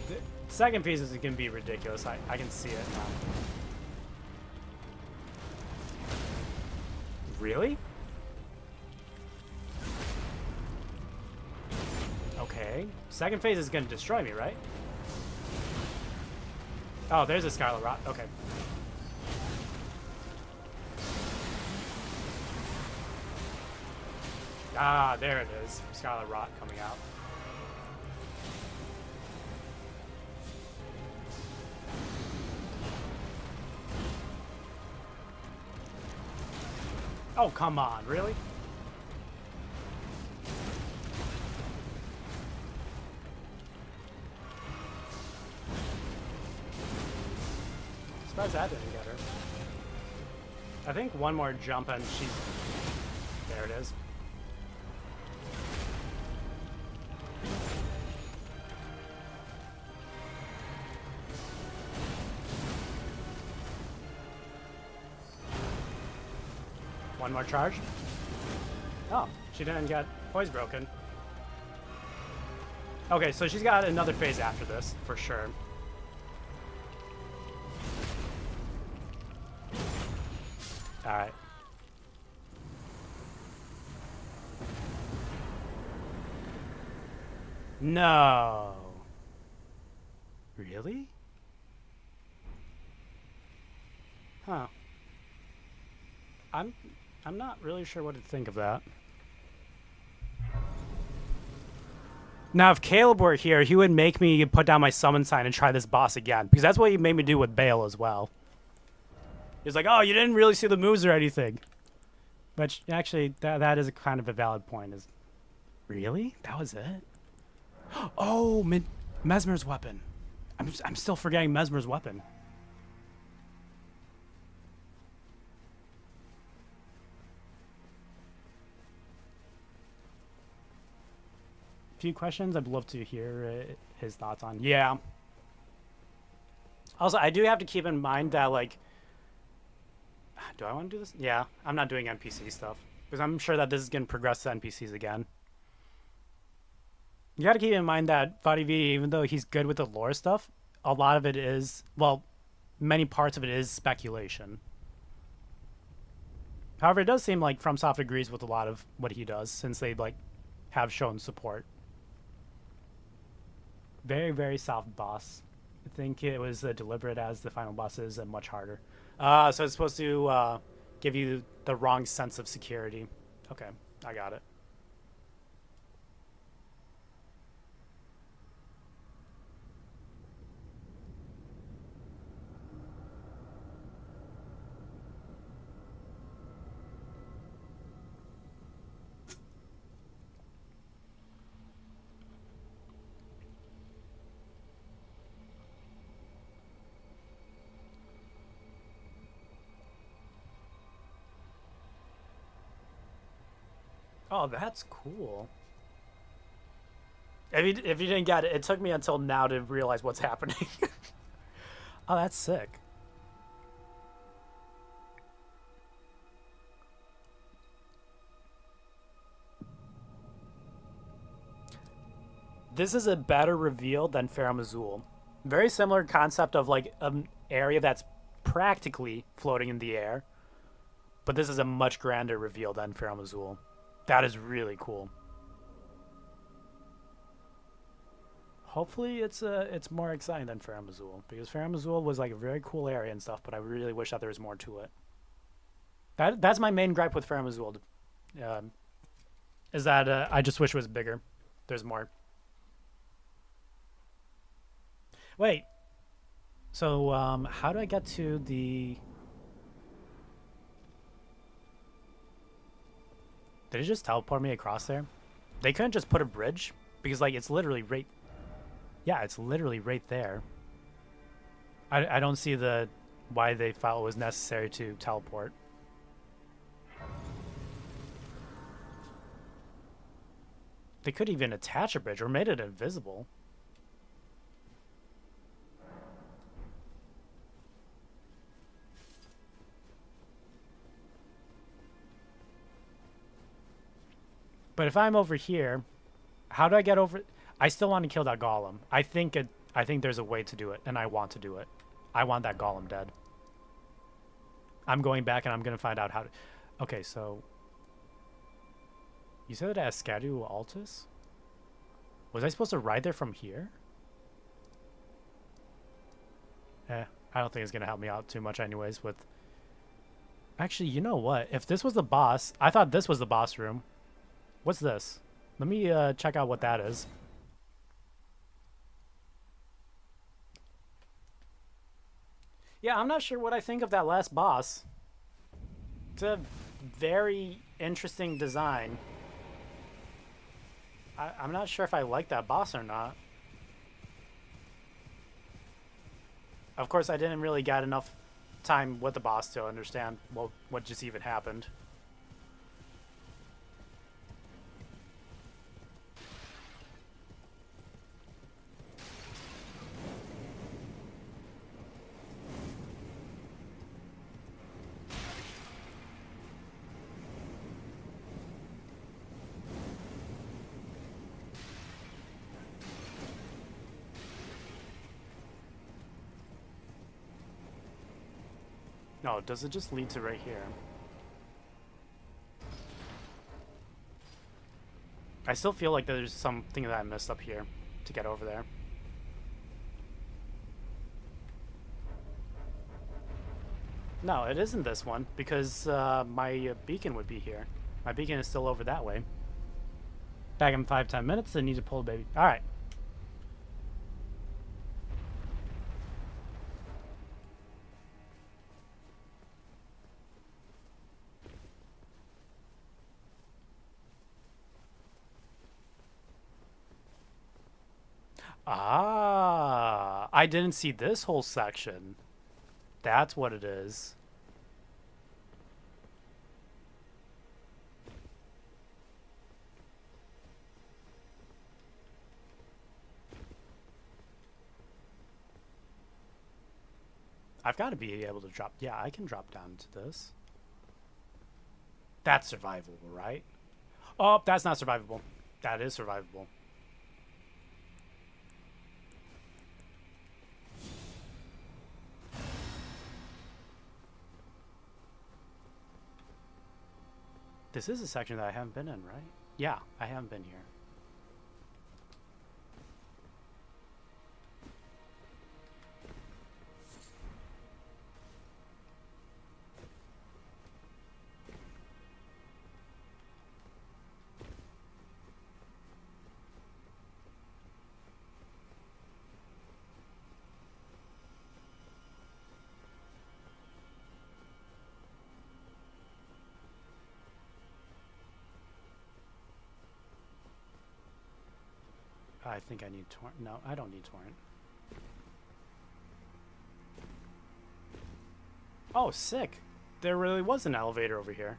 The second piece is going to be ridiculous. I can see it now. Really? Okay. Second phase is going to destroy me, right? Oh, there's a Scarlet Rot. Okay. Ah, there it is. Scarlet Rot coming out. Oh, come on. Really? Surprised that didn't get her. I think one more jump and she's... There it is. One more charge. Oh, she didn't get poise broken. Okay, so she's got another phase after this, for sure. Alright. No. Really? Huh. I'm not really sure what to think of that. Now, if Caleb were here, he would make me put down my summon sign and try this boss again. Because that's what he made me do with Bale as well. He's like, oh, you didn't really see the moves or anything. Which, actually, that is a kind of a valid point. Is really? That was it? Oh, Mesmer's weapon. I'm still forgetting Mesmer's weapon. Few questions I'd love to hear his thoughts on. Yeah. Also, I do have to keep in mind that, like, do I want to do this? Yeah, I'm not doing NPC stuff because I'm sure that this is going to progress to NPCs again. You got to keep in mind that Vadi Vidi, even though he's good with the lore stuff, a lot of it is, well, many parts of it is speculation. However, it does seem like FromSoft agrees with a lot of what he does since they, like, have shown support. Very, very soft boss. I think it was deliberate as the final boss is much harder. So it's supposed to give you the wrong sense of security. Okay, I got it. Oh, that's cool. If you didn't get it, it took me until now to realize what's happening. Oh, that's sick. This is a better reveal than Farum Azula. Very similar concept of like an area that's practically floating in the air, but this is a much grander reveal than Farum Azula. That is really cool. Hopefully it's more exciting than Farum Azula, because Farum Azula was like a very cool area and stuff, but I really wish that there was more to it. That's my main gripe with Farum Azula, is that I just wish it was bigger. There's more. Wait. So how do I get to the? Did it just teleport me across there? They couldn't just put a bridge because like it's literally right. Yeah, it's literally right there. I don't see the why they felt it was necessary to teleport. They could even attach a bridge or made it invisible. But if I'm over here, how do I get over? I still want to kill that golem. I think there's a way to do it, and I want to do it. I want that golem dead. I'm going back, and I'm gonna find out how to. Okay, so you said it as Ascadu Altus? Was I supposed to ride there from here? I don't think it's gonna help me out too much, anyways. With actually, you know what? If this was the boss, I thought this was the boss room. What's this? Let me check out what that is. Yeah, I'm not sure what I think of that last boss. It's a very interesting design. I'm not sure if I like that boss or not. Of course, I didn't really get enough time with the boss to understand what just even happened. No, does it just lead to right here? I still feel like there's something that I missed up here to get over there. No, it isn't this one, because my beacon would be here. My beacon is still over that way. Back in 5-10 minutes, I need to pull a baby. Alright. Ah, I didn't see this whole section. That's what it is. I've got to be able to drop. Yeah, I can drop down to this. That's survivable, right? Oh, that's not survivable. That is survivable. This is a section that I haven't been in, right? Yeah, I haven't been here. I think I need torrent. No, I don't need torrent. Oh, sick. There really was an elevator over here.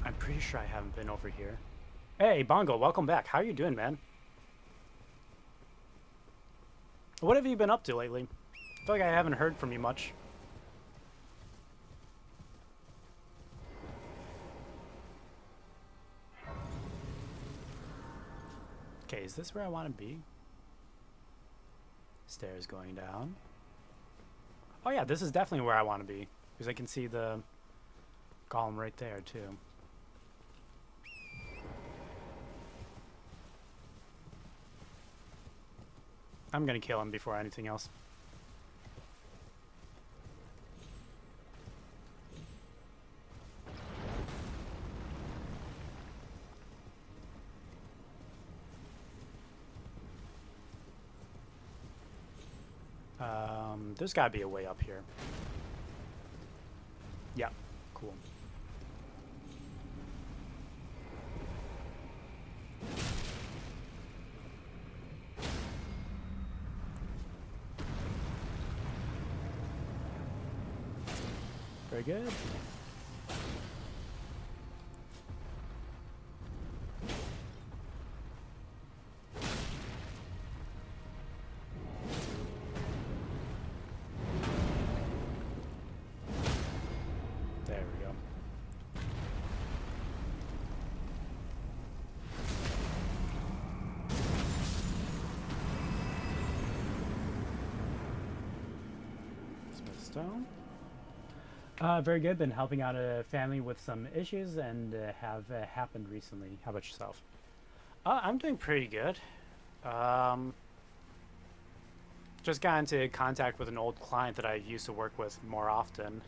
I'm pretty sure I haven't been over here. Hey, Bongo, welcome back. How are you doing, man? What have you been up to lately? I feel like I haven't heard from you much. Okay, is this where I want to be? Stairs going down. Oh yeah, this is definitely where I want to be. Because I can see the golem right there, too. I'm gonna kill him before anything else. There's gotta be a way up here. Yeah, cool. Very good. There we go. Smith stone. Very good. Been helping out a family with some issues and have happened recently. How about yourself? I'm doing pretty good. Just got into contact with an old client that I used to work with more often.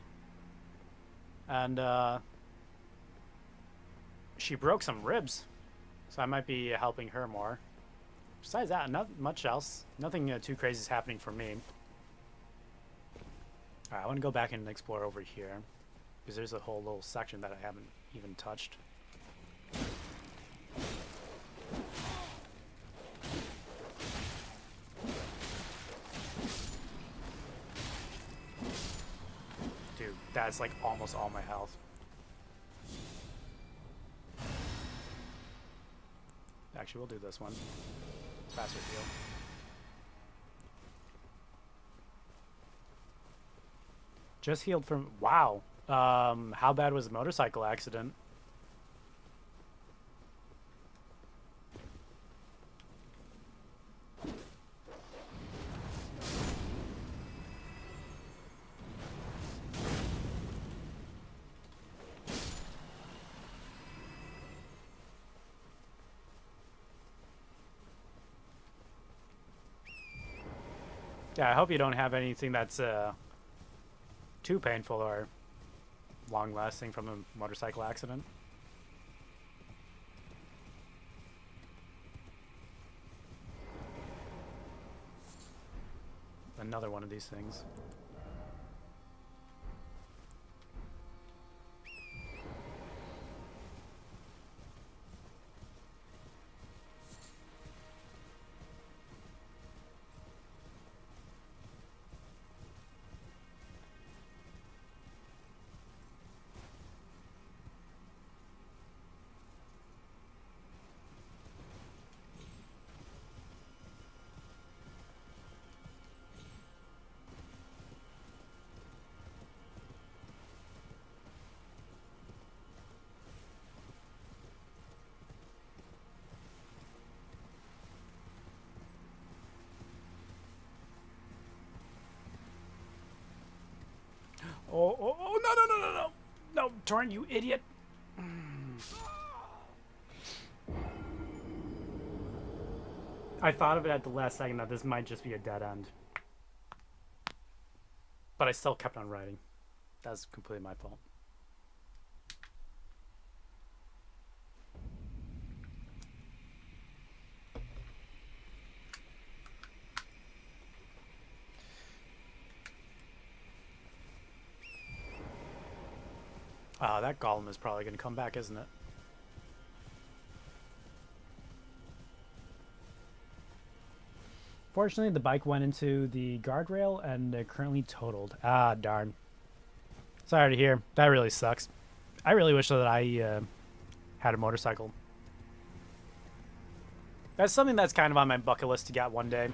And she broke some ribs. So I might be helping her more. Besides that, not much else. Nothing too crazy is happening for me. Alright, I want to go back and explore over here. Because there's a whole little section that I haven't even touched. Dude, that's like almost all my health. Actually, we'll do this one. Faster heal. Just healed from... Wow. How bad was the motorcycle accident? Yeah, I hope you don't have anything that's too painful or long-lasting from a motorcycle accident. Another one of these things. Oh, no. No, Torrent, you idiot. I thought of it at the last second that this might just be a dead end. But I still kept on riding. That's completely my fault. That golem is probably going to come back, isn't it? Fortunately, the bike went into the guardrail and currently totaled. Ah, darn. Sorry to hear. That really sucks. I really wish that I had a motorcycle. That's something that's kind of on my bucket list to get one day.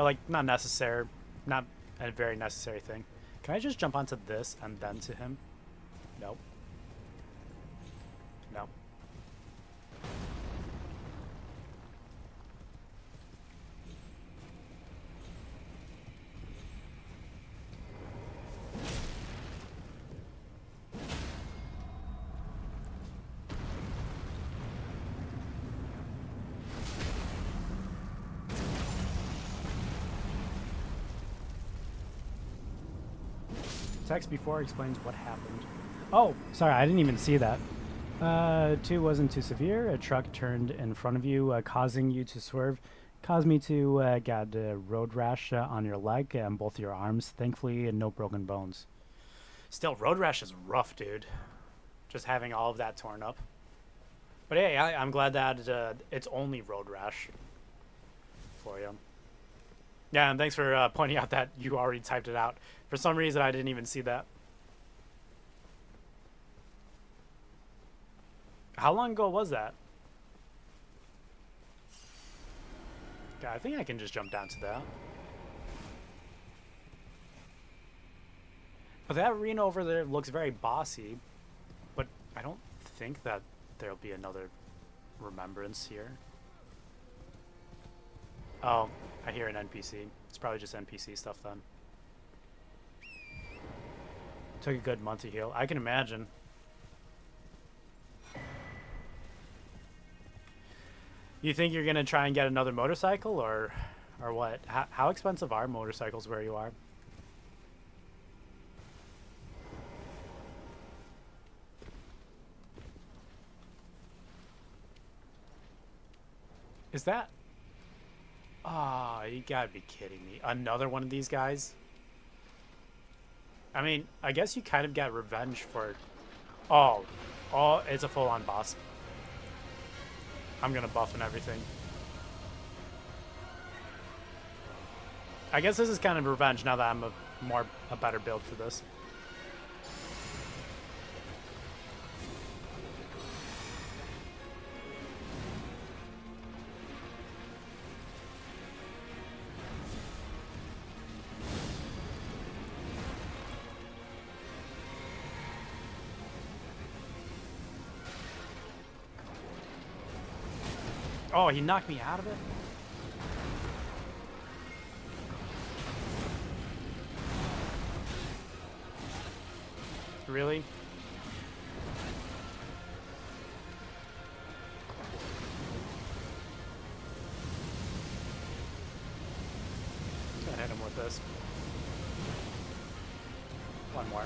Or like not necessary, not a very necessary thing. Can I just jump onto this and then to him? Nope. No. Text before explains what happened. Oh, sorry, I didn't even see that. 2 wasn't too severe. A truck turned in front of you, causing you to swerve. Caused me to get a road rash on your leg and both your arms. Thankfully, no broken bones. Still, road rash is rough, dude. Just having all of that torn up. But hey, I'm glad that it's only road rash for you. Yeah, and thanks for pointing out that you already typed it out. For some reason, I didn't even see that. How long ago was that? Yeah, I think I can just jump down to that. But that arena over there looks very bossy. But I don't think that there'll be another remembrance here. Oh, I hear an NPC. It's probably just NPC stuff then. Took a good month to heal. I can imagine. You think you're gonna try and get another motorcycle, or what? How expensive are motorcycles where you are? Is that? Ah, oh, you gotta be kidding me! Another one of these guys? I mean, I guess you kind of get revenge for... Oh, it's a full-on boss. I'm gonna buff and everything. I guess this is kind of revenge now that I'm a better build for this. Oh, he knocked me out of it? Really? I'm gonna hit him with this. One more.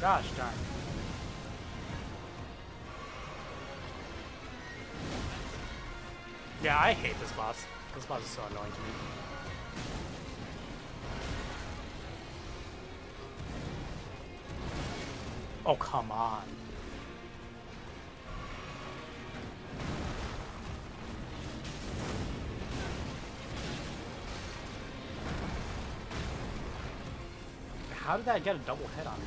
Gosh darn. Yeah, I hate this boss. This boss is so annoying to me. Oh, come on. How did that get a double hit on me?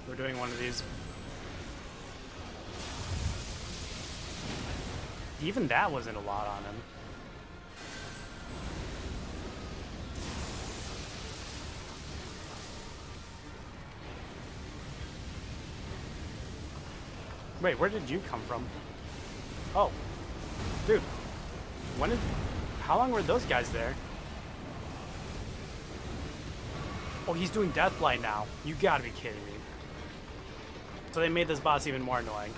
We're doing one of these. Even that wasn't a lot on him. Wait, where did you come from? Oh, dude. How long were those guys there? Oh, he's doing Deathblight now. You gotta be kidding me. So they made this boss even more annoying.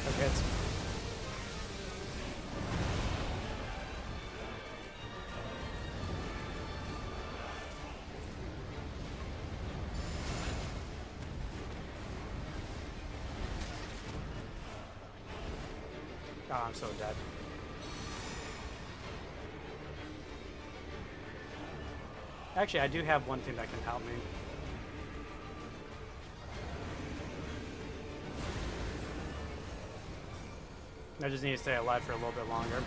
Okay, it's... Oh, I'm so dead. Actually, I do have one thing that can help me. I just need to stay alive for a little bit longer.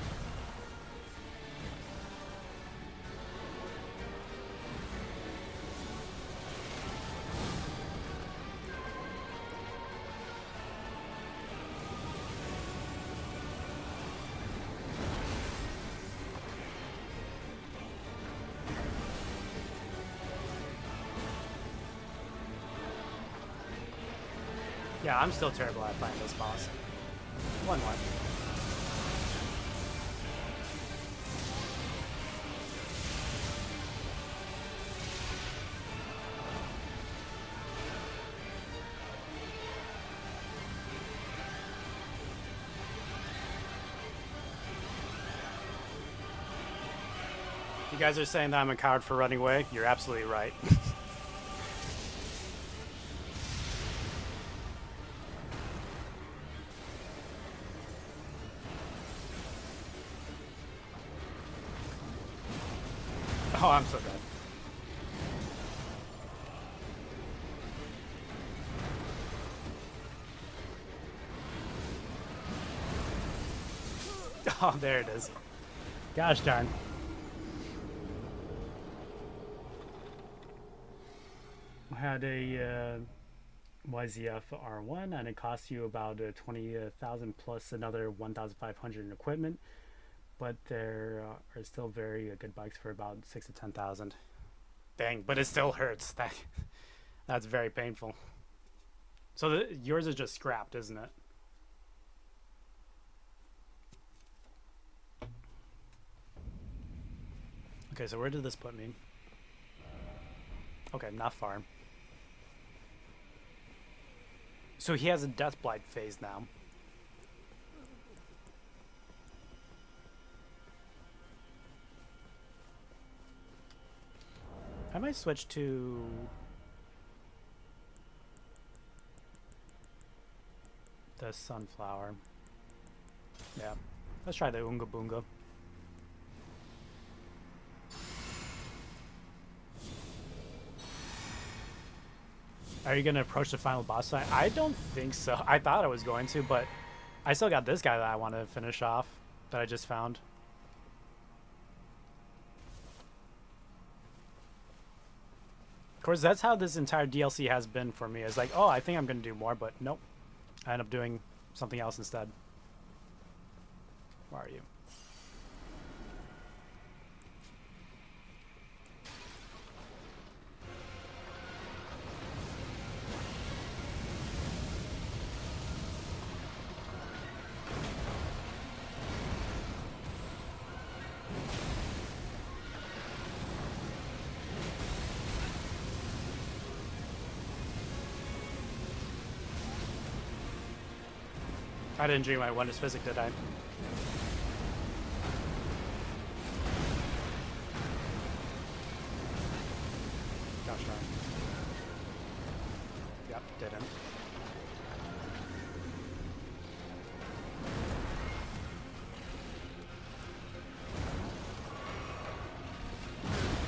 Yeah, I'm still terrible at fighting this boss. One more. You guys are saying that I'm a coward for running away? You're absolutely right. Oh, I'm so dead. Oh, there it is. Gosh darn. I had a YZF R1 and it costs you about 20,000 plus another 1,500 in equipment, but there are still very good bikes for about 6 to 10,000. Dang, but it still hurts. That's very painful. So yours is just scrapped, isn't it? Okay, so where did this put me? Okay, not far. So he has a death blight phase now. I might switch to the sunflower. Yeah, let's try the Unga Boonga. Are you gonna approach the final boss fight? I don't think so. I thought I was going to, but I still got this guy that I want to finish off that I just found. Of course, that's how this entire DLC has been for me. It's like, oh, I think I'm gonna do more, but nope. I end up doing something else instead. Where are you? I didn't drink my Wondrous Physic, did I? Gosh darn. Yep, didn't.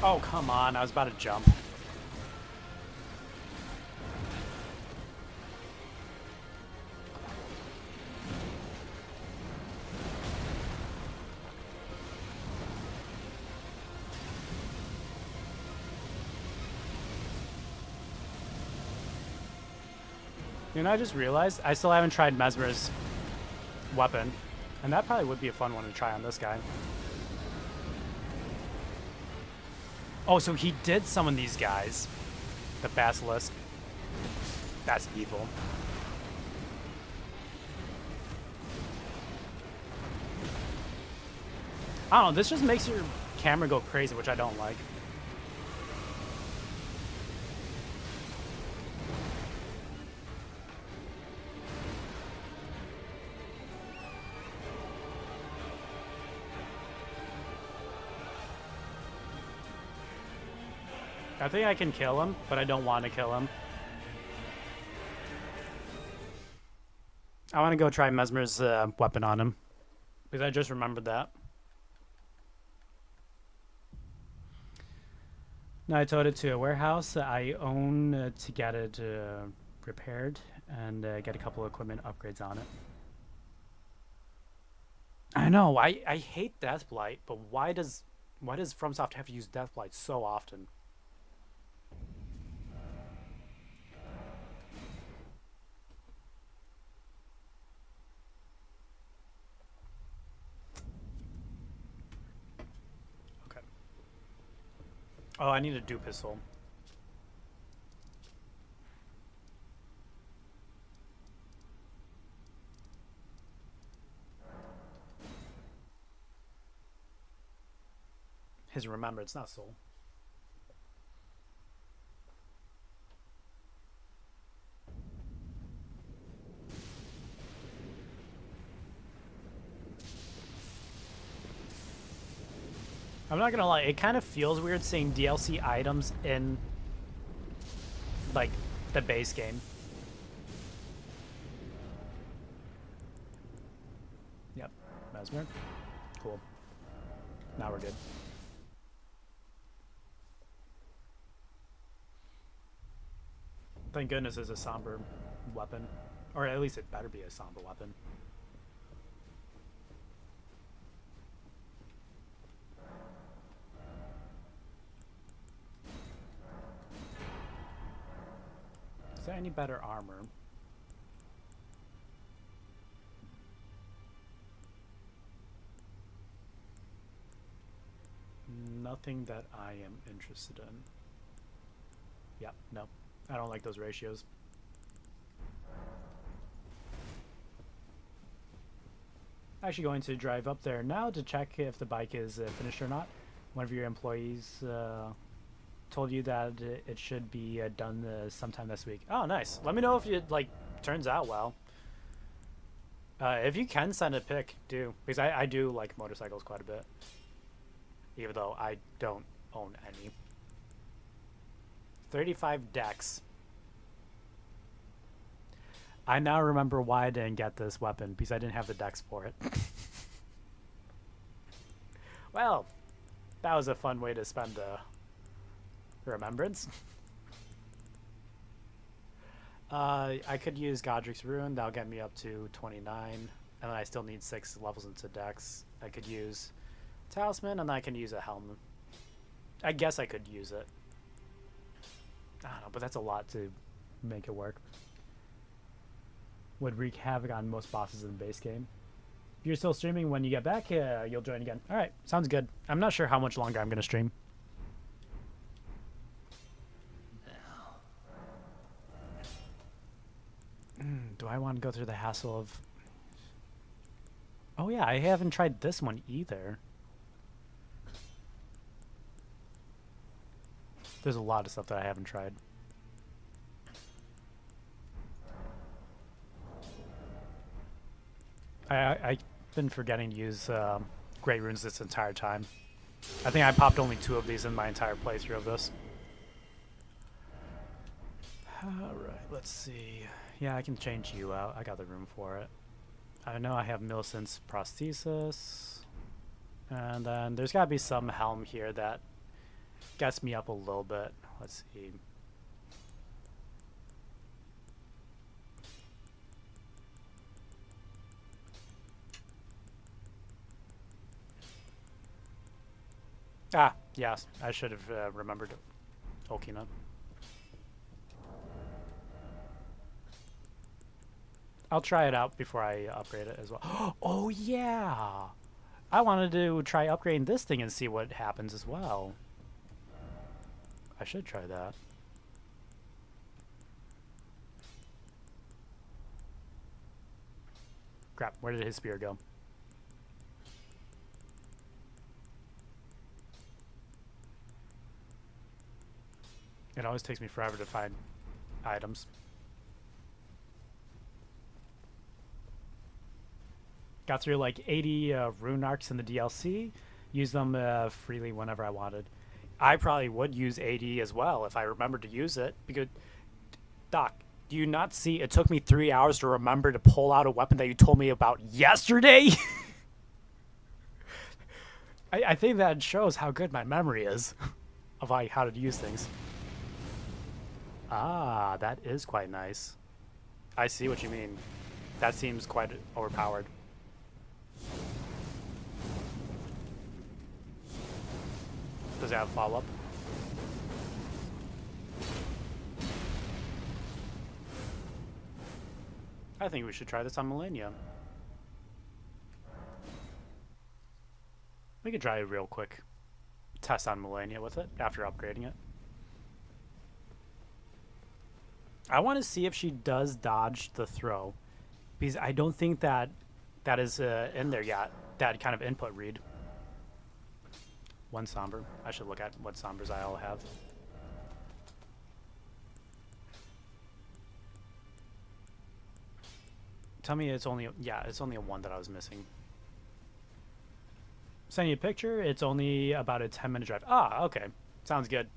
Oh, come on. I was about to jump. You know, I just realized I still haven't tried Mesmer's weapon, and that probably would be a fun one to try on this guy. Oh, so he did summon these guys. The Basilisk. That's evil. I don't know, this just makes your camera go crazy, which I don't like. I think I can kill him, but I don't want to kill him. I want to go try Mesmer's weapon on him, because I just remembered that. No, I towed it to a warehouse I own to get it repaired and get a couple of equipment upgrades on it. I know. I hate Deathblight, but why does FromSoft have to use Deathblight so often? Okay. Oh, I need a dew pistol. His remembrance, not soul. I'm not gonna lie, it kind of feels weird seeing DLC items in like the base game. Yep, Mesmer. Cool. Now we're good. Thank goodness it's a somber weapon. Or at least it better be a somber weapon. Is there any better armor? Nothing that I am interested in. Yep, no. I don't like those ratios. Actually going to drive up there now to check if the bike is finished or not. One of your employees told you that it should be done sometime this week. Oh, nice. Let me know if it turns out well. If you can send a pic, do, because I do like motorcycles quite a bit, even though I don't own any. 35 decks. I now remember why I didn't get this weapon, because I didn't have the dex for it. Well, that was a fun way to spend a remembrance. I could use Godric's Ruin. That'll get me up to 29. And then I still need 6 levels into dex. I could use Talisman, and then I can use a helmet. I guess I could use it. I don't know, but that's a lot to make it work. Would wreak havoc on most bosses in the base game. If you're still streaming when you get back, you'll join again. Alright, sounds good. I'm not sure how much longer I'm going to stream. Do I want to go through the hassle of... Oh yeah, I haven't tried this one either. There's a lot of stuff that I haven't tried. I've been forgetting to use Great Runes this entire time. I think I popped only 2 of these in my entire playthrough of this. Alright, let's see. Yeah, I can change you out. I got the room for it. I know I have Millicent's prosthesis. And then there's got to be some helm here that gets me up a little bit. Let's see. Ah, yes. I should have remembered Okina. I'll try it out before I upgrade it as well. Oh, yeah! I wanted to try upgrading this thing and see what happens as well. I should try that. Crap, where did his spear go? It always takes me forever to find items. Got through like 80 rune arcs in the DLC. Used them freely whenever I wanted. I probably would use AD as well if I remembered to use it. Because, Doc, do you not see it took me 3 hours to remember to pull out a weapon that you told me about yesterday? I think that shows how good my memory is. of like how to use things. Ah, that is quite nice. I see what you mean. That seems quite overpowered. Does it have follow-up? I think we should try this on Millennia. We could try a real quick test on Millennia with it after upgrading it. I want to see if she does dodge the throw, because I don't think that is in there yet, that kind of input read. One Somber. I should look at what Sombers I all have. Tell me it's only, yeah, it's only a 1 that I was missing. Send you a picture. It's only about a 10-minute drive. Ah, okay. Sounds good.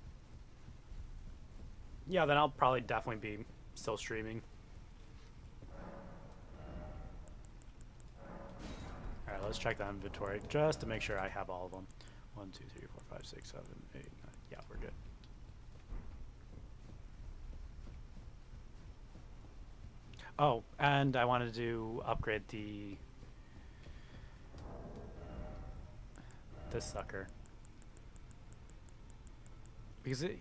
Yeah, then I'll probably definitely be still streaming. Alright, let's check the inventory just to make sure I have all of them. 1, 2, 3, 4, 5, 6, 7, 8, 9. Yeah, we're good. Oh, and I wanted to upgrade this sucker. Because it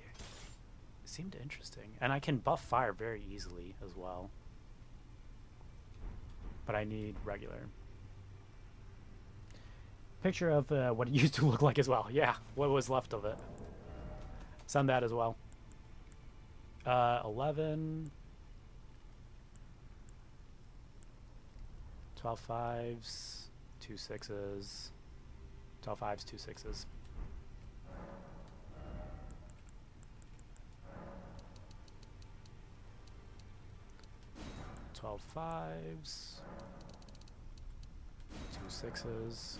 seemed interesting. And I can buff fire very easily as well. But I need regular. Picture of what it used to look like as well. Yeah, what was left of it. Send that as well. 11. 12 fives, 2 sixes. 12 fives, 2 sixes. Twelve fives, 2 sixes.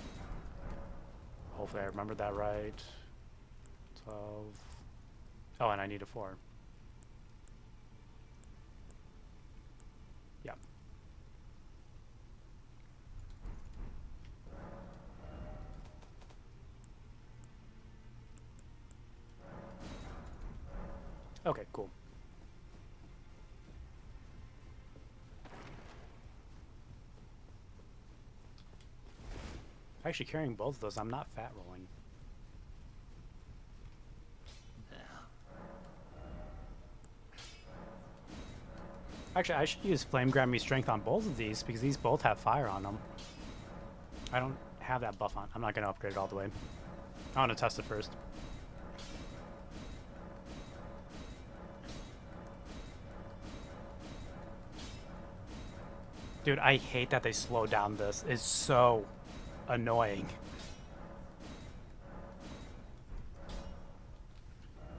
Hopefully I remembered that right. 12. Oh, and I need a 4. Yeah. Okay, cool. Actually carrying both of those, I'm not fat rolling. Actually, I should use Flame Grammy Strength on both of these because these both have fire on them. I don't have that buff on. I'm not going to upgrade it all the way. I want to test it first. Dude, I hate that they slow down this. It's so annoying.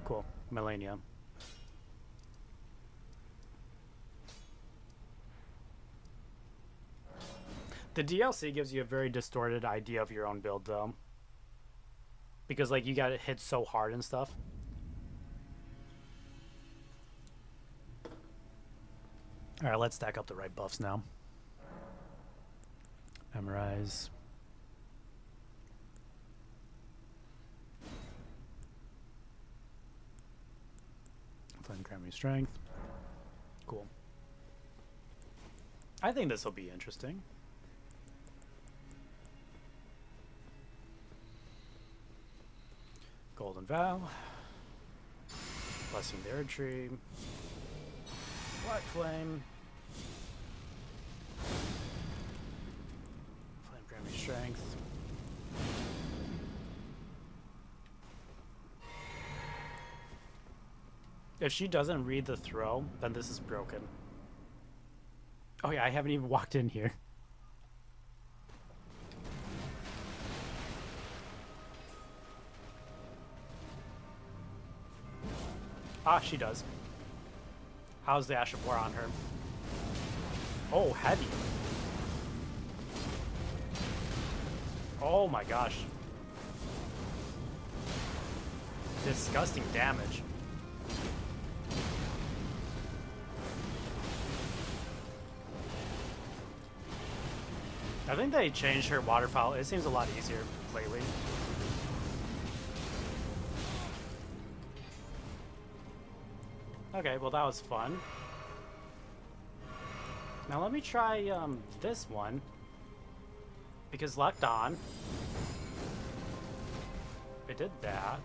Cool. Millennia. The DLC gives you a very distorted idea of your own build, though. Because, like, you got it hit so hard and stuff. Alright, let's stack up the right buffs now. Memorize. Flame Grammy Strength. Cool. I think this will be interesting. Golden Vow. Blessing the Erd Tree. Black Flame. Flame Grammy Strength. If she doesn't read the throw, then this is broken. Oh yeah, I haven't even walked in here. Ah, she does. How's the Ash of War on her? Oh, heavy. Oh my gosh. Disgusting damage. I think they changed her waterfowl. It seems a lot easier lately. Okay, well that was fun. Now let me try this one. Because locked on. It did that.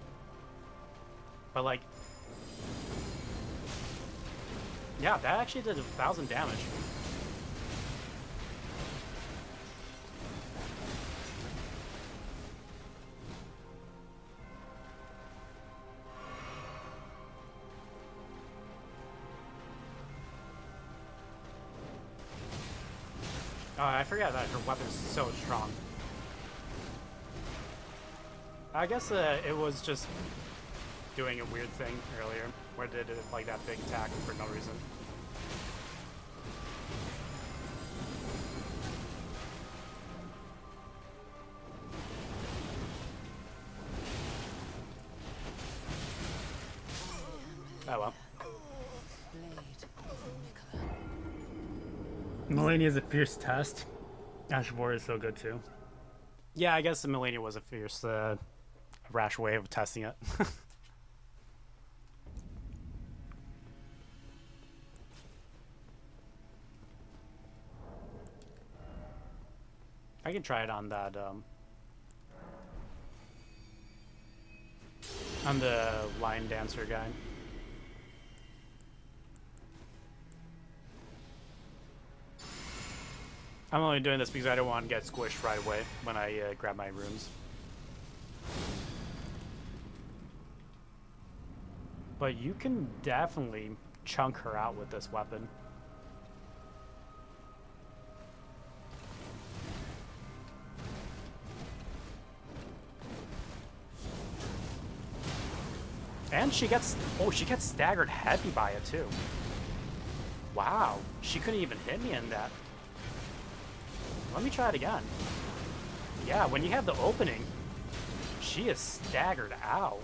But like... Yeah, that actually did 1,000 damage. Oh, I forgot that her weapon's so strong. I guess it was just doing a weird thing earlier, where it did like that big attack for no reason. Oh well. Malenia is a fierce test. Ash of War is so good too. Yeah, I guess the Malenia was a fierce, rash way of testing it. I can try it on that, on the Lion Dancer guy. I'm only doing this because I don't want to get squished right away when I grab my runes. But you can definitely chunk her out with this weapon. And she gets, oh, she gets staggered heavy by it too. Wow, she couldn't even hit me in that. Let me try it again. Yeah, when you have the opening, she is staggered out.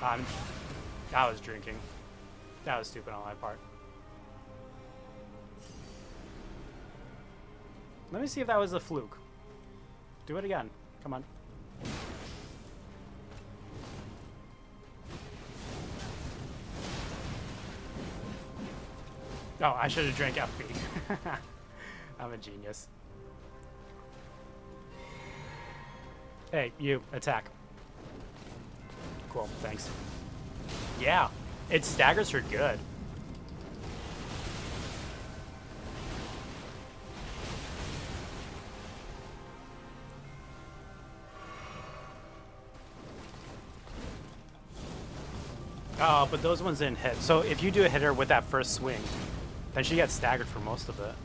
I was drinking. That was stupid on my part. Let me see if that was a fluke. Do it again. Come on. Oh, I should have drank FP. I'm a genius. Hey, you, attack. Cool, thanks. Yeah, it staggers her good. Oh, but those ones didn't hit. So if you do hit her with that first swing, then she gets staggered for most of it.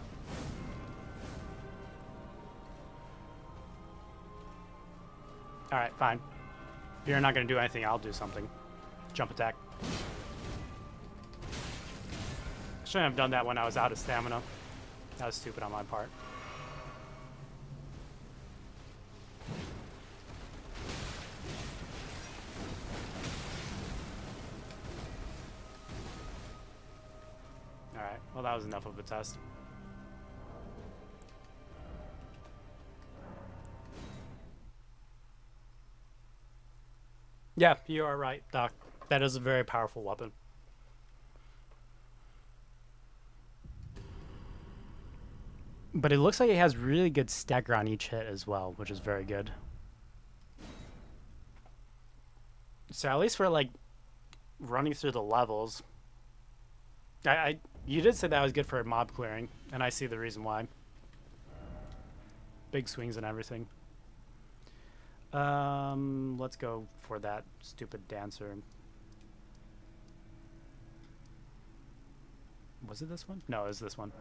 Alright, fine. If you're not going to do anything, I'll do something. Jump attack. Shouldn't have done that when I was out of stamina. That was stupid on my part. Alright, well that was enough of a test. Yeah, you are right, Doc. That is a very powerful weapon. But it looks like it has really good stagger on each hit as well, which is very good. So at least for like running through the levels, you did say that was good for mob clearing, and I see the reason why. Big swings and everything. Let's go for that stupid dancer. Was it this one? No, it was this one.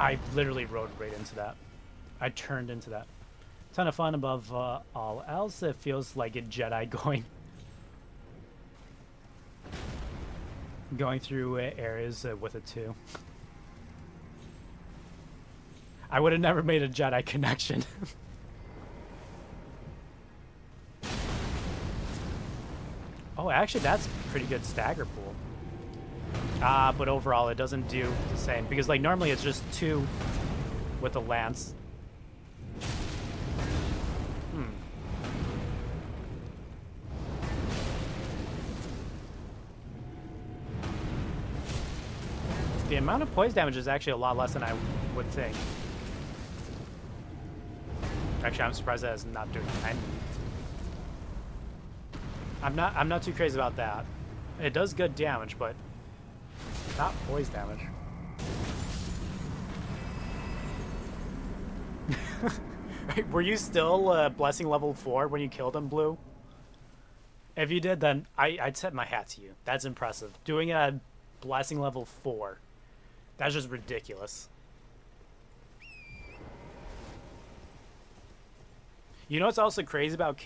I literally rode right into that. I turned into that. Ton of fun above all else. It feels like a Jedi going. Going through areas with it too. I would have never made a Jedi connection. Oh, actually, that's pretty good stagger pool. But overall, it doesn't do the same. Because, like, normally it's just 2 with the lance. The amount of poise damage is actually a lot less than I would think. Actually, I'm surprised that it's not doing any. I'm not too crazy about that. It does good damage, but not poise damage. Were you still blessing level 4 when you killed him, Blue? If you did, then I'd tip my hat to you. That's impressive. Doing a blessing level 4. That's just ridiculous. You know what's also crazy about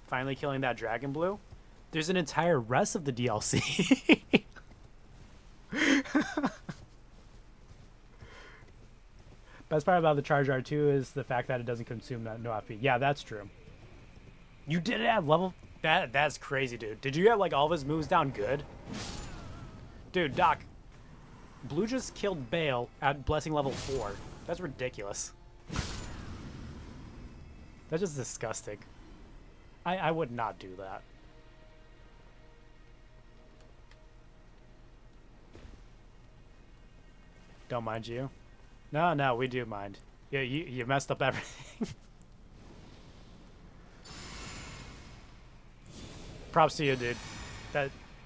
finally killing that dragon, Blue? There's an entire rest of the DLC. Best part about the Charge R2 is the fact that it doesn't consume that no FP. Yeah, that's true. You did it at level... That's crazy, dude. Did you have, like, all of his moves down good? Dude, Doc... Blue just killed Bale at Blessing level 4. That's ridiculous. That's just disgusting. I would not do that. Don't mind you. No, we do mind. Yeah, you messed up everything. Props to you, dude.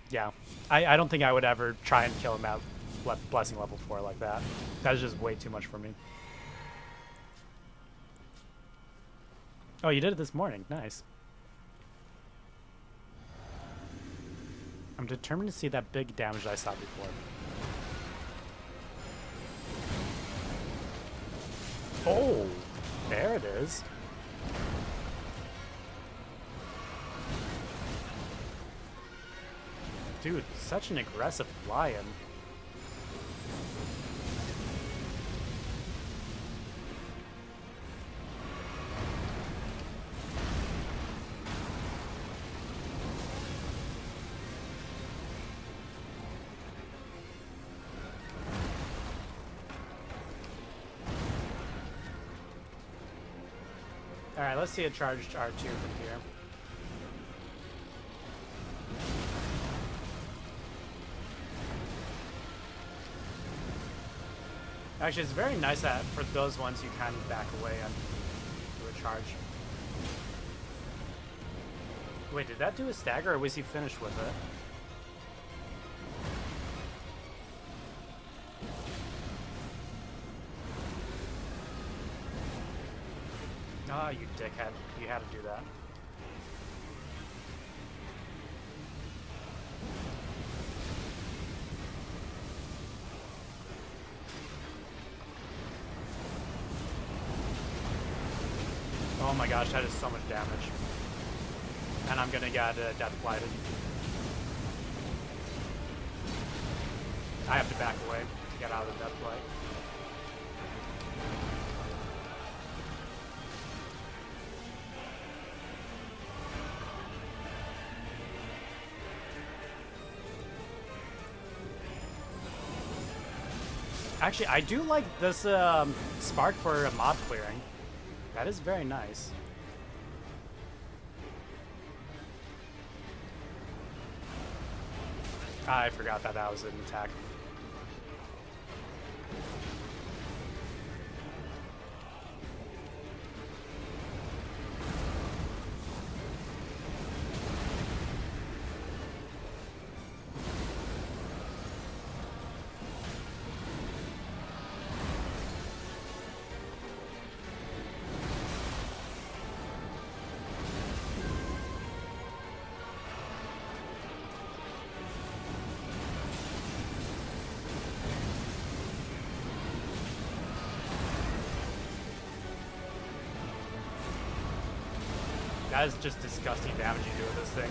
Yeah. I don't think I would ever try and kill him at Blessing level 4 like that. That's just way too much for me. Oh, you did it this morning. Nice. I'm determined to see that big damage I saw before. Oh, there it is. Dude, such an aggressive lion. Alright, let's see a charged R2 from here. Actually, it's very nice that for those ones you kind of back away and do a charge. Wait, did that do a stagger or was he finished with it? Ah, you dickhead. You had to do that. Oh my gosh, that is so much damage. And I'm gonna get death blighted. I have to back away to get out of the death blight. Actually, I do like this spark for mob clearing. That is very nice. I forgot that that was an attack. That is just disgusting damage you do with this thing.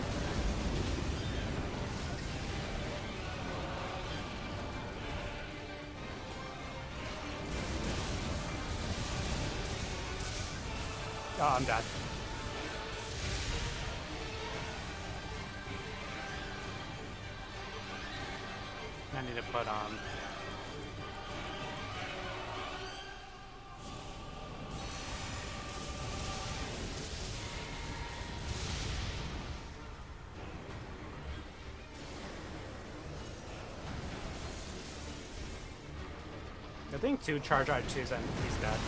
Oh, I'm dead. I need to put on. I think 2 charge R2s and he's dead.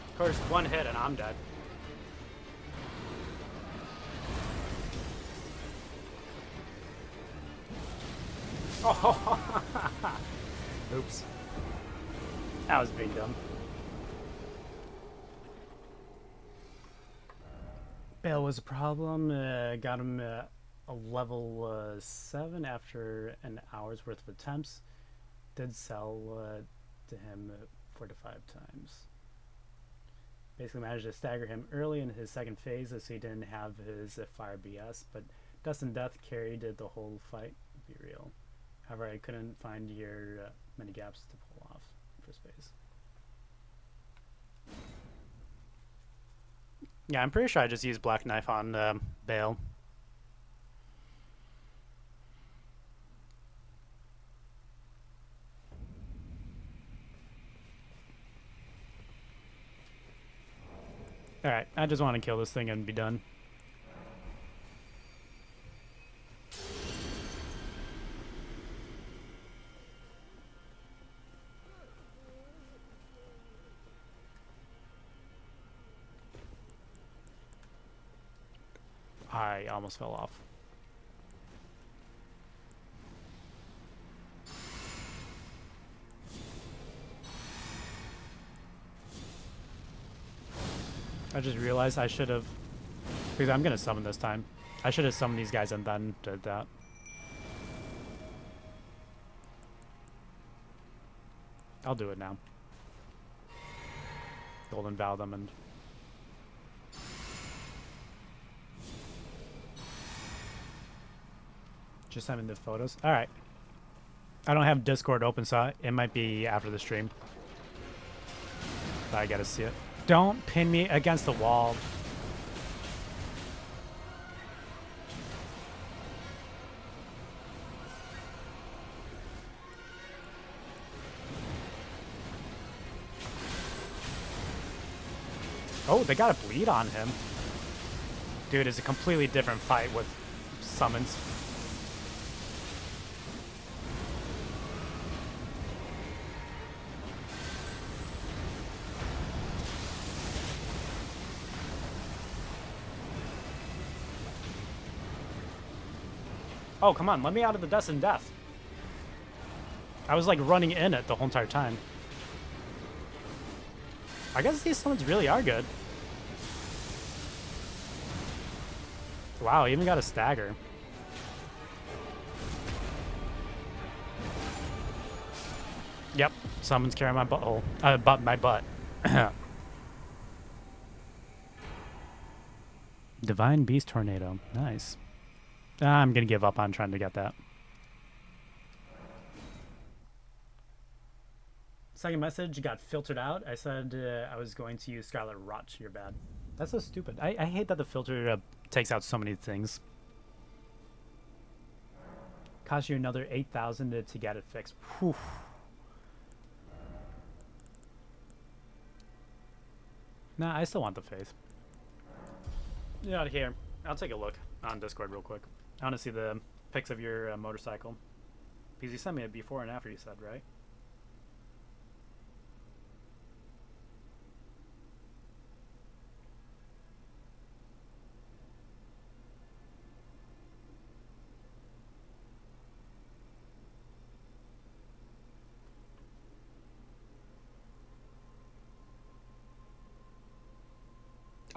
Of course, 1 hit and I'm dead. Oh, oops. That was being dumb. Bale was a problem. Got him a level 7 after an hour's worth of attempts. Did sell to him 4 to 5 times. Basically managed to stagger him early in his second phase so he didn't have his fire BS, but Dust and Death carried the whole fight, be real. However, I couldn't find your many gaps to pull off first phase. Yeah, I'm pretty sure I just used Black Knife on Bale. Alright, I just want to kill this thing and be done. I almost fell off. I just realized I should have, because I'm gonna summon this time. I should have summoned these guys and then did that. I'll do it now. Golden Vow them and just send in the photos. All right. I don't have Discord open, so it might be after the stream. But I gotta see it. Don't pin me against the wall. Oh, they got a bleed on him. Dude, it's a completely different fight with summons. Oh, come on, let me out of the Dust and Death. I was like running in it the whole entire time. I guess these summons really are good. Wow, even got a stagger. Yep, summons carry my butthole. My butt. Divine Beast Tornado. Nice. I'm gonna give up on trying to get that. Second message got filtered out. I said I was going to use Scarlet Rot. You're bad. That's so stupid. I hate that the filter takes out so many things. Cost you another 8,000 to get it fixed. Whew. Nah, I still want the faith. Not here. I'll take a look on Discord real quick. I want to see the pics of your motorcycle. Because you sent me a before and after, you said, right?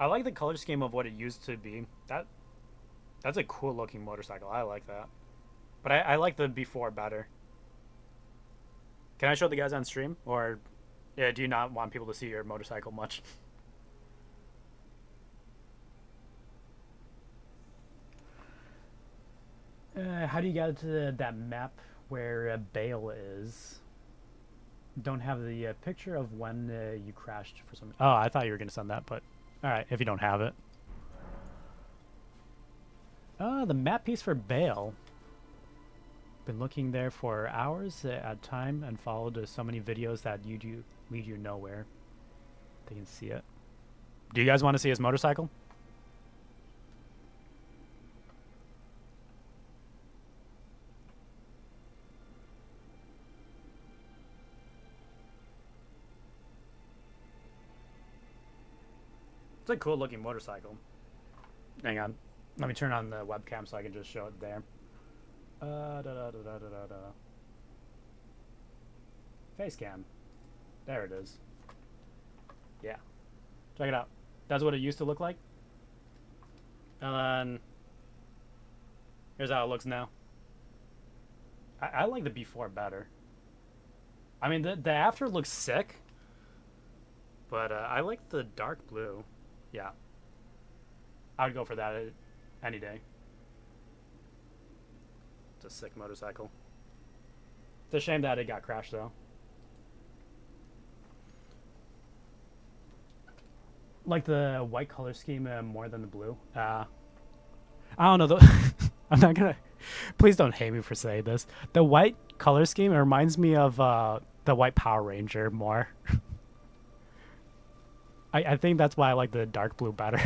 I like the color scheme of what it used to be. That's a cool looking motorcycle. I like that. But I like the before better. Can I show the guys on stream? Or yeah, do you not want people to see your motorcycle much? How do you get to that map where Bale is? Don't have the picture of when you crashed for some. Oh, I thought you were gonna send that, but all right, if you don't have it. The map piece for Bale. Been looking there for hours at a time and followed so many videos that lead you nowhere. They can see it. Do you guys want to see his motorcycle? It's a cool looking motorcycle. Hang on. Let me turn on the webcam so I can just show it there. Face cam. There it is. Yeah. Check it out. That's what it used to look like. And then here's how it looks now. I like the before better. I mean, the after looks sick, but I like the dark blue. Yeah. I would go for that any day. It's a sick motorcycle. It's a shame that it got crashed, though. Like the white color scheme more than the blue. I don't know. I'm not gonna. Please don't hate me for saying this. The white color scheme, it reminds me of the white Power Ranger more. I think that's why I like the dark blue better.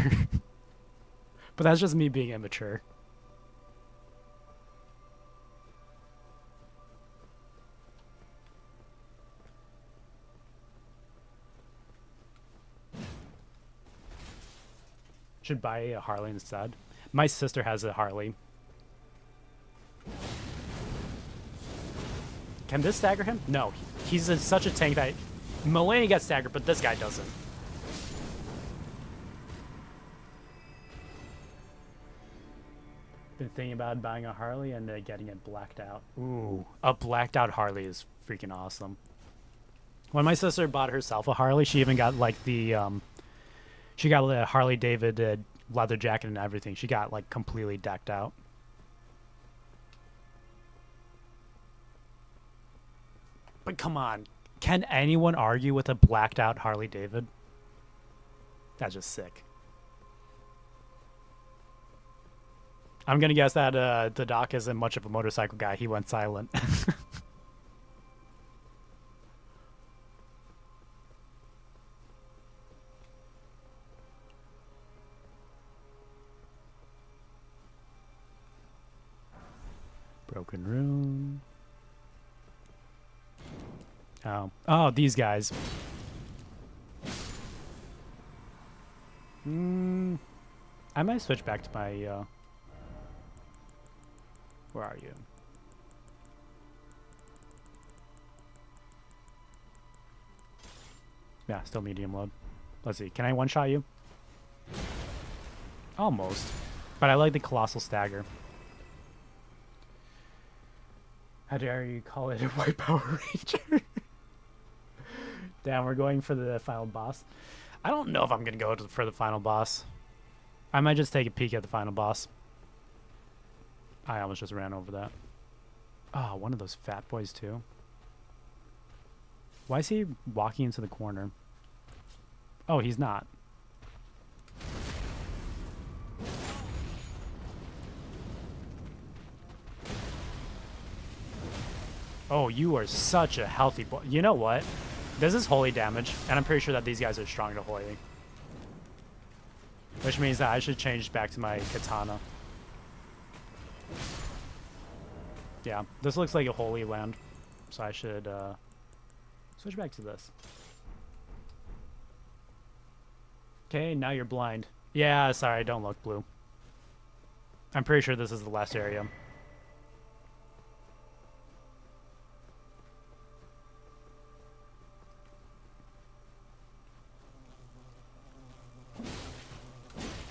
But that's just me being immature. Should buy a Harley instead. My sister has a Harley. Can this stagger him? No. He's such a tank that Mulaney gets staggered, but this guy doesn't. Been thinking about buying a Harley and getting it blacked out. Ooh, a blacked out Harley is freaking awesome. When my sister bought herself a Harley, she even got like the she got a Harley David leather jacket and everything. She got like completely decked out. But come on, can anyone argue with a blacked out Harley David? That's just sick. I'm gonna guess that the doc isn't much of a motorcycle guy. He went silent. Broken Rune. Oh, these guys. I might switch back to my. Where are you? Yeah, still medium load. Let's see. Can I one-shot you? Almost. But I like the Colossal Stagger. How dare you call it a white Power Ranger? Damn, we're going for the final boss. I don't know if I'm going to go for the final boss. I might just take a peek at the final boss. I almost just ran over that. Oh, one of those fat boys too. Why is he walking into the corner? Oh, he's not. Oh, you are such a healthy boy. You know what? This is holy damage, and I'm pretty sure that these guys are strong to holy. Which means that I should change back to my katana. Yeah, this looks like a holy land, so I should switch back to this. Okay, now you're blind. Yeah, sorry, don't look blue. I'm pretty sure this is the last area.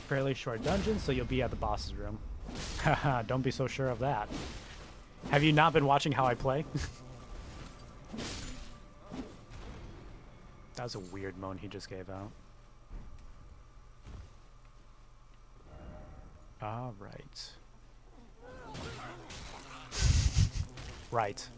Fairly short dungeon, so you'll be at the boss's room. Haha, don't be so sure of that. Have you not been watching how I play? That was a weird moan he just gave out. All right. Right.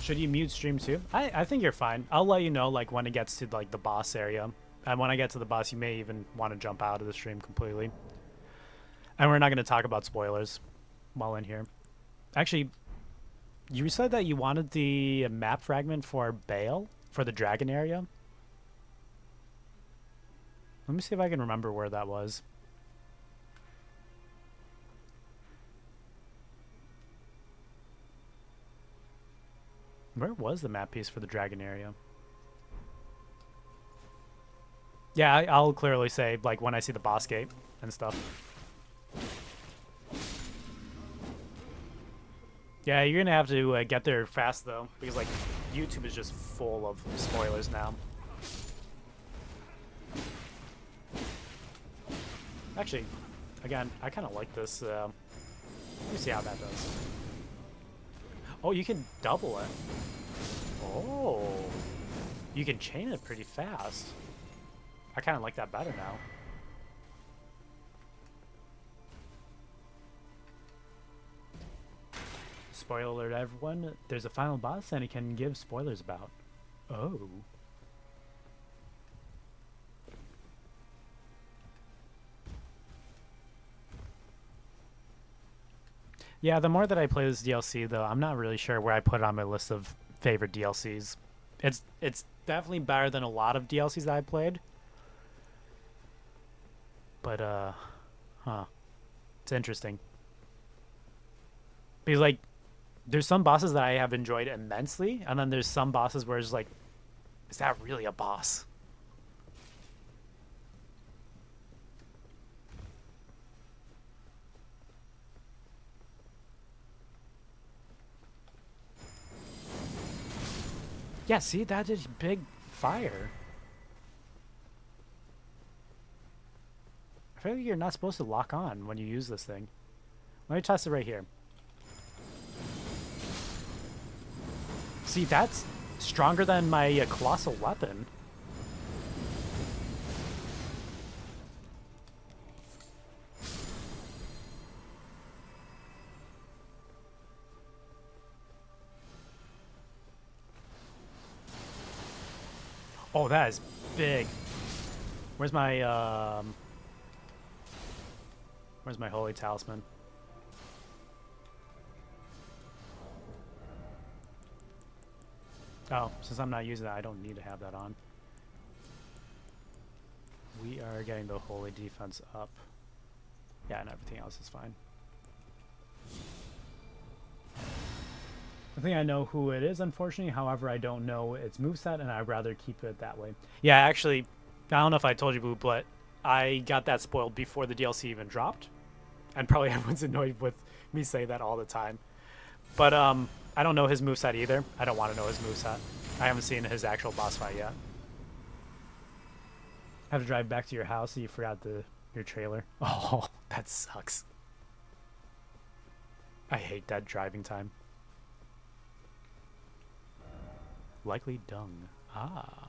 Should you mute stream too? I think you're fine. I'll let you know like when it gets to like the boss area. And when I get to the boss, you may even want to jump out of the stream completely. And we're not going to talk about spoilers while in here. Actually, you said that you wanted the map fragment for Bale, for the dragon area. Let me see if I can remember where that was. Where was the map piece for the dragon area? Yeah, I'll clearly say, like, when I see the boss gate and stuff. Yeah, you're gonna have to get there fast, though, because, like, YouTube is just full of spoilers now. Actually, again, I kind of like this. Let me see how that does. Oh, you can double it. Oh. You can chain it pretty fast. I kind of like that better now. Spoiler alert, everyone. There's a final boss and it can give spoilers about. Oh. Yeah, the more that I play this DLC, though, I'm not really sure where I put it on my list of favorite DLCs. It's definitely better than a lot of DLCs that I played. But, it's interesting. Because, like, there's some bosses that I have enjoyed immensely, and then there's some bosses where it's like, is that really a boss? Yeah, see, that is big fire. I feel like you're not supposed to lock on when you use this thing. Let me toss it right here. See, that's stronger than my colossal weapon. Oh, that is big. Where's my holy talisman? Oh, since I'm not using that, I don't need to have that on. We are getting the holy defense up. Yeah, and everything else is fine. I think I know who it is, unfortunately. However, I don't know its moveset, and I'd rather keep it that way. Yeah, actually, I don't know if I told you, Boo, but I got that spoiled before the DLC even dropped. And probably everyone's annoyed with me saying that all the time. But I don't know his moveset either. I don't want to know his moveset. I haven't seen his actual boss fight yet. I have to drive back to your house, so you forgot your trailer. Oh, that sucks. I hate that driving time. Likely dung. Ah.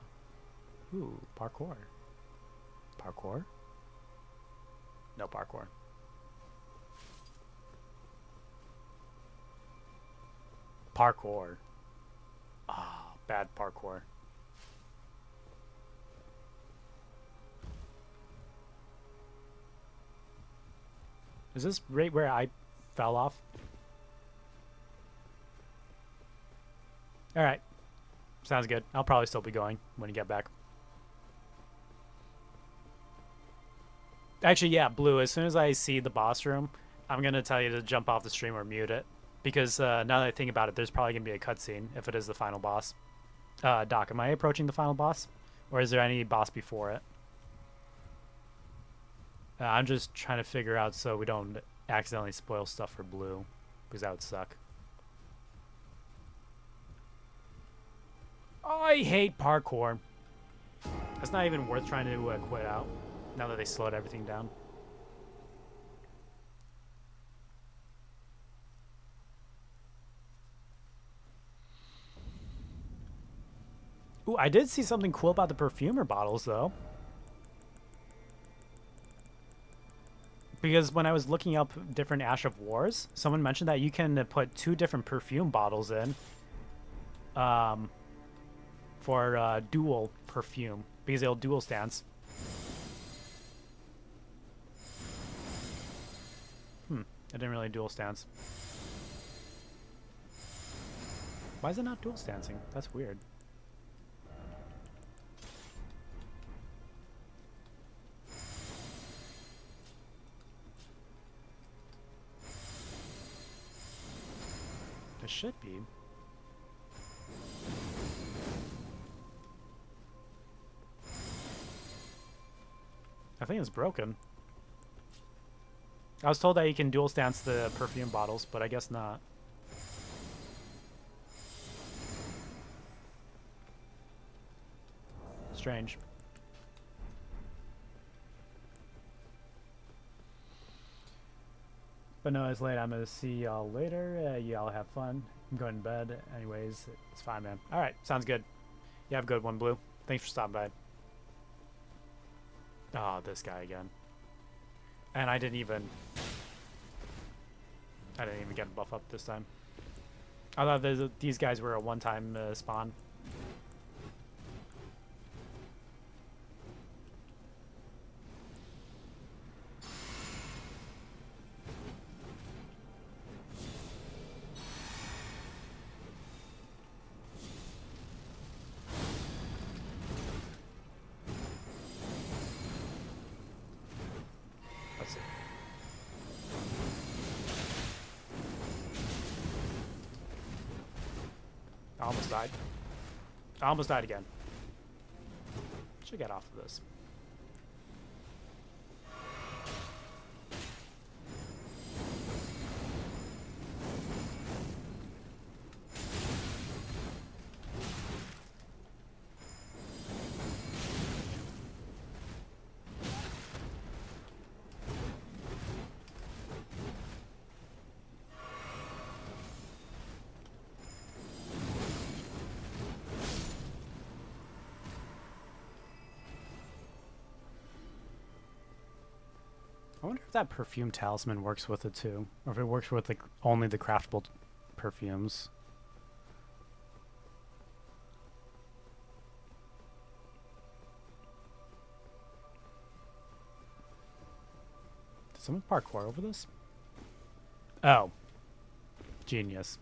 Ooh, parkour. Parkour? No parkour. Parkour. Ah, bad parkour. Is this right where I fell off? Alright. Sounds good. I'll probably still be going when you get back. Actually, yeah, Blue, as soon as I see the boss room, I'm going to tell you to jump off the stream or mute it. Because now that I think about it, there's probably going to be a cutscene if it is the final boss. Doc, am I approaching the final boss? Or is there any boss before it? I'm just trying to figure out so we don't accidentally spoil stuff for Blue. Because that would suck. I hate parkour. It's not even worth trying to quit out. Now that they slowed everything down. Ooh, I did see something cool about the perfumer bottles, though. Because when I was looking up different Ash of Wars, someone mentioned that you can put 2 different perfume bottles in. um, for dual perfume because it'll dual stance. It didn't really dual stance. Why is it not dual stancing? That's weird. It should be. I think it's broken. I was told that you can dual stance the perfume bottles, but I guess not. Strange. But no, it's late. I'm gonna see y'all later. Y'all have fun. I'm going to bed. Anyways, it's fine, man. All right, sounds good. You have a good one, Blue. Thanks for stopping by. Oh, this guy again. And I didn't even get a buff up this time. I thought these guys were a one-time spawn. Let's see. I almost died. I almost died again. Should get off of this. I wonder if that perfume talisman works with it too, or if it works with like only the craftable perfumes. Did someone parkour over this? Oh, genius.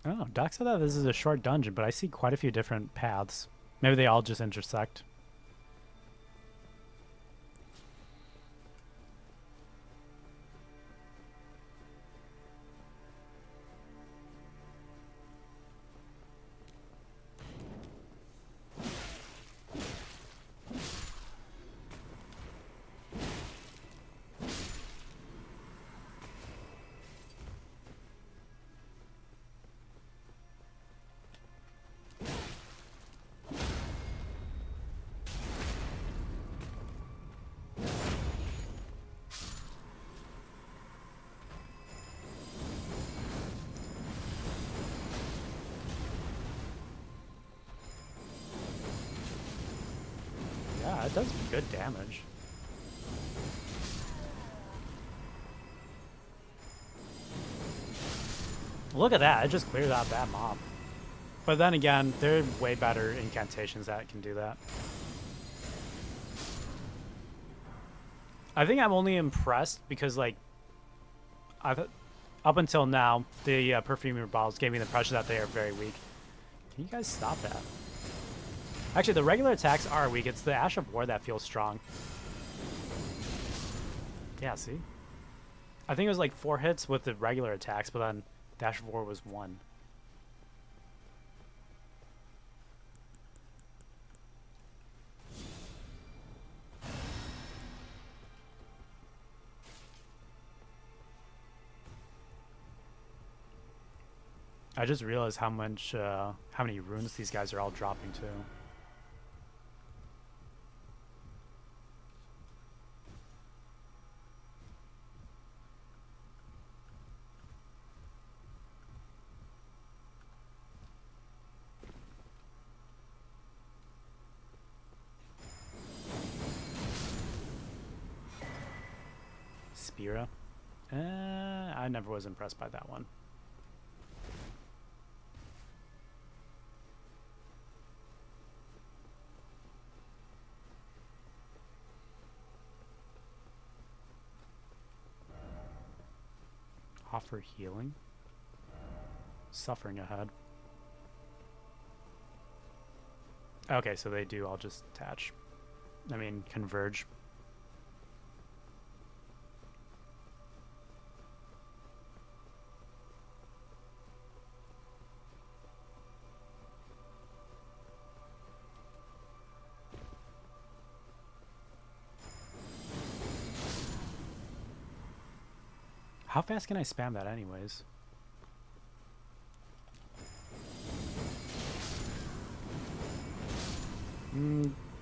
Oh, Doc said that this is a short dungeon, but I see quite a few different paths. Maybe they all just intersect. Yeah, it does good damage. Look at that, it just clears out that mob. But then again, there are way better incantations that can do that. I think I'm only impressed because, like, up until now, the perfumer bottles gave me the impression that they are very weak. Can you guys stop that? Actually, the regular attacks are weak. It's the Ash of War that feels strong. Yeah, see? I think it was like 4 hits with the regular attacks, but then the Ash of War was 1. I just realized how many runes these guys are all dropping too. Spira. I never was impressed by that one. Offer healing? Suffering ahead. Okay, so they do all just attach. I mean, converge. How fast can I spam that anyways?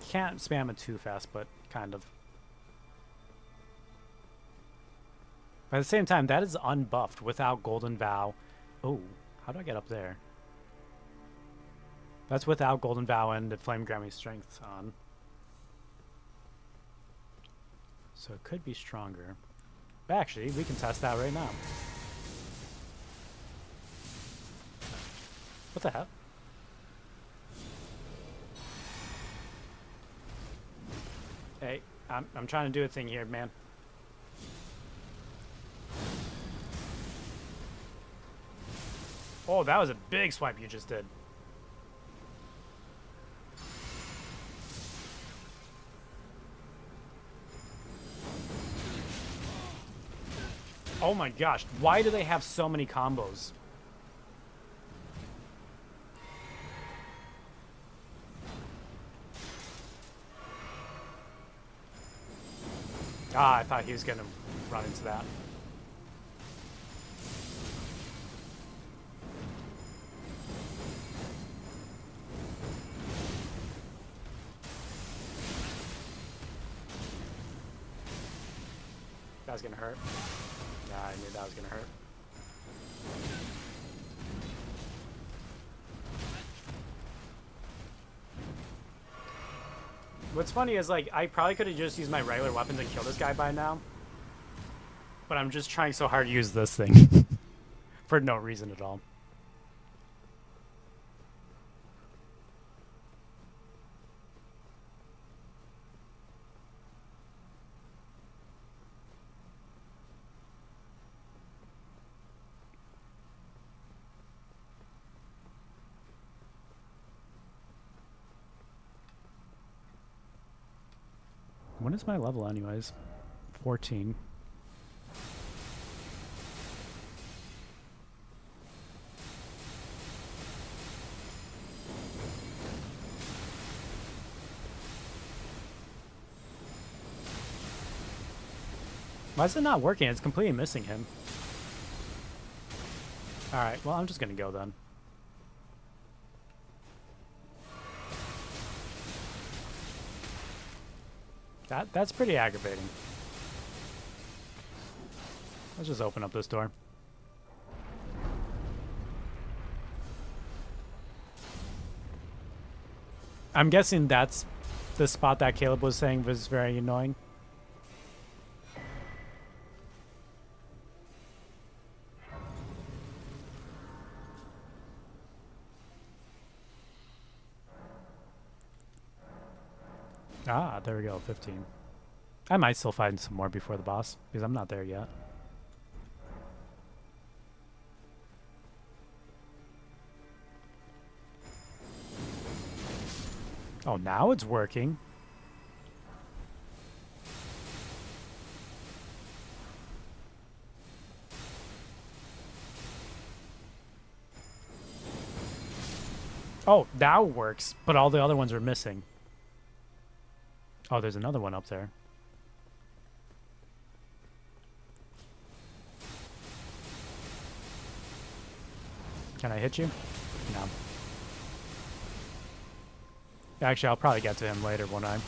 Can't spam it too fast, but kind of. But at the same time, that is unbuffed without Golden Vow. Oh, how do I get up there? That's without Golden Vow and the Flame Grammy Strength on. So it could be stronger. But actually, we can test that right now. What the hell? Hey, I'm trying to do a thing here, man. Oh, that was a big swipe you just did. Oh my gosh, why do they have so many combos? Ah, I thought he was gonna run into that. That was gonna hurt. Yeah, I knew that was gonna hurt. What's funny is, like, I probably could have just used my regular weapon to kill this guy by now. But I'm just trying so hard to use this thing. For no reason at all. What is my level anyways? 14. Why is it not working? It's completely missing him. Alright, well, I'm just gonna go then. That's pretty aggravating. Let's just open up this door. I'm guessing that's the spot that Caleb was saying was very annoying. Ah, there we go, 15. I might still find some more before the boss, because I'm not there yet. Oh, now it's working. Oh, now it works, but all the other ones are missing. Oh, there's another one up there. Can I hit you? No. Actually, I'll probably get to him later, won't I?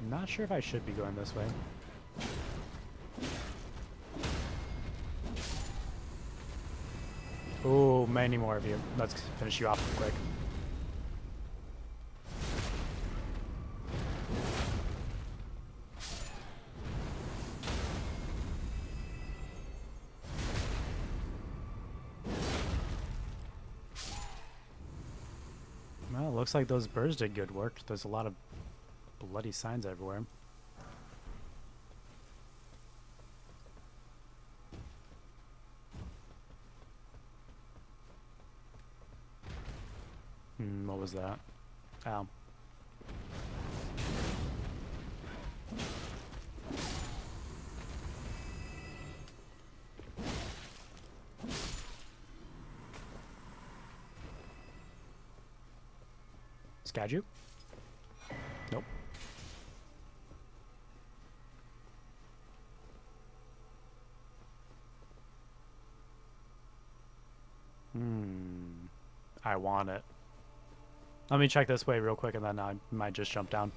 Not sure if I should be going this way. Oh, many more of you. Let's finish you off quick. Well, it looks like those birds did good work. There's a lot of bloody signs everywhere. What was that? Ow. Skadu? Nope. I want it. Let me check this way real quick and then I might just jump down.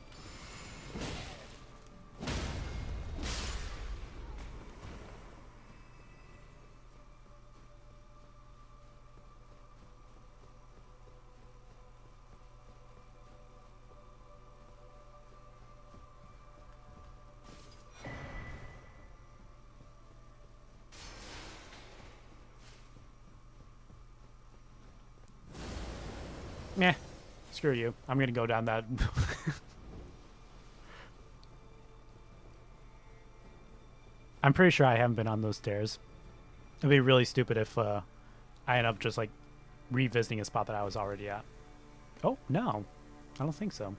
Meh. Screw you. I'm gonna go down that. I'm pretty sure I haven't been on those stairs. It'd be really stupid if I end up just like revisiting a spot that I was already at. Oh, no. I don't think so.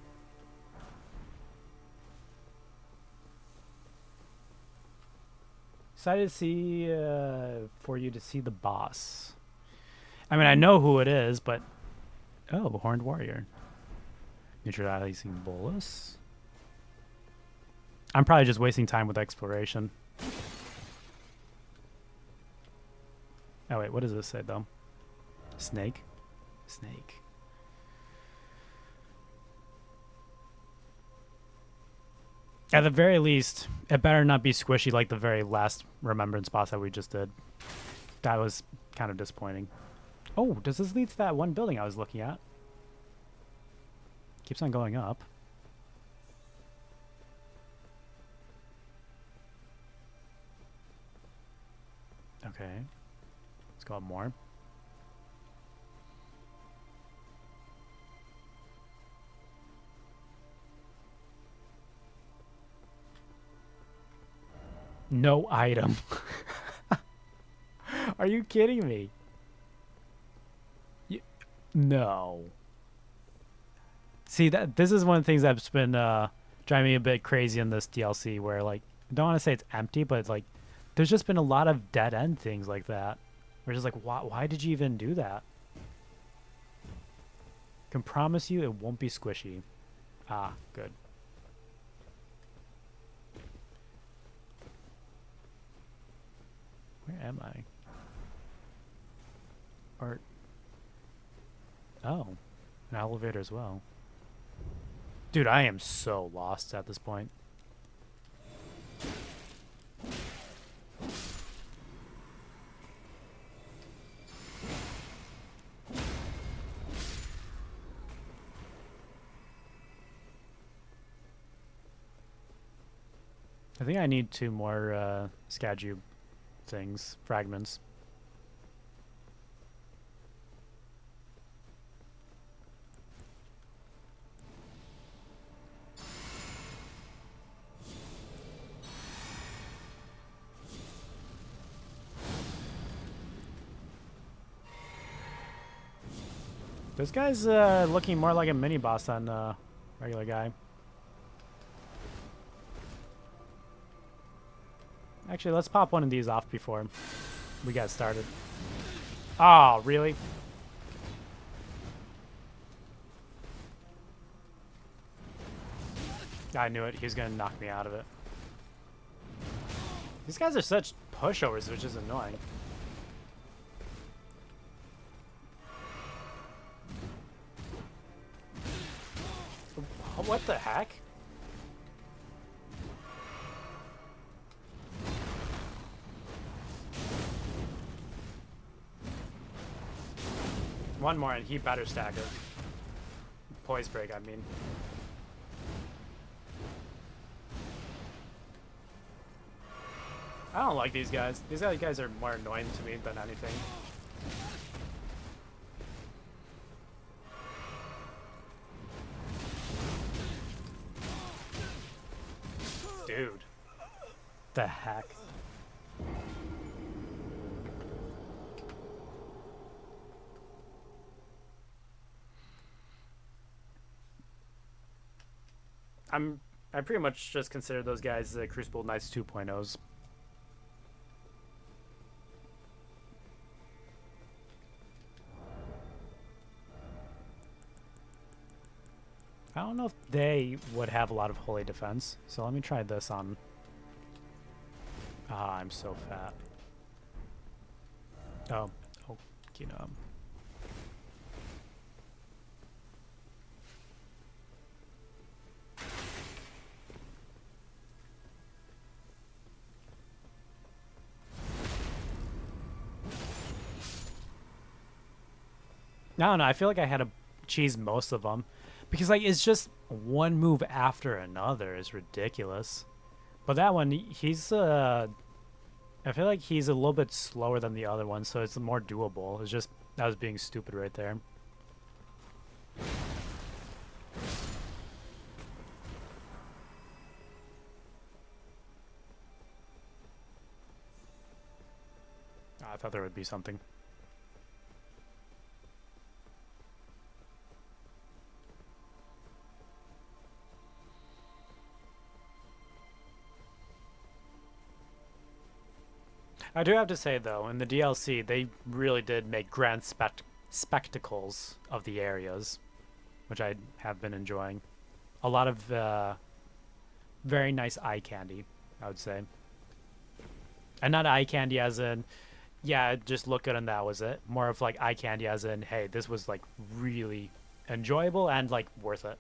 Excited to see for you to see the boss. I mean, I know who it is, but oh, Horned Warrior. Neutralizing Bolus. I'm probably just wasting time with exploration. Oh wait, what does this say though? Snake? Snake. At the very least, it better not be squishy like the very last Remembrance boss that we just did. That was kind of disappointing. Oh, does this lead to that one building I was looking at? Keeps on going up. Okay. Let's go up more. No item. Are you kidding me? No. See, this is one of the things that's been driving me a bit crazy in this DLC, where like I don't want to say it's empty, but it's like there's just been a lot of dead end things like that. We're just like, why did you even do that? Can promise you it won't be squishy. Ah, good. Where am I? Or oh, an elevator as well. Dude, I am so lost at this point. I think I need 2 more Skadu things, fragments. This guy's looking more like a mini boss than regular guy. Actually, let's pop one of these off before we get started. Oh, really? I knew it. He was going to knock me out of it. These guys are such pushovers, which is annoying. What the heck? One more and he better stack it. Poise break, I mean. I don't like these guys. These guys are more annoying to me than anything. Dude. The heck? I pretty much just consider those guys Crucible Knights 2.0s. I don't know if they would have a lot of holy defense, so let me try this on. Ah, I'm so fat. Oh, you know. I don't know. I feel like I had to cheese most of them because like it's just one move after another is ridiculous. But that one, he's I feel like he's a little bit slower than the other one, so it's more doable. It's just I was being stupid right there. I thought there would be something. I do have to say, though, in the DLC, they really did make grand spectacles of the areas, which I have been enjoying. A lot of very nice eye candy, I would say. And not eye candy as in, yeah, just look good and that was it. More of like eye candy as in, hey, this was like really enjoyable and like worth it.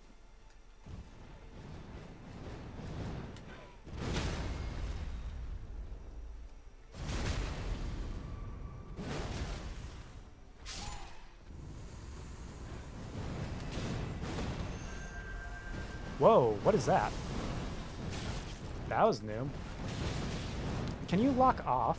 Whoa, what is that? That was new. Can you lock off?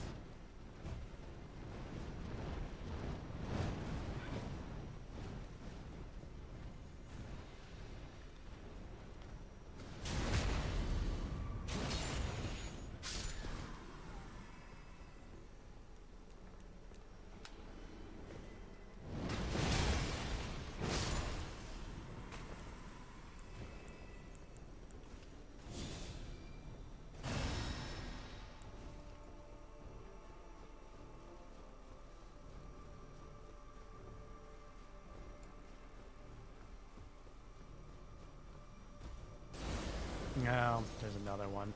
No, there's another one.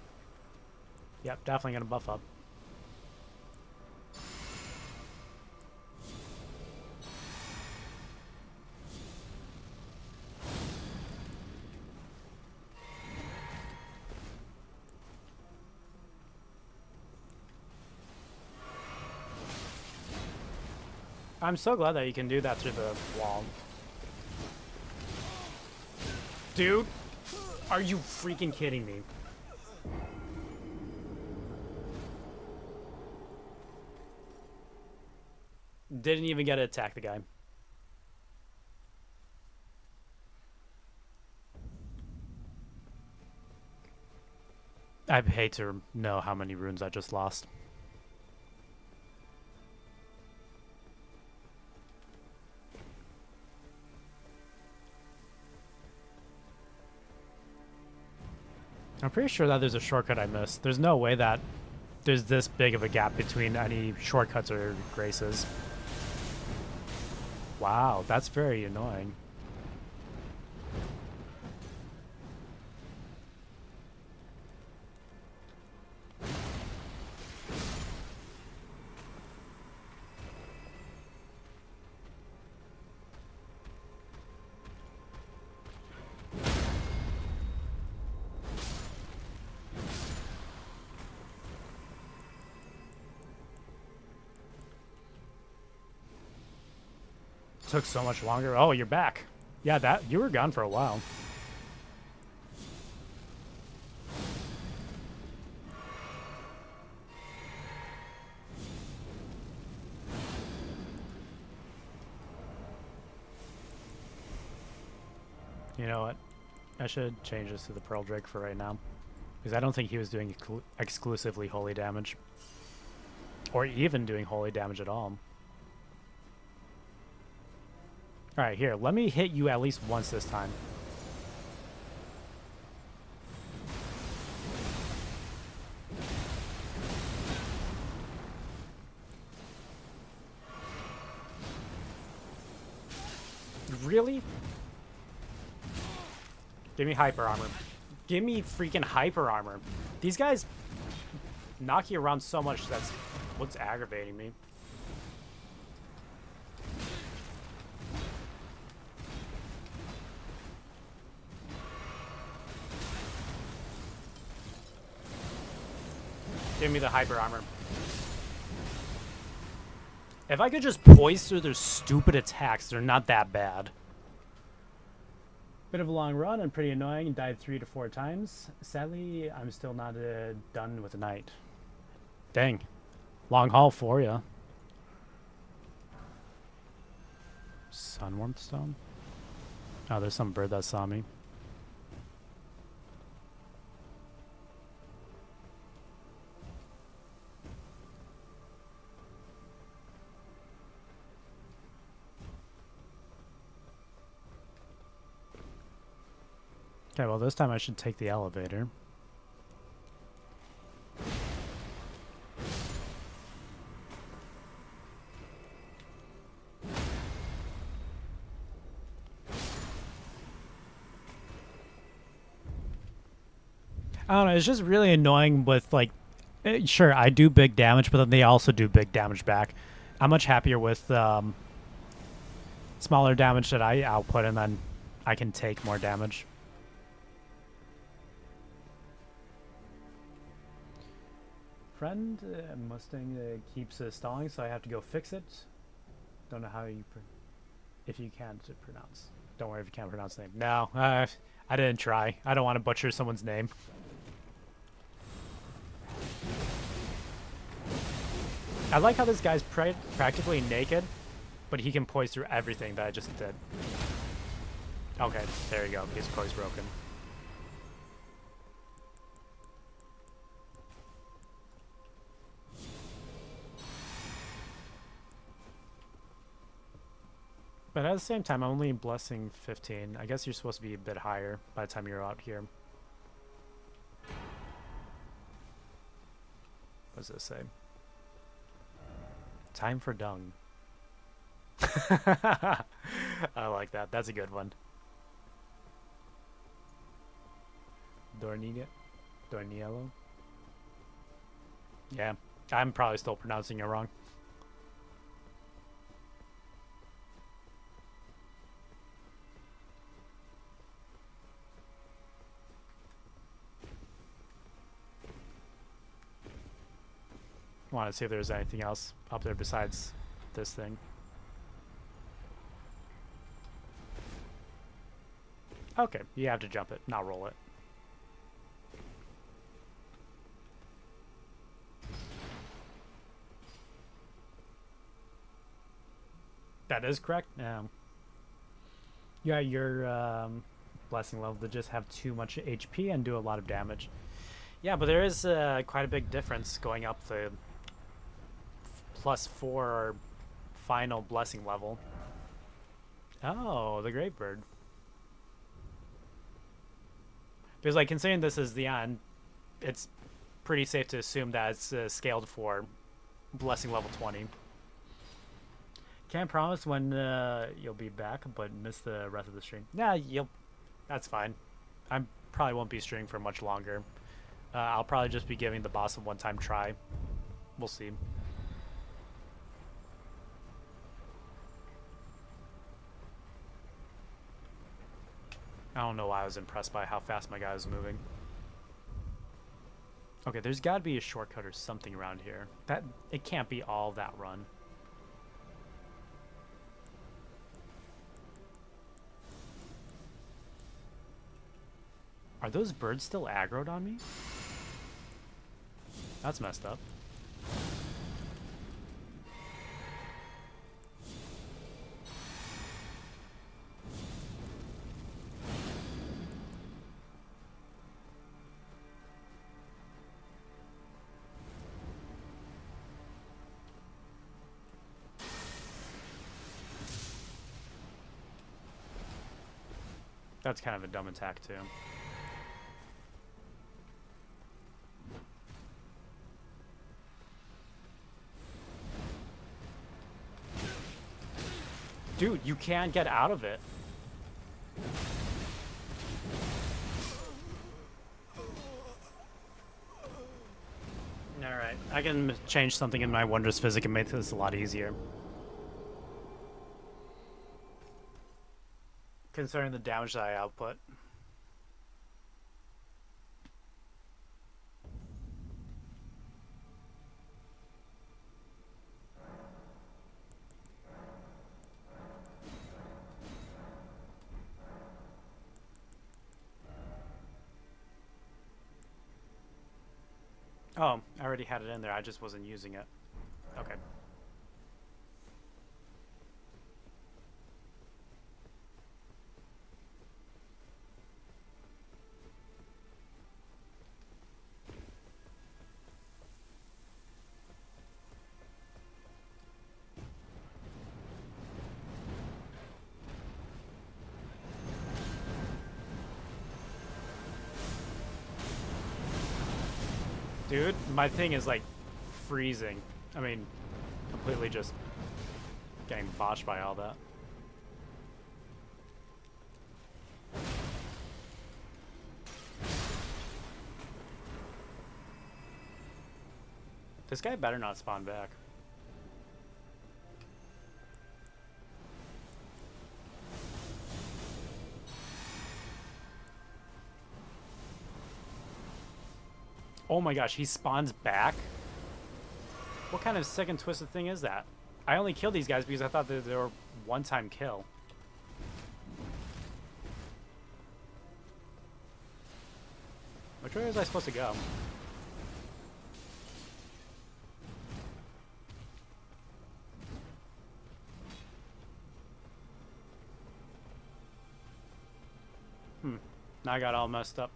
Yep, definitely gonna buff up. I'm so glad that you can do that through the wall. Dude, are you freaking kidding me? Didn't even get to attack the guy. I hate to know how many runes I just lost. I'm pretty sure that there's a shortcut I missed. There's no way that there's this big of a gap between any shortcuts or graces. Wow, that's very annoying. Took so much longer. Oh, you're back. Yeah, that you were gone for a while. You know what? I should change this to the Pearl Drake for right now. Because I don't think he was doing exclusively holy damage. Or even doing holy damage at all. Alright, here. Let me hit you at least once this time. Really? Give me hyper armor. Give me freaking hyper armor. These guys knock you around so much, that's what's aggravating me. Give me the hyper armor. If I could just poise through their stupid attacks, they're not that bad. Bit of a long run and pretty annoying. Died 3 to 4 times. Sadly, I'm still not done with the night. Dang. Long haul for ya. Sunwarmth Stone? Oh, there's some bird that saw me. Okay, well this time I should take the elevator. I don't know, it's just really annoying with, like, sure, I do big damage, but then they also do big damage back. I'm much happier with smaller damage that I output, and then I can take more damage. Friend, Mustang keeps stalling, so I have to go fix it. Don't know how you... if you can't pronounce. Don't worry if you can't pronounce the name. No, I didn't try. I don't want to butcher someone's name. I like how this guy's practically naked, but he can poise through everything that I just did. Okay, there you go. His poise broken. But at the same time, I'm only blessing 15. I guess you're supposed to be a bit higher by the time you're out here. What does this say? Time for dung. I like that. That's a good one. Dorniello? Yeah, I'm probably still pronouncing it wrong. Want to see if there's anything else up there besides this thing. Okay, you have to jump it, not roll it. That is correct. Yeah, your blessing level to just have too much HP and do a lot of damage. Yeah, but there is quite a big difference going up the +4 final blessing level. Oh, the Great Bird. Because, like, considering this is the end, it's pretty safe to assume that it's scaled for blessing level 20. Can't promise when you'll be back, but miss the rest of the stream. Yeah, that's fine. I probably won't be streaming for much longer. I'll probably just be giving the boss a one-time try. We'll see. I don't know why I was impressed by how fast my guy was moving. Okay, there's got to be a shortcut or something around here. It can't be all that run. Are those birds still aggroed on me? That's messed up. That's kind of a dumb attack, too. Dude, you can't get out of it. Alright, I can change something in my Wondrous Physic and make this a lot easier. Considering the damage that I output. Oh, I already had it in there. I just wasn't using it. Okay. Dude, my thing is like freezing. I mean, completely just getting botched by all that. This guy better not spawn back. Oh my gosh, he spawns back? What kind of sick and twisted thing is that? I only killed these guys because I thought that they were one-time kill. Which way was I supposed to go? Now I got all messed up.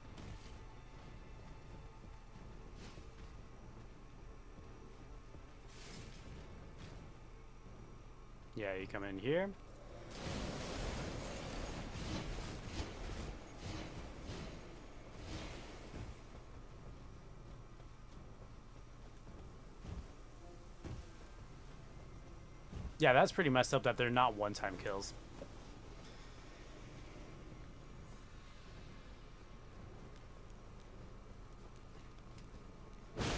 Yeah, you come in here. Yeah, that's pretty messed up that they're not one-time kills.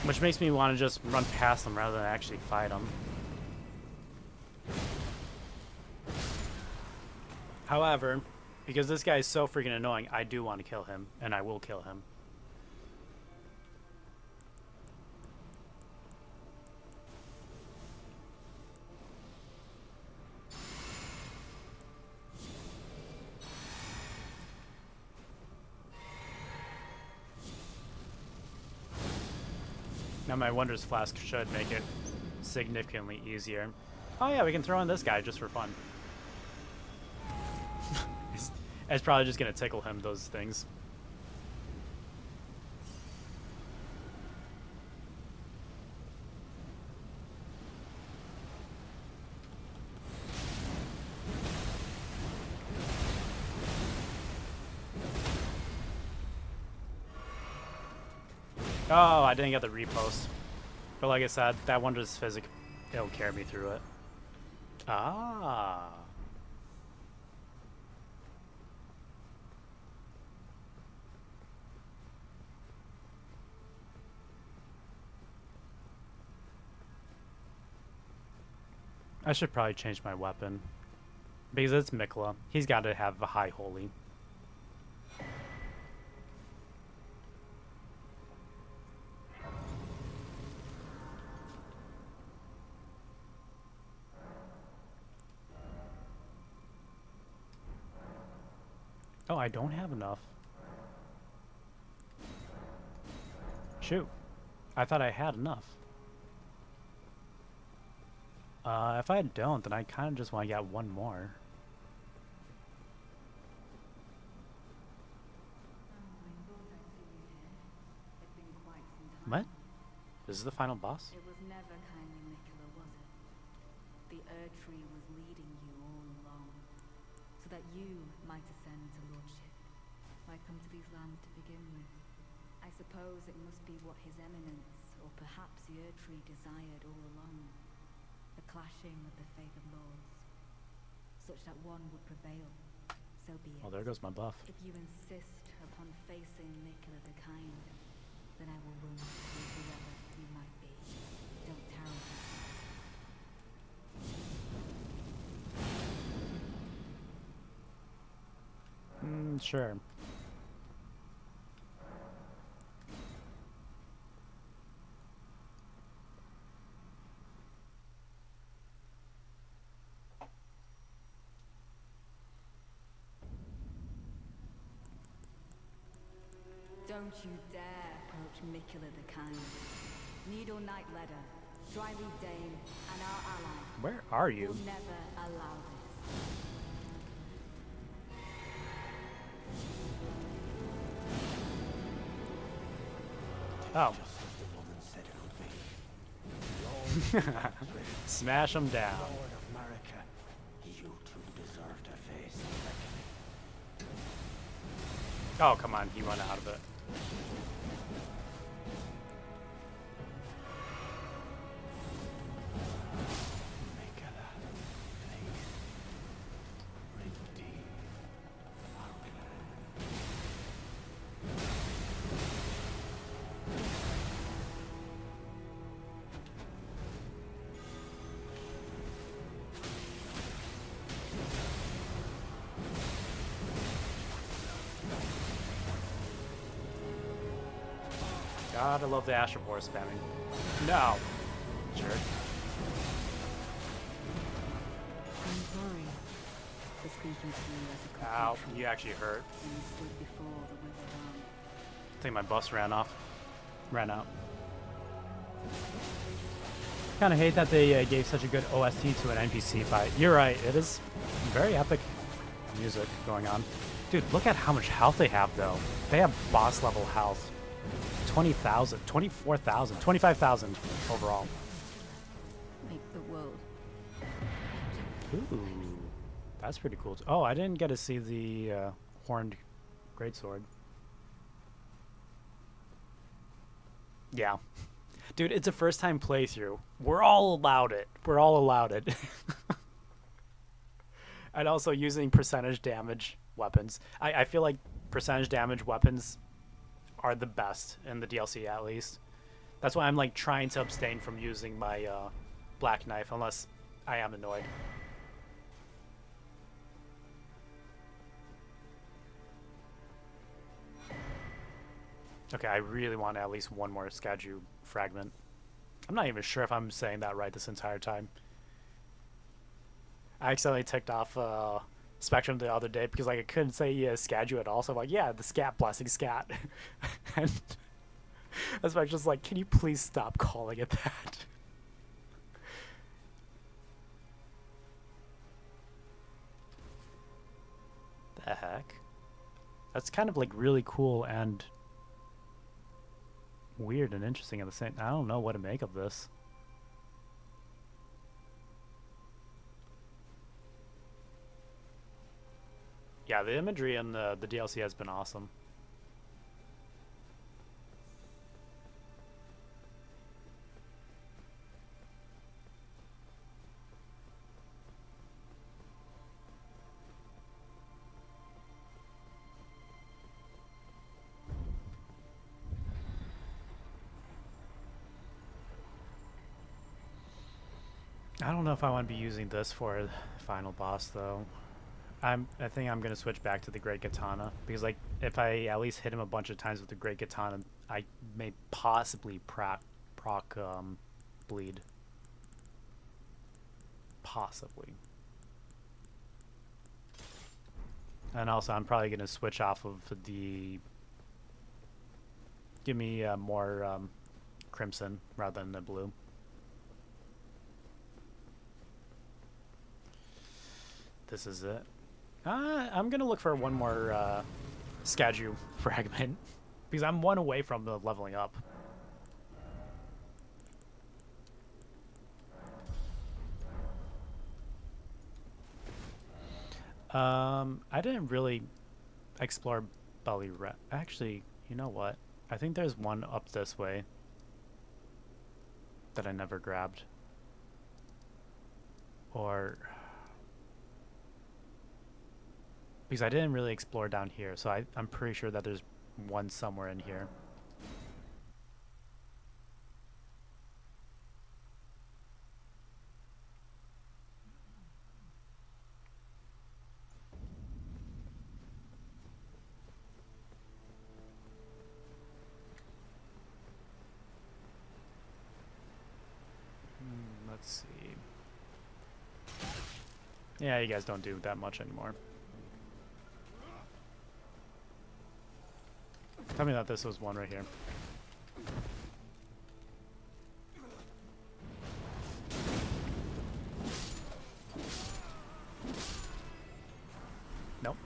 Which makes me want to just run past them rather than actually fight them. However, because this guy is so freaking annoying, I do want to kill him, and I will kill him. Now my Wondrous Flask should make it significantly easier. Oh yeah, we can throw in this guy just for fun. It's probably just gonna tickle him, those things. Oh, I didn't get the repost. But like I said, that Wondrous Physic, it'll carry me through it. Ah. I should probably change my weapon. Because it's Miquella. He's got to have a high holy. Oh, I don't have enough. Shoot. I thought I had enough. If I don't, then I kind of just want to get one more. What? This is the final boss? It was never kindly Miquella, was it? The Erdtree was leading you all along, so that you might ascend to lordship, might come to these lands to begin with. I suppose it must be what His Eminence, or perhaps the Erdtree, desired all along. The clashing of the favored lords, such that one would prevail. So be it. Oh, there goes my buff. If you insist upon facing Miquella the Kind, then I will run with whoever you might be. Don't tarry. Sure. Don't you dare approach Miquella the Kind. Needle Knight Ledder, Dryleaf Dane, and our ally Where are you? will never allow this. Oh. Smash him down. Lord of Marika, you two deserve to face the reckoning. Oh, come on. He went out of it. Miquella, please. Redeem our plan. God, I love the Astral Force spamming. No. Sure. I'm sorry for speaking to you as a Ow, compatriot you actually hurt. when you stood before the withered arm. I think my bus ran off. Ran out. Kind of hate that they gave such a good OST to an NPC fight. You're right, it is very epic music going on. Dude, look at how much health they have, though. They have boss level health. 20,000, 24,000, 25,000 overall. Make the world. Ooh, that's pretty cool. Oh, I didn't get to see the horned greatsword. Yeah. Dude, it's a first time playthrough. We're all allowed it. We're all allowed it. And also using percentage damage weapons. I feel like percentage damage weapons are the best in the DLC, at least. That's why I'm like trying to abstain from using my black knife unless I am annoyed. Okay, I really want at least one more Skadu fragment. I'm not even sure if I'm saying that right this entire time. I accidentally ticked off Spectrum the other day because like I couldn't say Skadu at all, so I'm like, yeah, the scat blessing scat. And Spectrum's like, can you please stop calling it that? The heck? That's kind of like really cool and weird and interesting at the same. I don't know what to make of this. Yeah, the imagery in the DLC has been awesome. I don't know if I want to be using this for the final boss though. I think I'm gonna switch back to the Great Katana because like if I at least hit him a bunch of times with the Great Katana, I may possibly proc bleed. Possibly. And also I'm probably gonna switch off of the Give me more crimson rather than the blue. This is it. I'm gonna look for one more Skadu fragment because I'm one away from the leveling up. I didn't really explore Bali-Rat. Actually, you know what? I think there's one up this way that I never grabbed. Or... because I didn't really explore down here, so I'm pretty sure that there's one somewhere in here. Let's see. Yeah, you guys don't do that much anymore. Tell me that this was one right here. Nope.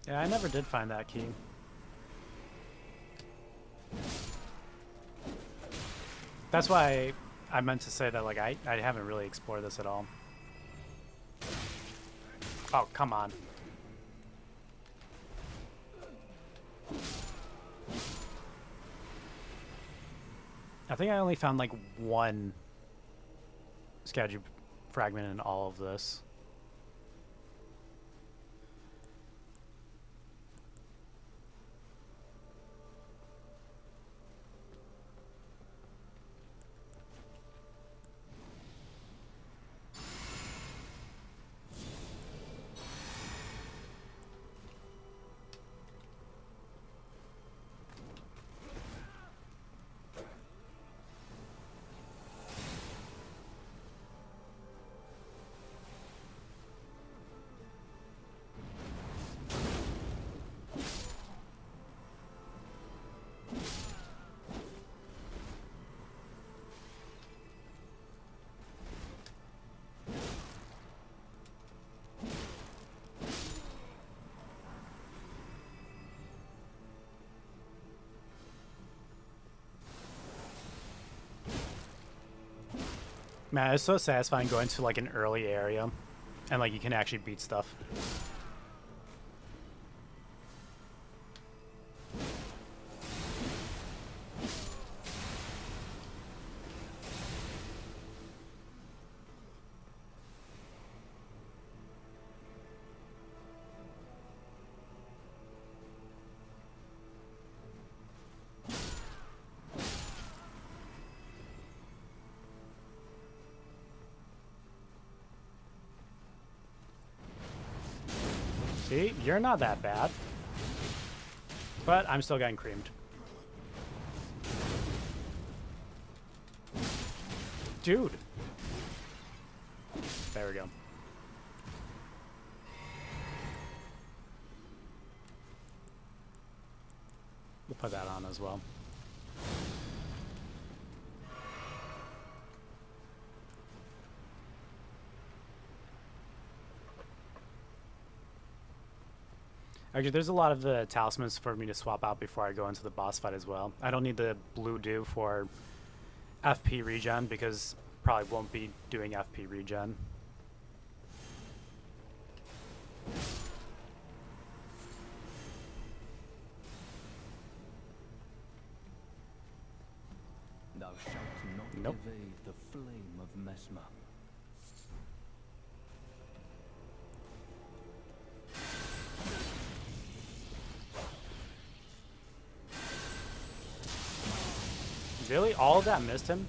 Yeah, I never did find that key. That's why I meant to say that, like, I haven't really explored this at all. Oh, come on. I think I only found, like, one Skadu fragment in all of this. Man, it's so satisfying going to like an early area and like you can actually beat stuff. See, you're not that bad. But I'm still getting creamed. Dude. There we go. We'll put that on as well. Actually, there's a lot of talismans for me to swap out before I go into the boss fight as well. I don't need the blue dew for FP regen because probably won't be doing FP regen. Thou shalt not Nope. evade the flame of Mesmer. Really? All of that missed him?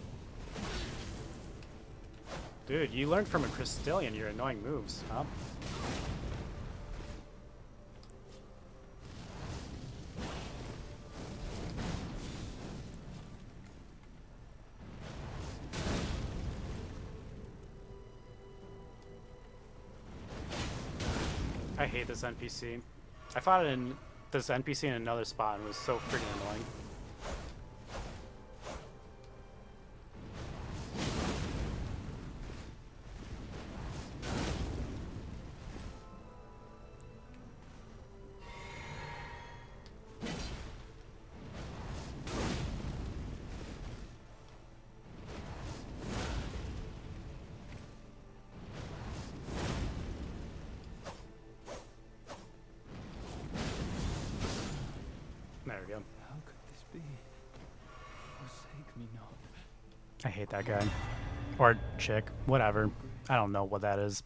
Dude, you learned from a Crystallian your annoying moves, huh? I hate this NPC. I fought in this NPC in another spot and it was so freaking annoying. There we go. How could this be? Forsake me not. I hate that guy. Or chick. Whatever. I don't know what that is.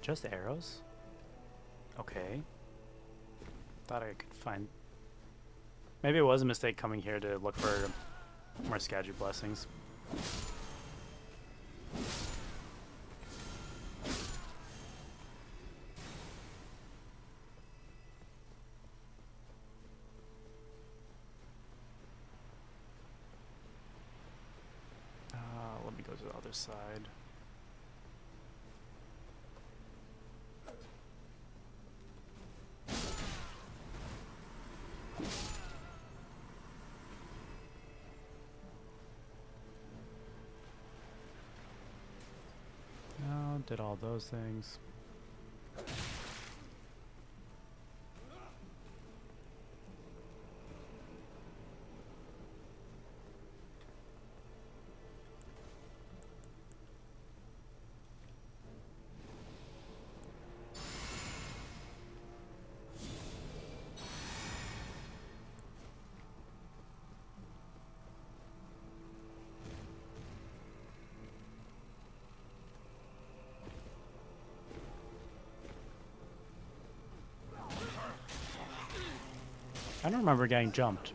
Just arrows? Okay. Thought I could find... Maybe it was a mistake coming here to look for more Skadu blessings. Let me go to the other side. Oh, did all those things. I don't remember getting jumped.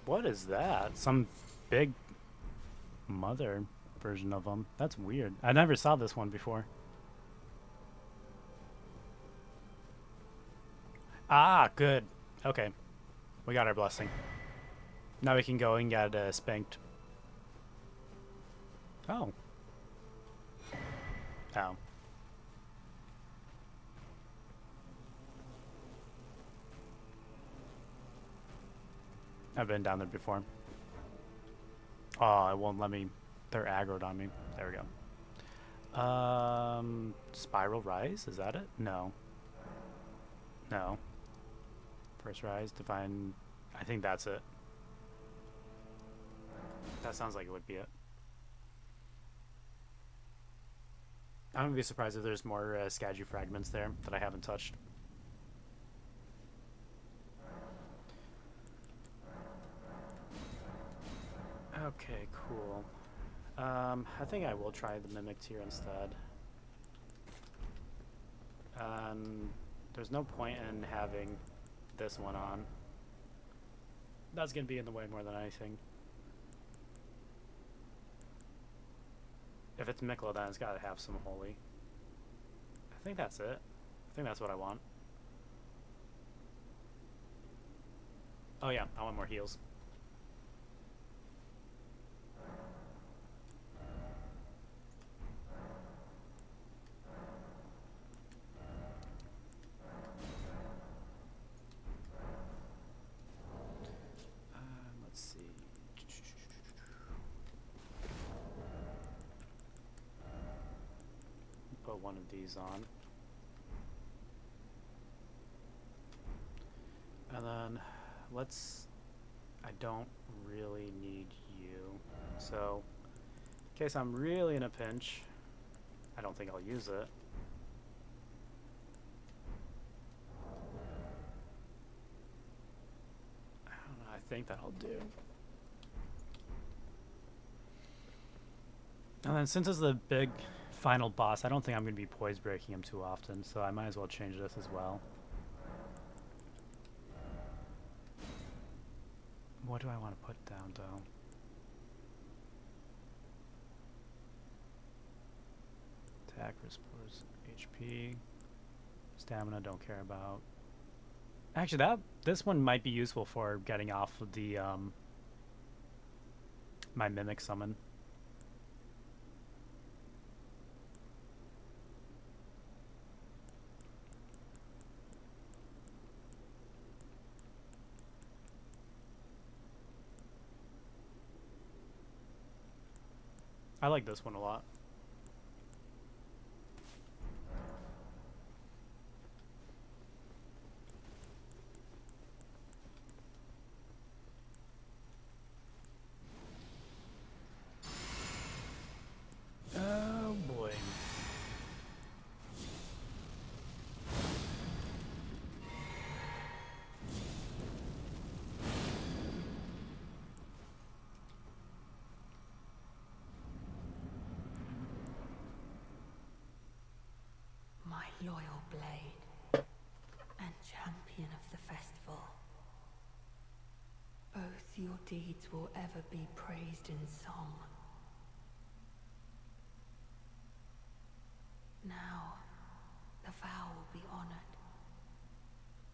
What is that? Some big mother version of them. That's weird. I never saw this one before. Ah, good. Okay. We got our blessing. Now we can go and get spanked. Oh. Oh. I've been down there before. Oh, it won't let me. They're aggroed on me. There we go. Spiral Rise? Is that it? No. No. First Rise, Divine... I think that's it. That sounds like it would be it. I wouldn't be surprised if there's more Skadu fragments there that I haven't touched. Okay, cool. I think I will try the Mimic Tear instead. There's no point in having this one on. That's gonna be in the way more than anything. If it's Miklo, then it's gotta have some Holy. I think that's it. I think that's what I want. Oh yeah, I want more heals. Let's see. Put one of these on. And then I don't really need you. So, in case I'm really in a pinch, I don't think I'll use it. I don't know, I think that'll do. And then since it's the big final boss, I don't think I'm going to be poise breaking him too often, so I might as well change this as well. What do I want to put down, though? Attack restores HP. Stamina, don't care about. Actually, this one might be useful for getting off of the my mimic summon. I like this one a lot. Oh boy. My loyal blade and champion of the festival. Both your deeds will ever be praised in song. Now, the vow will be honored,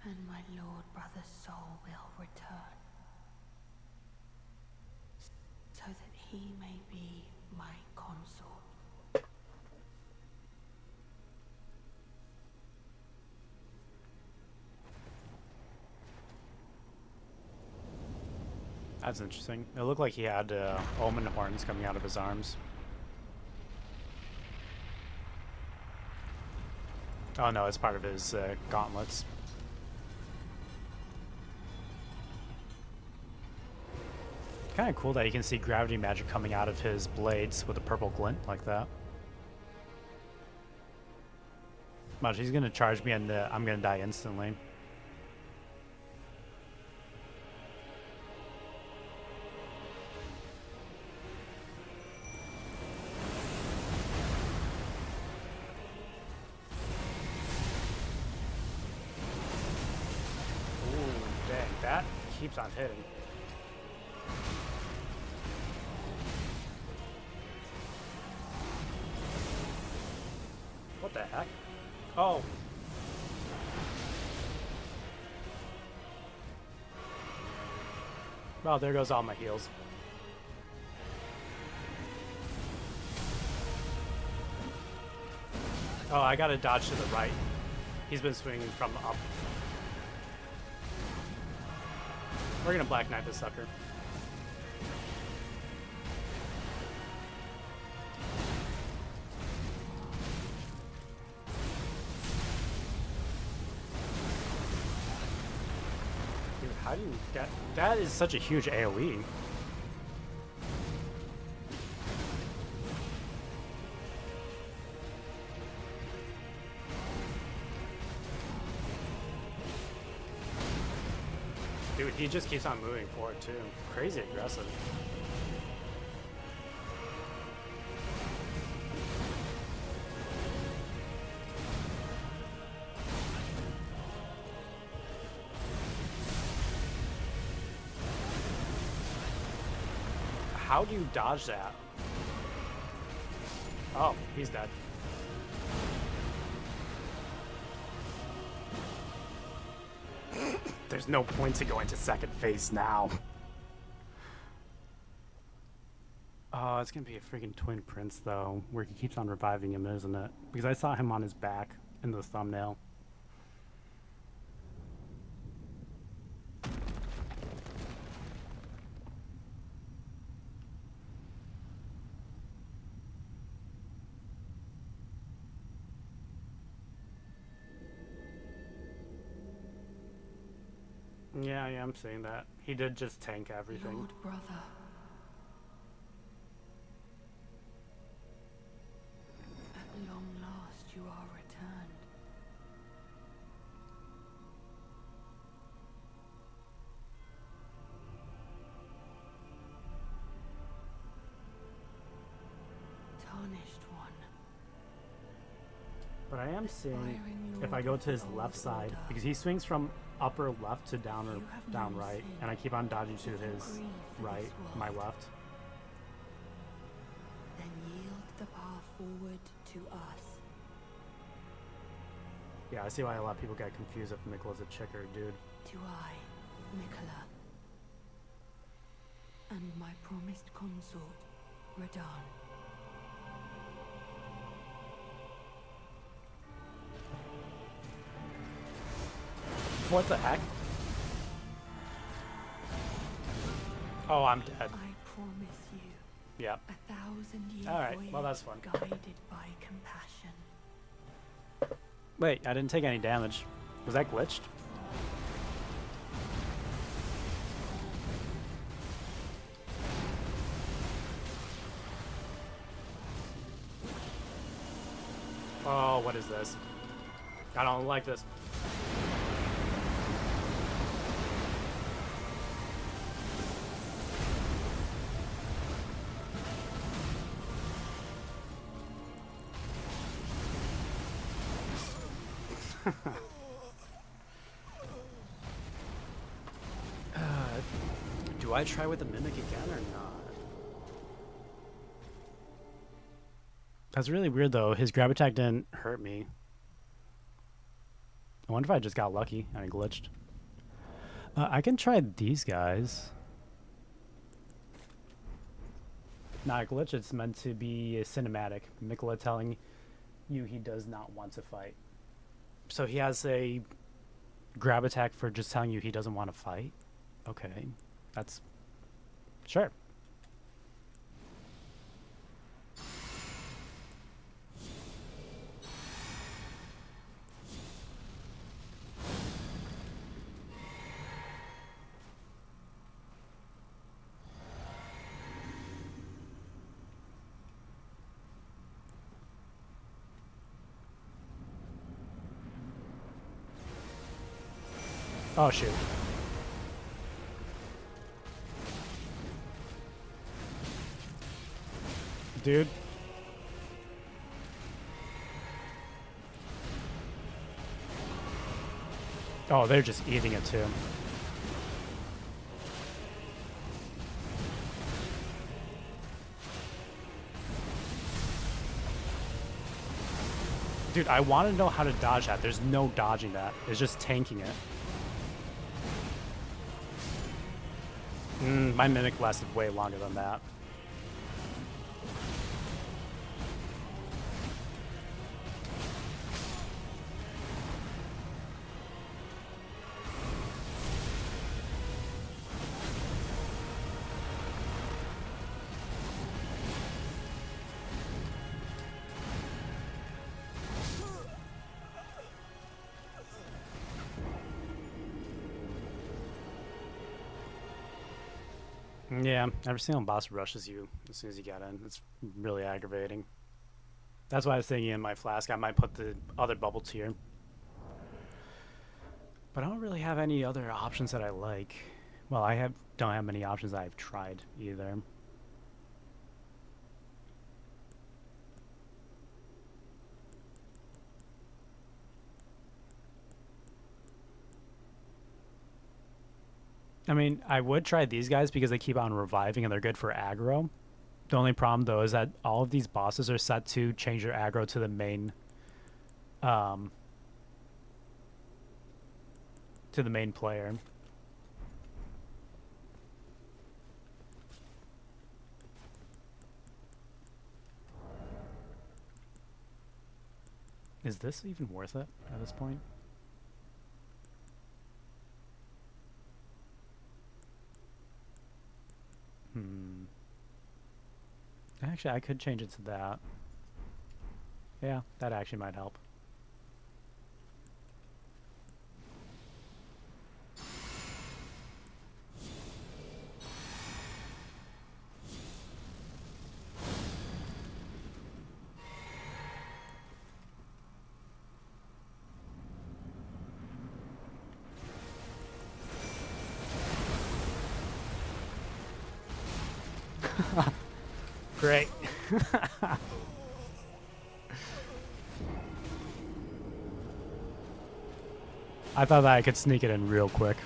and my lord brother's soul will return, so that he may be my consort. That's interesting. It looked like he had omen horns coming out of his arms. Oh no, it's part of his gauntlets. Kind of cool that you can see gravity magic coming out of his blades with a purple glint like that. Watch, he's gonna charge me and I'm gonna die instantly. That keeps on hitting. What the heck? Oh. Well, there goes all my heals. Oh, I gotta dodge to the right. He's been swinging from up. We're gonna Black Knight this sucker. Dude, how do you get... That is such a huge AoE. Dude, he just keeps on moving forward too. Crazy aggressive. How do you dodge that? Oh, he's dead. There's no point to going to second phase now. Oh, it's gonna be a freaking Twin Prince though, where he keeps on reviving him, isn't it? Because I saw him on his back in the thumbnail. Yeah, I'm seeing that. He did just tank everything. Lord brother. At long last you are returned. Tarnished one, am seeing Aspiring if I lord go of to his the left old side, order, because he swings from upper left to down or you have down no right, sin and I keep on dodging to if you his grieve for right, this my world. left. Then yield the path forward to us. Yeah, I see why a lot of people get confused if Miquella's a chick or a dude. To I, Miquella, and my promised consort, Radahn. What the heck? Oh, I'm dead. I promise you Yep. 1,000-year Alright, well, voyage that's fun. guided by compassion. Wait, I didn't take any damage. Was that glitched? Oh, what is this? I don't like this. Do I try with the Mimic again or not? That's really weird though. His grab attack didn't hurt me. I wonder if I just got lucky and I glitched. I can try these guys. Not a glitch, it's meant to be a cinematic. Miquella telling you he does not want to fight. So he has a grab attack for just telling you he doesn't want to fight? Okay, that's... Sure. Oh, shoot. Dude. Oh, they're just eating it too. Dude, I want to know how to dodge that. There's no dodging that. It's just tanking it. My Mimic lasted way longer than that. Yeah, every single boss rushes you as soon as you get in. It's really aggravating. That's why I was thinking in my flask I might put the other bubble tier. But I don't really have any other options that I like. Well, don't have many options that I've tried either. I mean, I would try these guys because they keep on reviving and they're good for aggro. The only problem though is that all of these bosses are set to change their aggro to the main player. Is this even worth it at this point? Actually, I could change it to that. Yeah, that actually might help. Great. I thought that I could sneak it in real quick.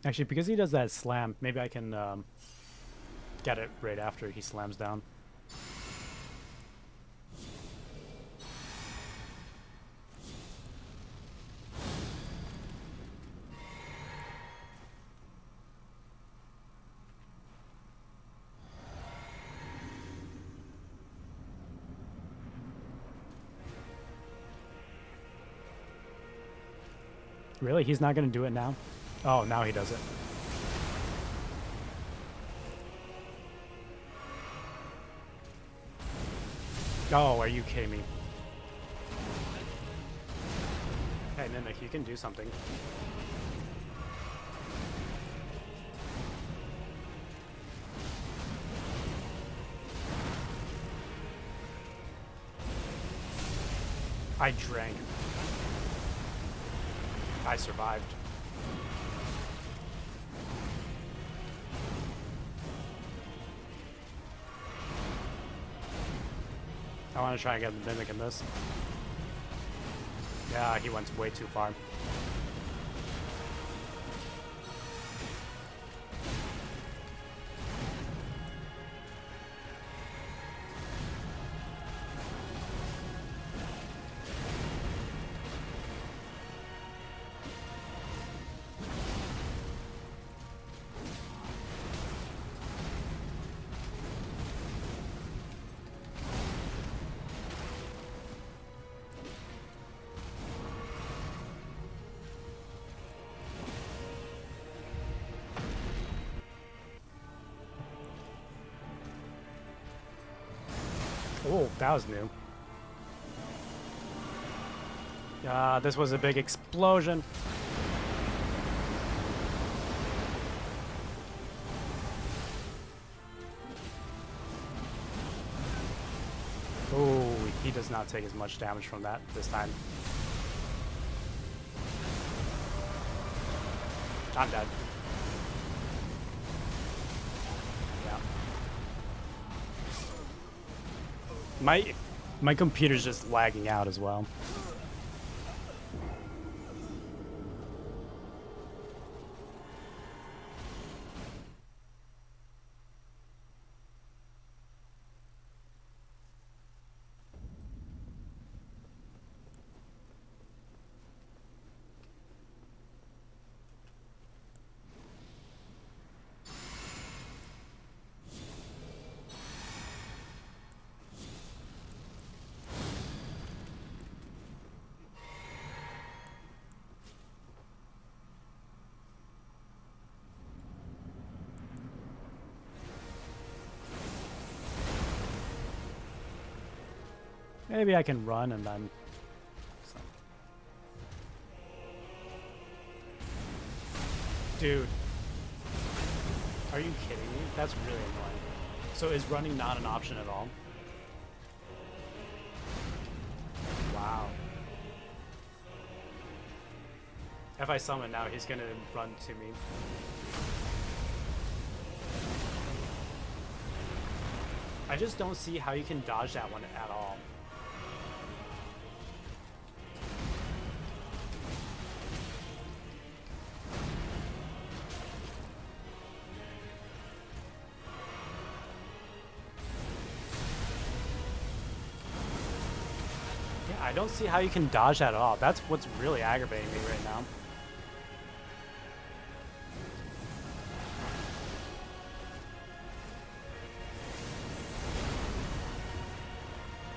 Actually, because he does that slam, maybe I can get it right after he slams down. Really? He's not going to do it now? Oh, now he does it. Oh, are you kidding me? Hey, Mimic, you can do something. I drank. I survived. I want to try and get the Mimic in this. Yeah, he went way too far. Oh, that was new. This was a big explosion. Oh, he does not take as much damage from that this time. I'm dead. Yeah. My computer's just lagging out as well. Maybe I can run and then... Dude. Are you kidding me? That's really annoying. So is running not an option at all? Wow. If I summon now, he's gonna run to me. I just don't see how you can dodge that one at all. Yeah, I don't see how you can dodge that at all. That's what's really aggravating me right now.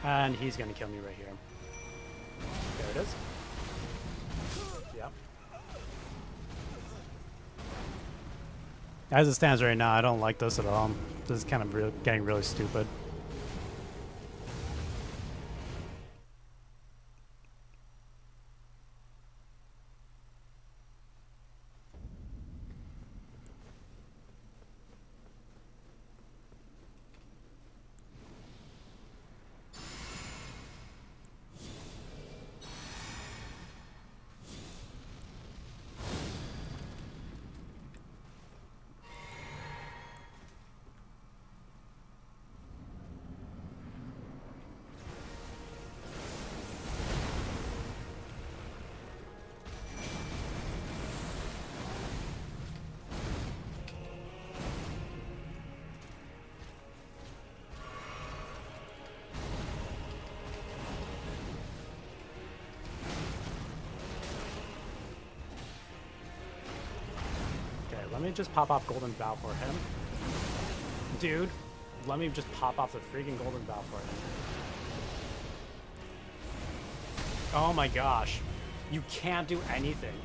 And he's gonna kill me right here. There it is. Yep. As it stands right now, I don't like this at all. This is kind of getting really stupid. let me just pop off Golden Bow for him. Dude, let me just pop off the freaking Golden Bow for him. Oh my gosh. You can't do anything.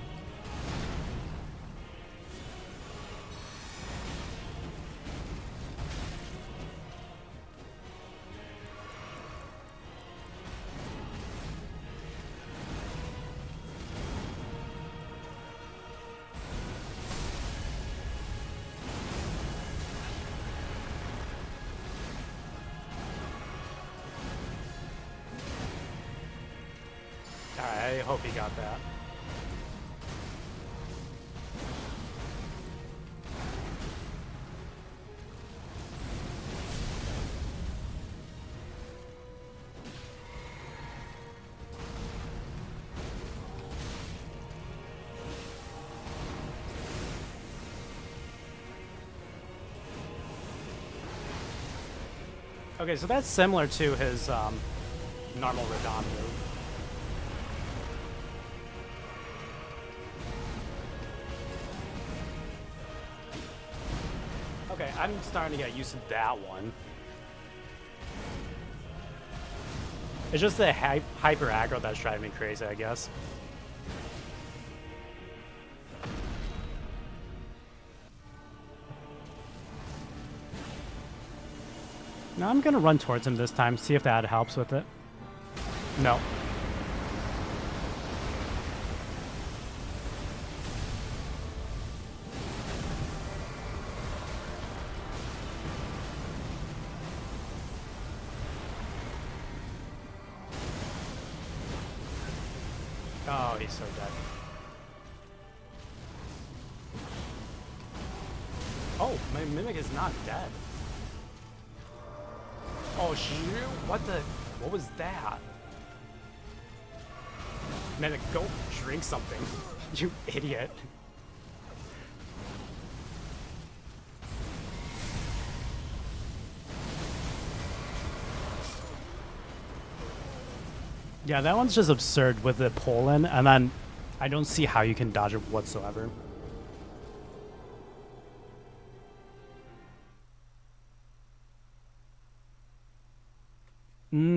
I hope he got that. Okay, so that's similar to his normal Radahn move. Okay, I'm starting to get used to that one. It's just the hyper aggro that's driving me crazy, I guess. Now I'm gonna run towards him this time, see if that helps with it. No. Oh, he's so dead. Oh, my Mimic is not dead. Oh shoot, what was that? Mimic, go drink something. You idiot. Yeah, that one's just absurd with the Poland, and then I don't see how you can dodge it whatsoever.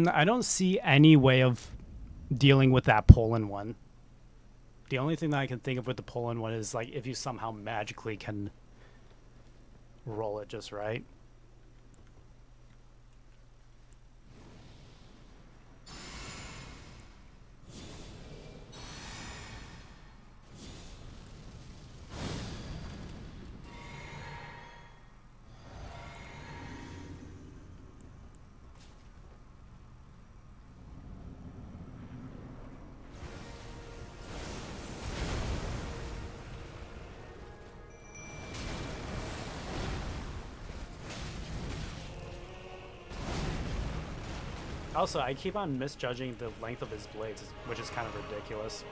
I don't see any way of dealing with that Poland one. The only thing that I can think of with the Poland one is like if you somehow magically can roll it just right. Also, I keep on misjudging the length of his blades, which is kind of ridiculous.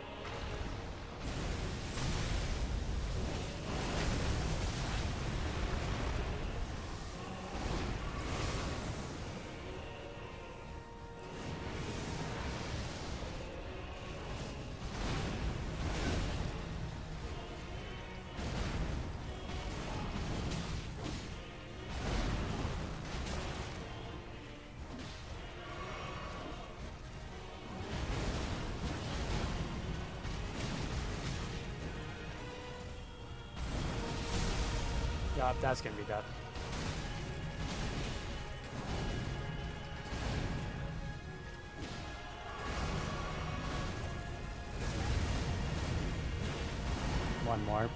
Yeah, that's gonna be death. One more.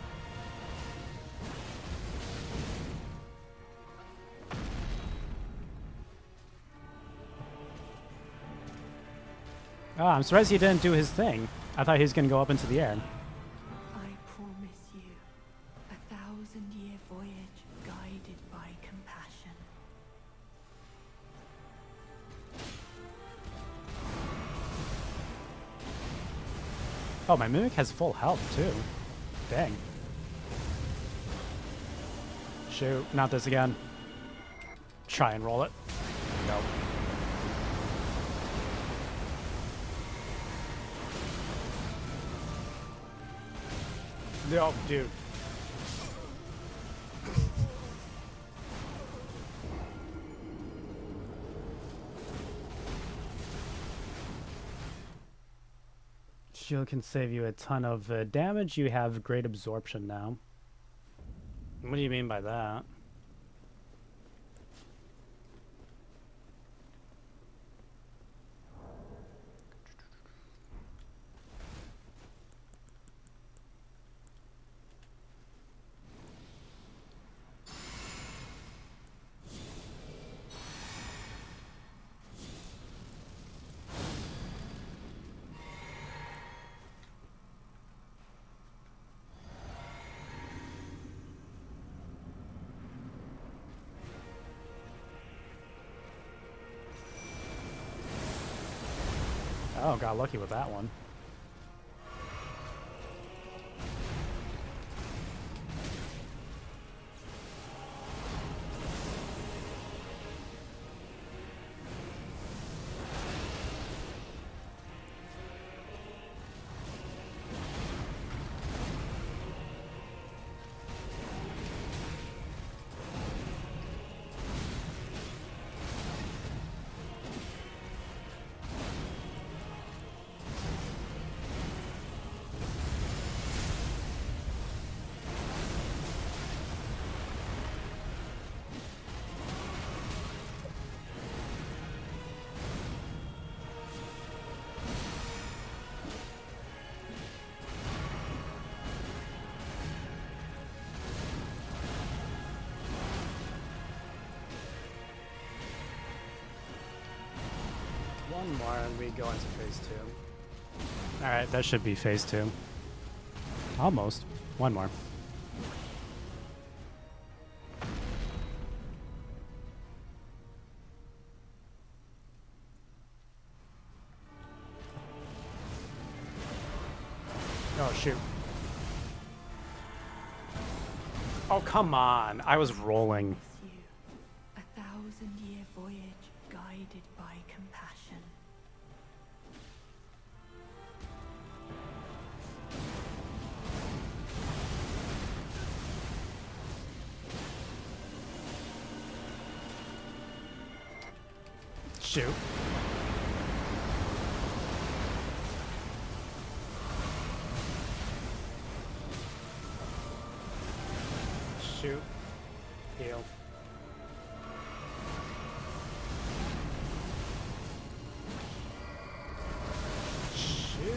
Oh, I'm surprised he didn't do his thing. I thought he was gonna go up into the air. I promise you a 1,000-year voyage guided by compassion. Oh, my Mimic has full health too. Dang. Shoot, not this again. Try and roll it. Nope. No, dude. shield can save you a ton of damage. You have great absorption now. What do you mean by that? Oh, got lucky with that one. One more and we go into phase 2. Alright, that should be phase 2. Almost. One more. Oh, shoot. Oh, come on. I was rolling. With you, a 1,000-year voyage guided by compassion. Shoot. Shoot. Heal. Shoot.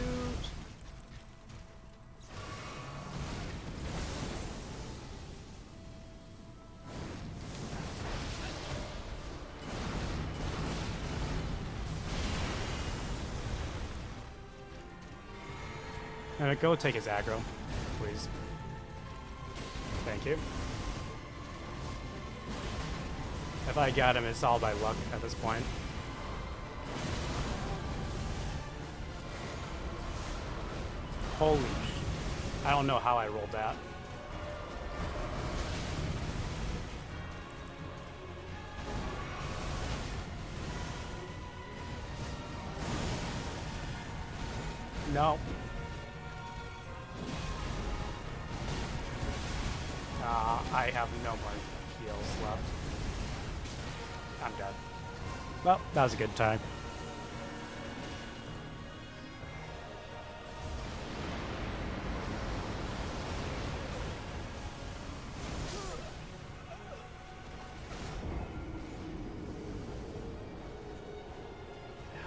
Go take his aggro, please. Thank you. If I got him, it's all by luck at this point. Holy sh... I don't know how I rolled that. No. I have no more heals left. I'm dead. Well, that was a good time.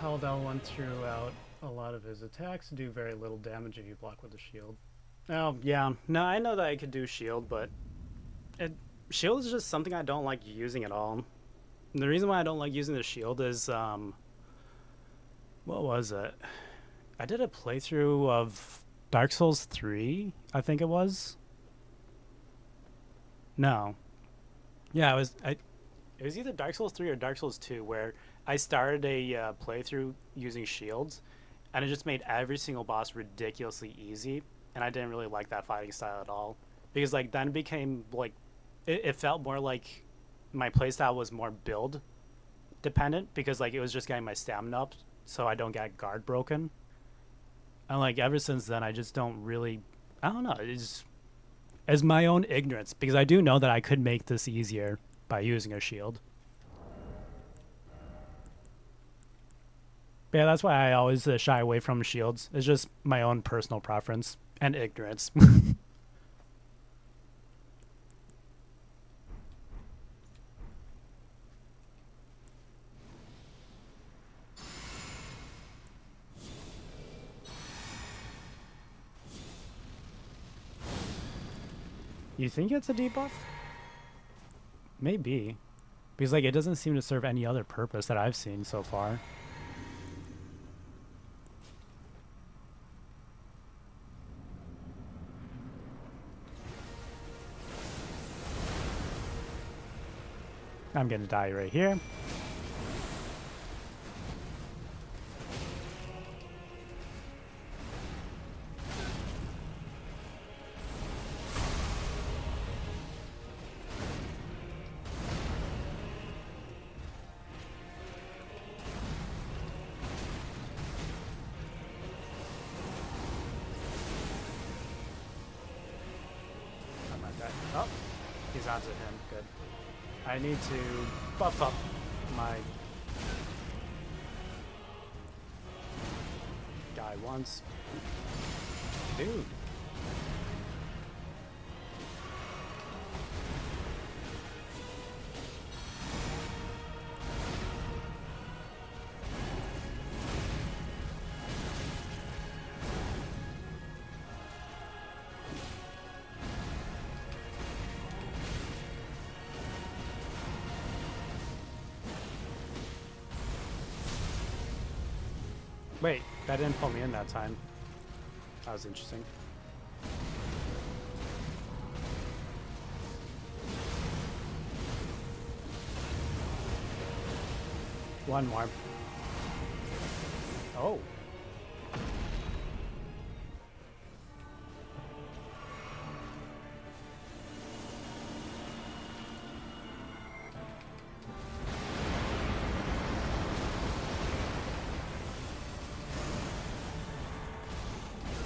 Held L1 throughout a lot of his attacks, do very little damage if you block with the shield. Oh, yeah. No, I know that I could do shield, but shield is just something I don't like using at all. And the reason why I don't like using the shield is, what was it? I did a playthrough of Dark Souls 3, I think it was. No. Yeah, it was either Dark Souls 3 or Dark Souls 2 where I started a playthrough using shields, and it just made every single boss ridiculously easy, and I didn't really like that fighting style at all. Because, like, then it became, like, it felt more like my playstyle was more build dependent, because, like, it was just getting my stamina up so I don't get guard broken. And, like, ever since then, I just don't really, I don't know, it's my own ignorance, because I do know that I could make this easier by using a shield. Yeah, that's why I always shy away from shields. It's just my own personal preference and ignorance. You think it's a debuff? Maybe. Because, like, it doesn't seem to serve any other purpose that I've seen so far. I'm gonna die right here. I might die. Oh, he's onto him. Good. I need to buff up my guy once. Dude. Wait, that didn't pull me in that time. That was interesting. One more. Oh.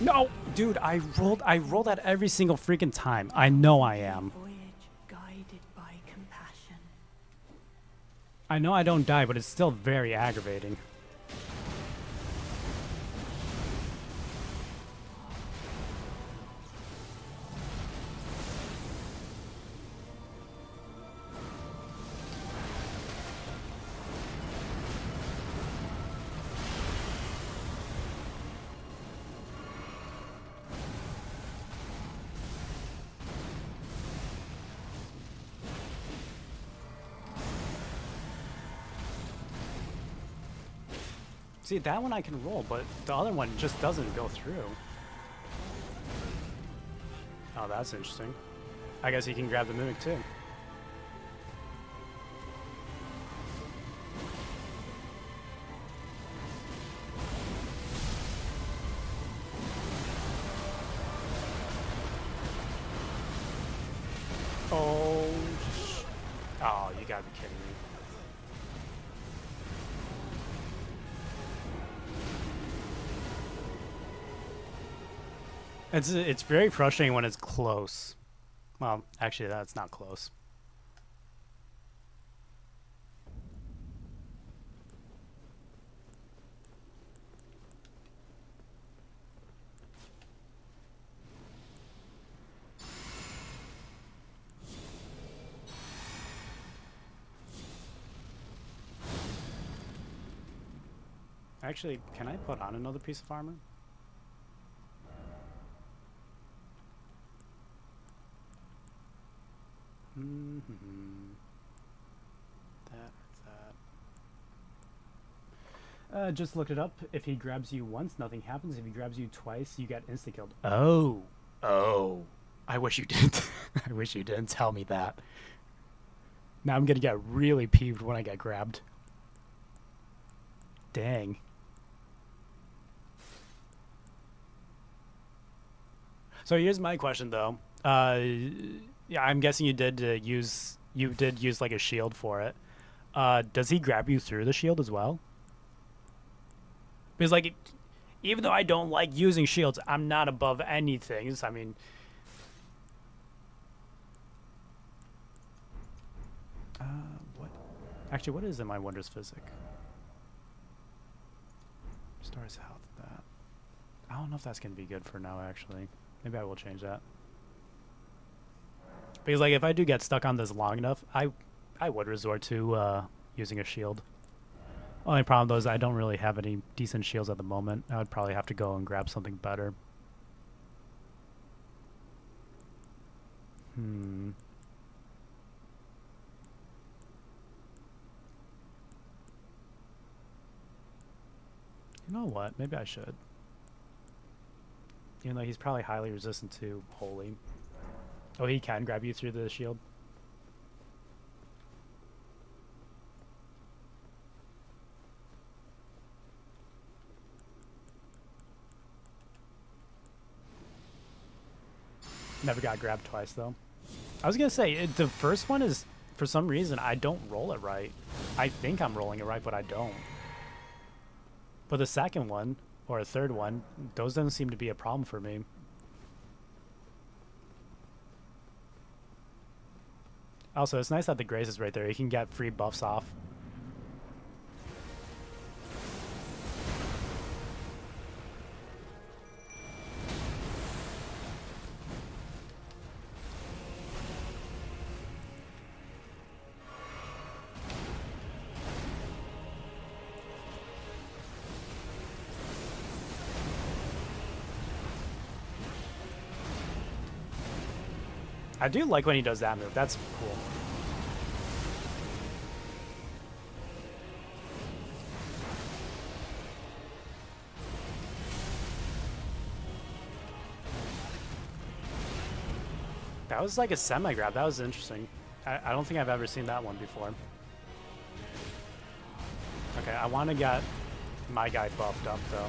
No, dude, I rolled that every single freaking time. I know I am. Voyage guided by compassion. I know I don't die, but it's still very aggravating. See, that one I can roll, but the other one just doesn't go through. Oh, that's interesting. I guess he can grab the Mimic too. Oh, oh, you gotta be kidding me. It's very frustrating when it's close. Well, actually, that's not close. Actually, can I put on another piece of armor? Just looked it up. If he grabs you once, nothing happens. If he grabs you twice, you get insta-killed. Oh. Oh. I wish you didn't. I wish you didn't tell me that. Now I'm gonna get really peeved when I get grabbed. Dang. So here's my question, though. Yeah, I'm guessing you did use like a shield for it. Does he grab you through the shield as well? Because like, even though I don't like using shields, I'm not above anything. I mean, what? Actually, what is in my Wondrous Physic? Stars health. That. I don't know if that's gonna be good for now. Actually, maybe I will change that. Because like if I do get stuck on this long enough, I would resort to using a shield. Only problem though is I don't really have any decent shields at the moment. I would probably have to go and grab something better. Hmm. You know what? Maybe I should. Even though he's probably highly resistant to holy. Oh, he can grab you through the shield. Never got grabbed twice though. I was gonna say the first one is, for some reason I don't roll it right. I think I'm rolling it right, but I don't. But the second one or a third one, those don't seem to be a problem for me. Also, it's nice that the Grace is right there. You can get free buffs off. I do like when he does that move. That's cool. That was like a semi-grab. That was interesting. I don't think I've ever seen that one before. Okay, I want to get my guy buffed up, though.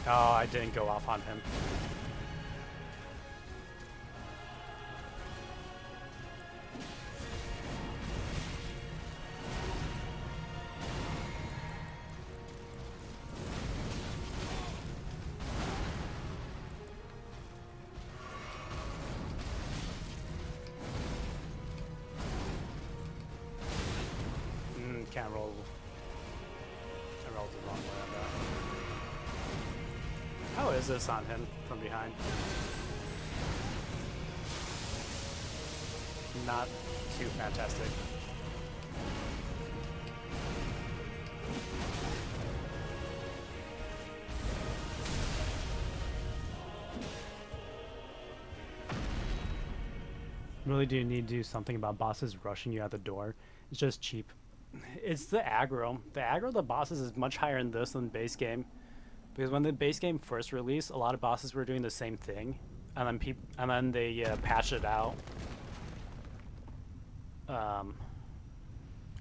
Oh, I didn't go off on him. Can't roll. I rolled the wrong way on that. How is this on him from behind? Not too fantastic. Really do need to do something about bosses rushing you out the door. It's just cheap. It's the aggro. The aggro of the bosses is much higher in this than base game. Because when the base game first released, a lot of bosses were doing the same thing, and then they patched it out. And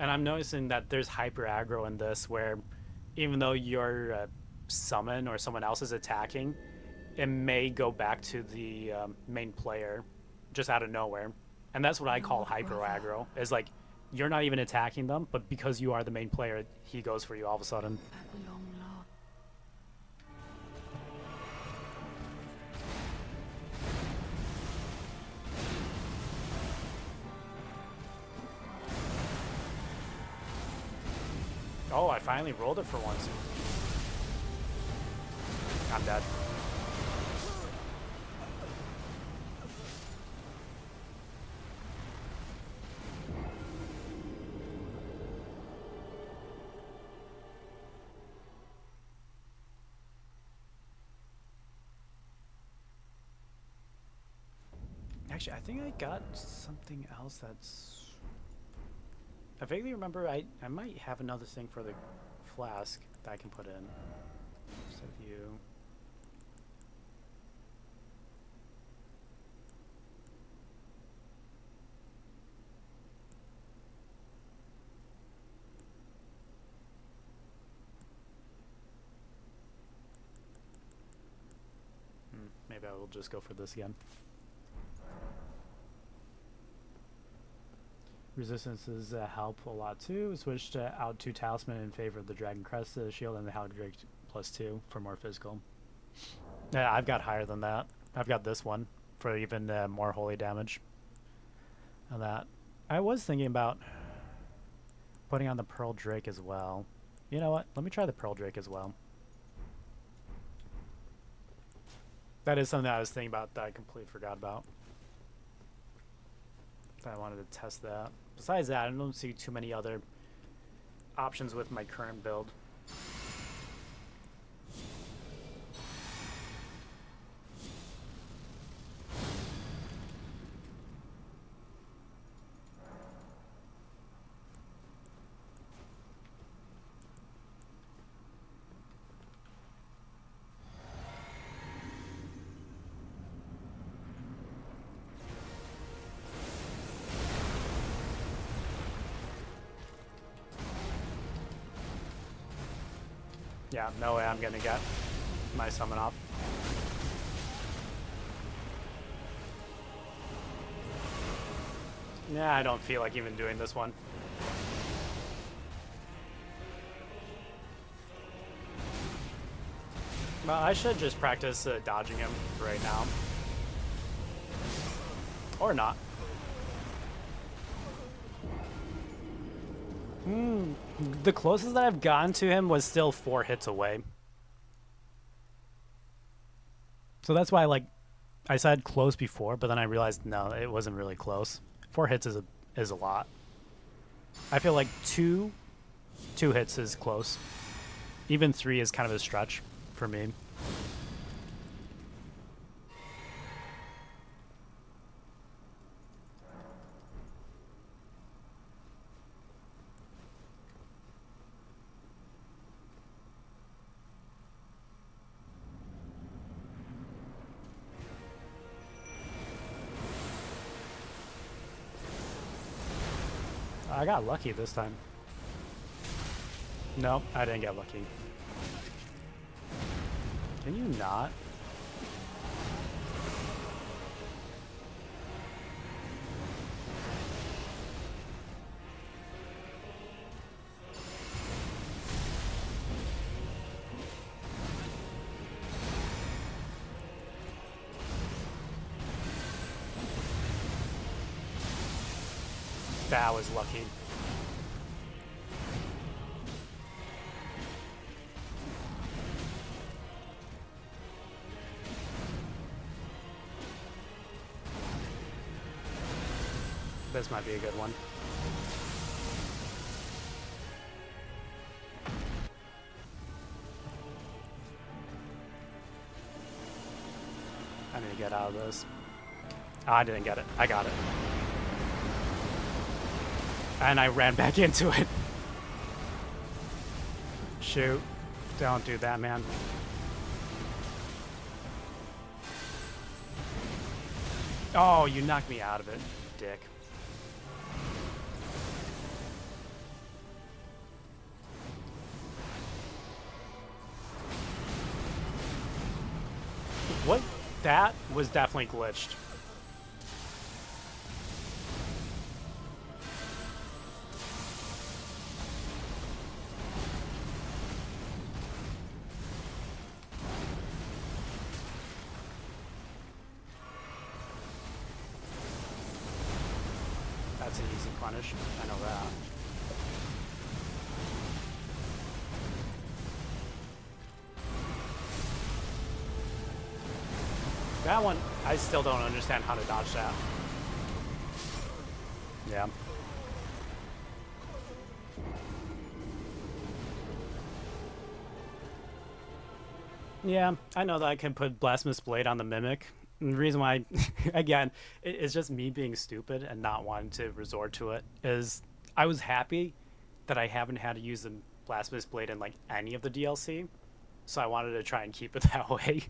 I'm noticing that there's hyper aggro in this, where even though your summon or someone else is attacking, it may go back to the main player just out of nowhere, and that's what I call hyper aggro. Is like you're not even attacking them, but because you are the main player, he goes for you all of a sudden. At long last. Oh, I finally rolled it for once. I'm dead. Actually, I think I got something else that's... I vaguely remember I might have another thing for the flask that I can put in. Instead of you. Maybe I will just go for this again. Resistances help a lot too. Switch to out 2 talisman in favor of the Dragon Crest shield and the Haldrake +2 for more physical. Yeah, I've got higher than that. I've got this one for even more holy damage. And that I was thinking about putting on the Pearl Drake as well. You know what? Let me try the Pearl Drake as well. That is something that I was thinking about that I completely forgot about. I wanted to test that. Besides that, I don't see too many other options with my current build. Yeah, no way I'm gonna get my summon off. Yeah, I don't feel like even doing this one. Well, I should just practice dodging him right now. Or not. The closest that I've gotten to him was still 4 hits away. So that's why, like, I said close before, but then I realized no, it wasn't really close. 4 hits is a lot. I feel like two hits is close. Even 3 is kind of a stretch for me. I got lucky this time. No, I didn't get lucky. Can you not? That was lucky. This might be a good one. I need to get out of this. Oh, I didn't get it. I got it. And I ran back into it. Shoot. Don't do that, man. Oh, you knocked me out of it, dick. What? That was definitely glitched. That's an easy punish. I know that. That one, I still don't understand how to dodge that. Yeah. Yeah, I know that I can put Blasphemous Blade on the Mimic. And the reason why, again, it's just me being stupid and not wanting to resort to it, is I was happy that I haven't had to use the Blasphemous Blade in, like, any of the DLC. So I wanted to try and keep it that way.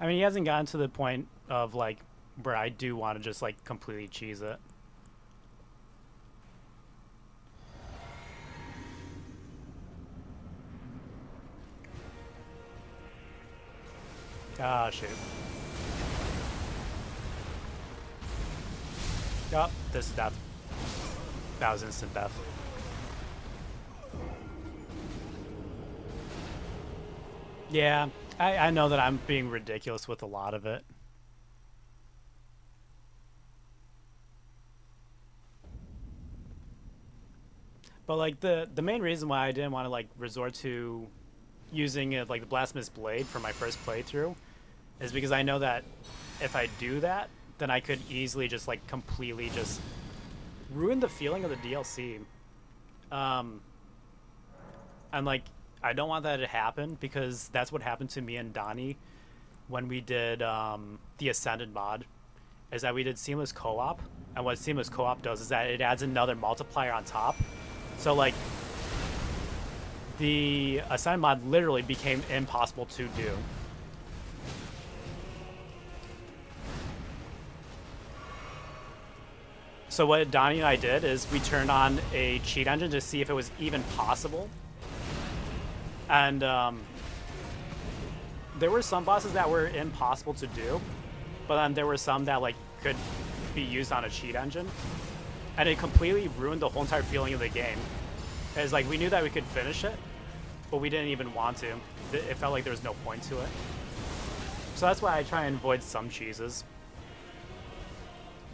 I mean, he hasn't gotten to the point of, like, where I do want to just, like, completely cheese it. Ah, shoot. Oh, this is death. That was instant death. Yeah, I know that I'm being ridiculous with a lot of it. But like the main reason why I didn't want to like resort to using it like the Blasphemous Blade for my first playthrough is because I know that if I do that, then I could easily just like completely just ruin the feeling of the DLC. And like I don't want that to happen because that's what happened to me and Donnie when we did the Ascended mod. Is that we did Seamless Co-op, and what Seamless Co-op does is that it adds another multiplier on top. So like the Ascended mod literally became impossible to do. So what Donnie and I did is we turned on a cheat engine to see if it was even possible. And there were some bosses that were impossible to do, but then there were some that like could be used on a cheat engine. And it completely ruined the whole entire feeling of the game. It's like we knew that we could finish it, but we didn't even want to. It felt like there was no point to it. So that's why I try and avoid some cheeses.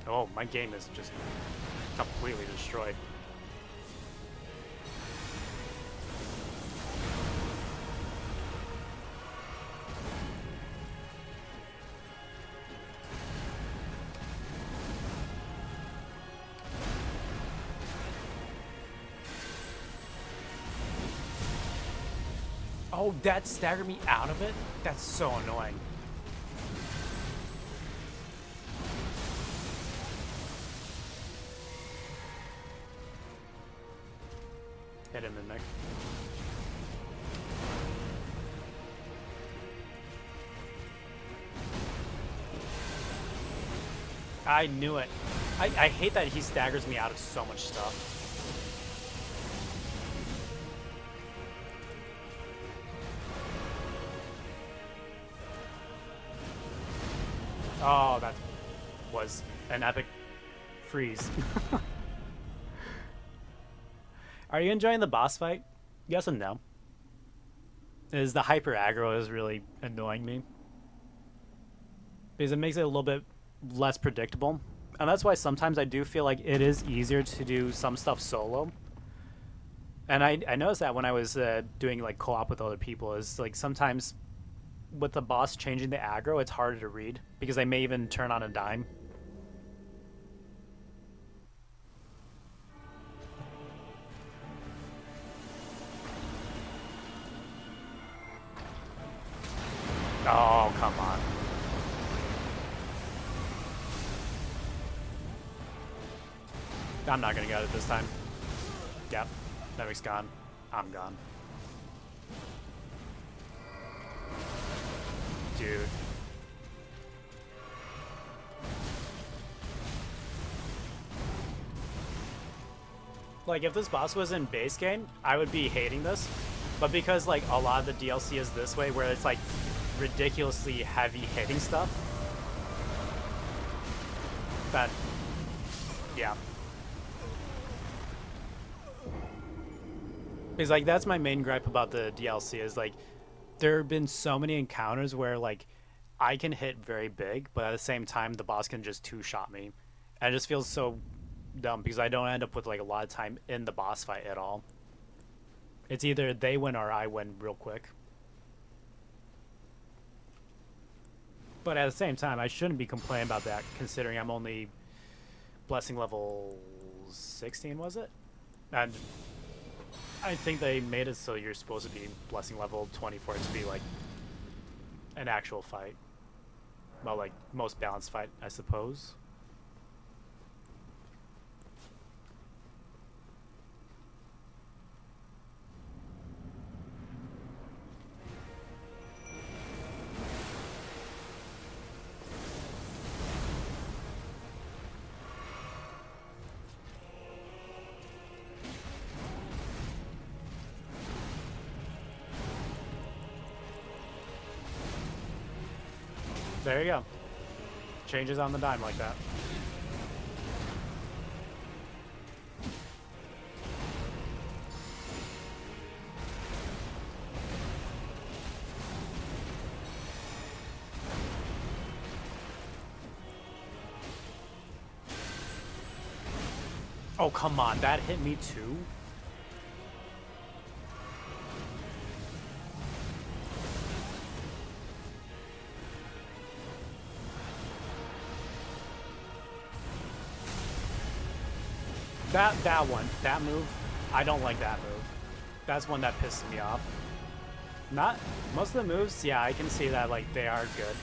Oh, my game is just completely destroyed. Oh, that staggered me out of it? That's so annoying. Hit him in there. I knew it. I hate that he staggers me out of so much stuff. Oh, that was an epic freeze. Are you enjoying the boss fight? Yes and no. Is the hyper aggro is really annoying me. Because it makes it a little bit less predictable. And that's why sometimes I do feel like it is easier to do some stuff solo. And I noticed that when I was doing like co-op with other people is like sometimes with the boss changing the aggro, it's harder to read because they may even turn on a dime. Oh, come on. I'm not gonna get it this time. Yep, Nevic's gone. I'm gone. Dude. Like, if this boss was in base game, I would be hating this. But because, like, a lot of the DLC is this way, where it's, like, ridiculously heavy hitting stuff, that, yeah. Because, like, that's my main gripe about the DLC is, like, there have been so many encounters where, like, I can hit very big, but at the same time, the boss can just two-shot me. And it just feels so dumb because I don't end up with, like, a lot of time in the boss fight at all. It's either they win or I win real quick. But at the same time, I shouldn't be complaining about that, considering I'm only blessing level 16, was it? And I think they made it so you're supposed to be blessing level 20 for it to be like an actual fight. Well, like most balanced fight, I suppose. There you go. Changes on the dime like that. Oh, come on. That hit me too? That one, that move, I don't like that move. That's one that pisses me off. Not most of the moves, yeah, I can see that like they are good.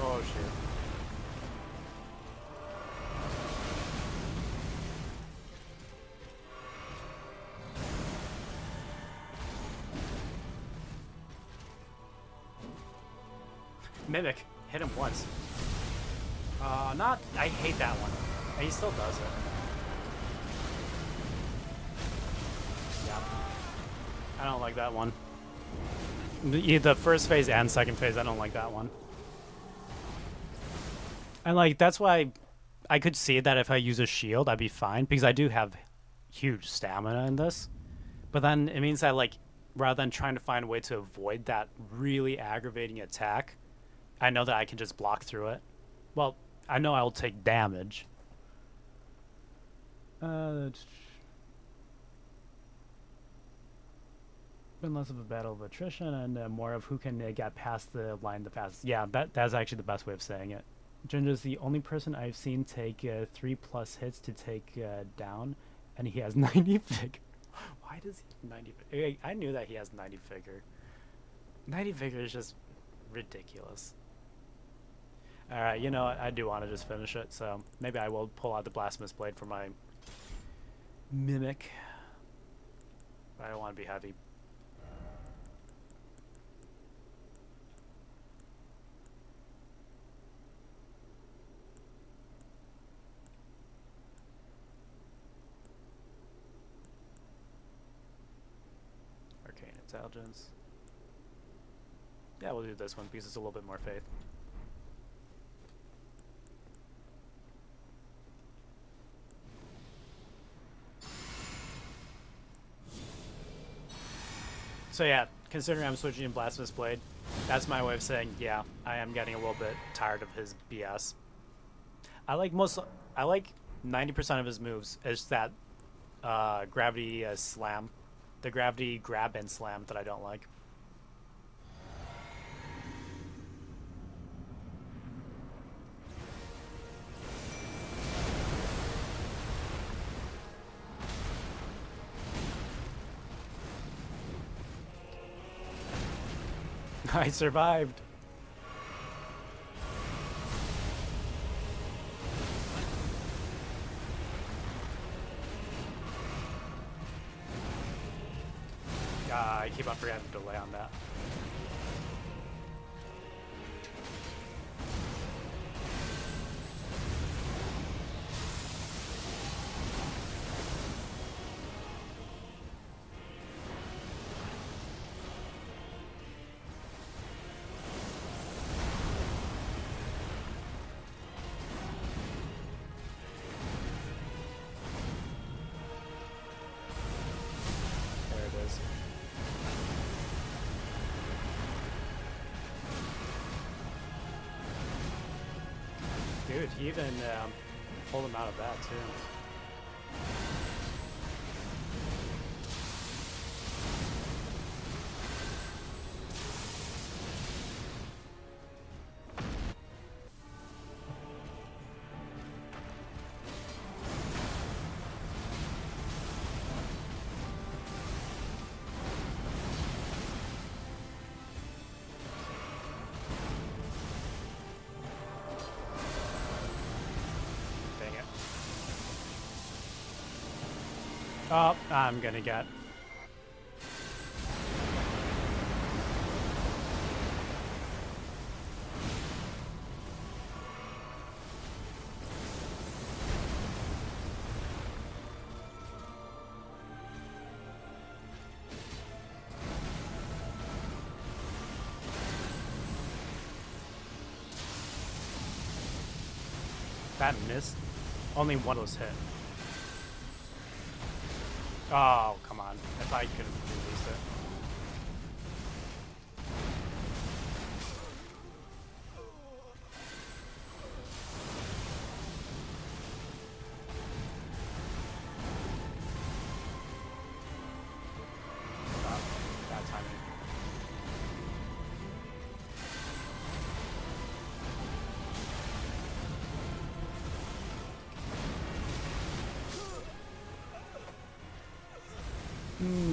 Oh shit. Mimic, hit him once. Not, I hate that one. And he still does it. Yeah. I don't like that one. The first phase and second phase, I don't like that one. And like, that's why I could see that if I use a shield, I'd be fine, because I do have huge stamina in this. But then it means that like, rather than trying to find a way to avoid that really aggravating attack, I know that I can just block through it. Well, I know I'll take damage. Been less of a battle of attrition and more of who can get past the line the fastest. Yeah, that's actually the best way of saying it. Jinja's the only person I've seen take 3+ hits to take down, and he has 90 figure. Why does he have 90 figure? I knew that he has 90 figure. 90 figure is just ridiculous. Alright, you know what? I do want to just finish it, so maybe I will pull out the Blasphemous Blade for my Mimic. But I don't want to be heavy. Arcane Intelligence. Yeah, we'll do this one because it's a little bit more faith. So yeah, considering I'm switching in Blasphemous Blade, that's my way of saying, yeah, I am getting a little bit tired of his BS. I like 90% of his moves is that gravity slam, the gravity grab and slam that I don't like. I survived. I keep on forgetting to delay on that. Dude, he even pulled him out of that too. Dang it. Oh, I'm gonna get. That missed. Only one was hit. Oh, come on. I thought you could have released it. Bad timing.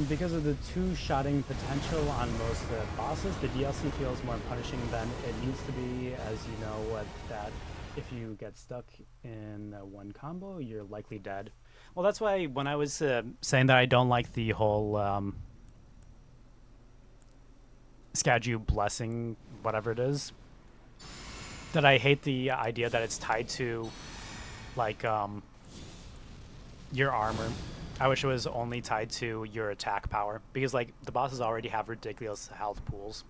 Because of the two-shotting potential on most bosses, the DLC feels more punishing than it needs to be, as you know that if you get stuck in one combo, you're likely dead. Well, that's why when I was saying that I don't like the whole Skadu blessing, whatever it is, that I hate the idea that it's tied to, like, your armor. I wish it was only tied to your attack power, because like the bosses already have ridiculous health pools.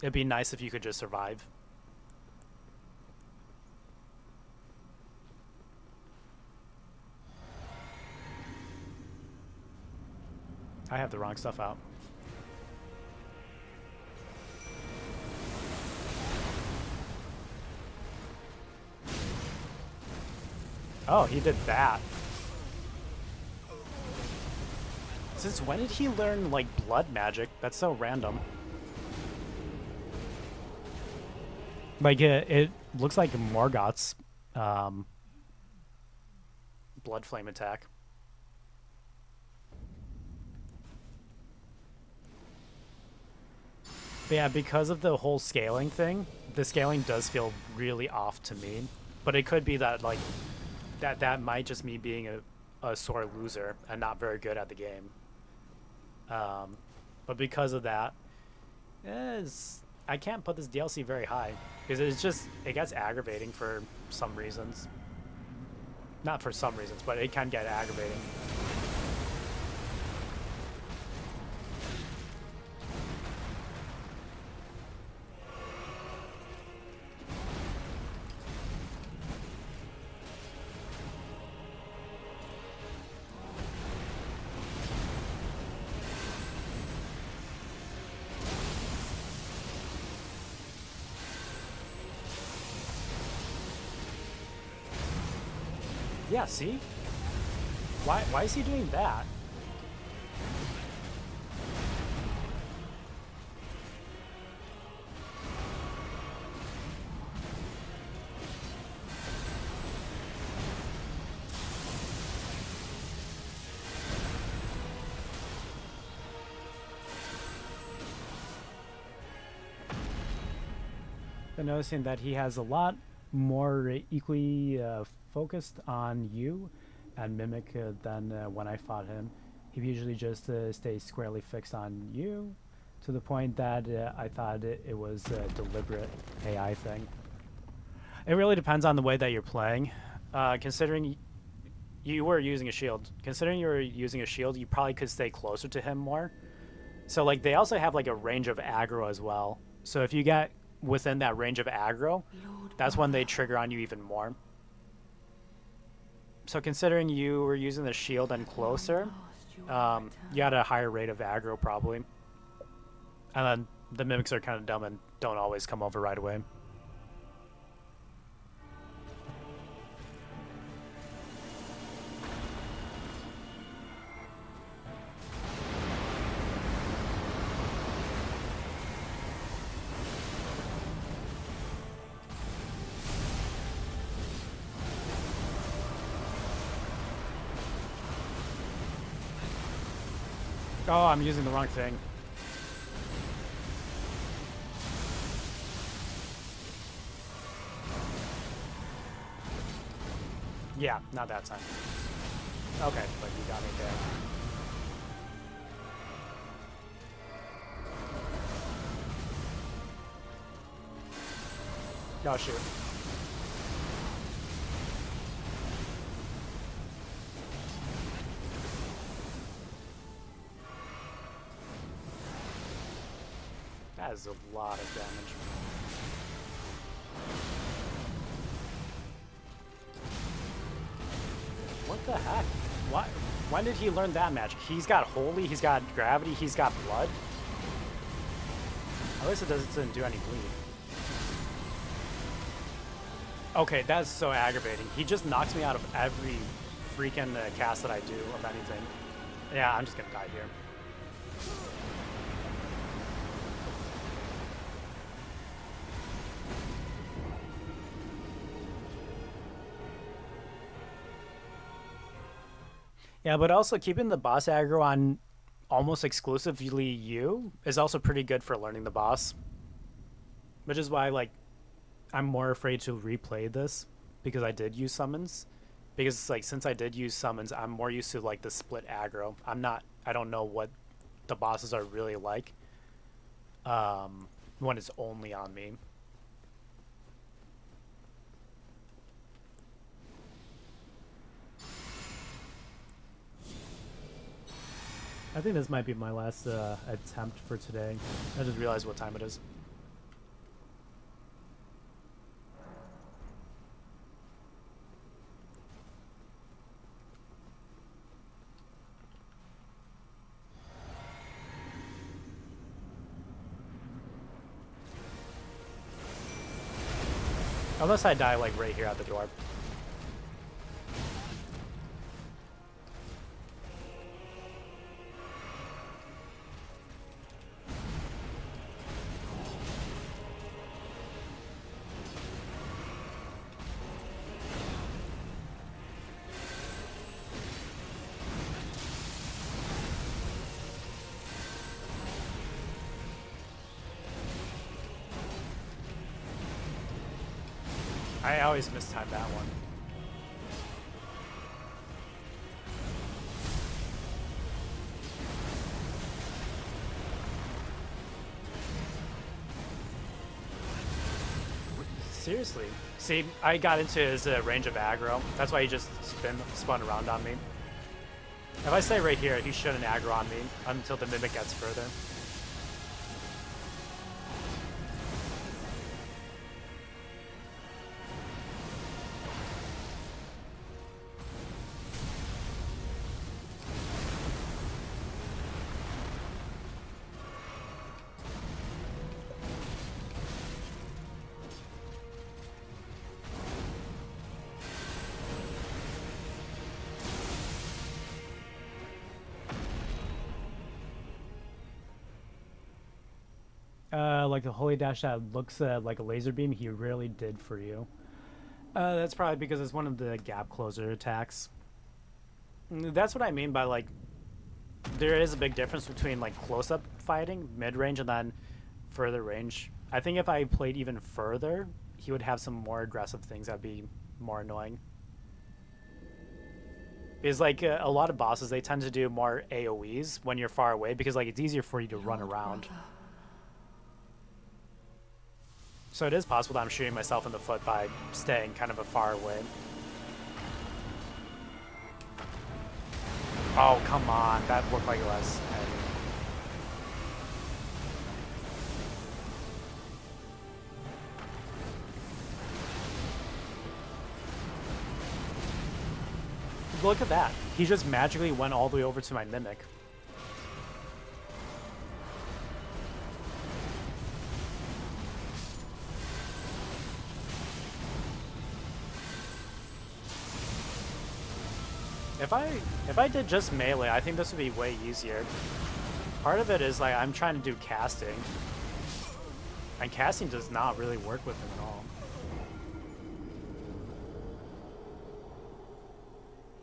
It'd be nice if you could just survive. I have the wrong stuff out. Oh, he did that. Since when did he learn, like, blood magic? That's so random. Like, it looks like Morgoth's blood flame attack. But yeah, because of the whole scaling thing, the scaling does feel really off to me. But it could be that, like, that might just me being a sore loser and not very good at the game. But because of that, I can't put this DLC very high because it gets aggravating for some reasons. Not for some reasons, but it can get aggravating. Yeah, see? Why is he doing that? Been noticing that he has a lot more equally focused on you and Mimic than when I fought him. He usually just stays squarely fixed on you, to the point that I thought it was a deliberate AI thing. It really depends on the way that you're playing. Considering you were using a shield, you probably could stay closer to him more. So like they also have like a range of aggro as well. So if you get within that range of aggro, that's when they trigger on you even more. So considering you were using the shield and closer, you had a higher rate of aggro probably. And then the mimics are kind of dumb and don't always come over right away. Oh, I'm using the wrong thing. Yeah, not that time. Okay, but you got me there. Oh shoot. That is a lot of damage. What the heck? Why? When did he learn that magic? He's got holy, he's got gravity, he's got blood. At least it doesn't do any bleed. Okay, that's so aggravating. He just knocks me out of every freaking cast that I do of anything. Yeah, I'm just gonna die here. Yeah, but also keeping the boss aggro on almost exclusively you is also pretty good for learning the boss. Which is why, like, I'm more afraid to replay this because I did use summons. Because, like, since I did use summons, I'm more used to, like, the split aggro. I don't know what the bosses are really like when it's only on me. I think this might be my last attempt for today. I just realized what time it is. Unless I die, like, right here at the door. I always mistime that one. Seriously. See, I got into his range of aggro. That's why he just spun around on me. If I stay right here, he shouldn't aggro on me until the Mimic gets further. Like the holy dash that looks like a laser beam, he really did for you. That's probably because it's one of the gap closer attacks. That's what I mean by, like, there is a big difference between, like, close-up fighting, mid-range, and then further range. I think if I played even further, he would have some more aggressive things that'd be more annoying. Because, like, a lot of bosses, they tend to do more AoEs when you're far away because, like, it's easier for you to run around. Brother. So it is possible that I'm shooting myself in the foot by staying kind of a far away. Oh, come on. That looked like it was heavy. Look at that. He just magically went all the way over to my Mimic. If I did just melee, I think this would be way easier. Part of it is, like, I'm trying to do casting. And casting does not really work with him at all.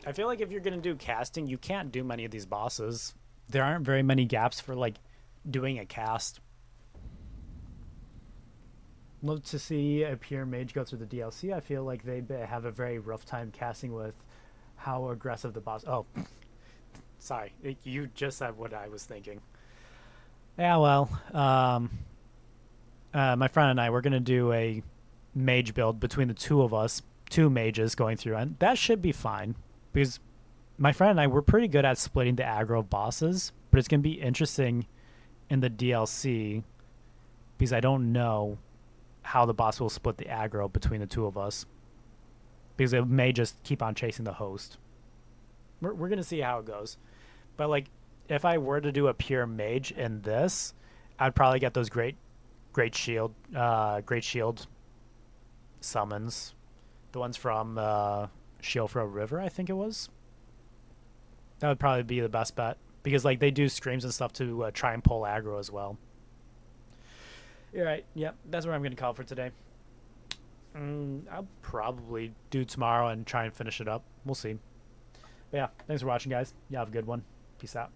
I feel like if you're gonna do casting, you can't do many of these bosses. There aren't very many gaps for, like, doing a cast. Love to see a pure mage go through the DLC. I feel like they have a very rough time casting with how aggressive the boss. Oh, sorry, you just said what I was thinking. Yeah, well, my friend and I, we're gonna do a mage build between the two of us, two mages going through, and that should be fine because my friend and I, we're pretty good at splitting the aggro of bosses, but it's gonna be interesting in the DLC because I don't know how the boss will split the aggro between the two of us because it may just keep on chasing the host. We're gonna see how it goes, but like if I were to do a pure mage in this, I'd probably get those great shield summons, the ones from Shiofra River, I think it was. That would probably be the best bet because like they do screams and stuff to try and pull aggro as well. All right, yep, that's where I'm gonna call for today. I'll probably do tomorrow and try and finish it up. We'll see. But yeah, thanks for watching, guys. You have a good one. Peace out.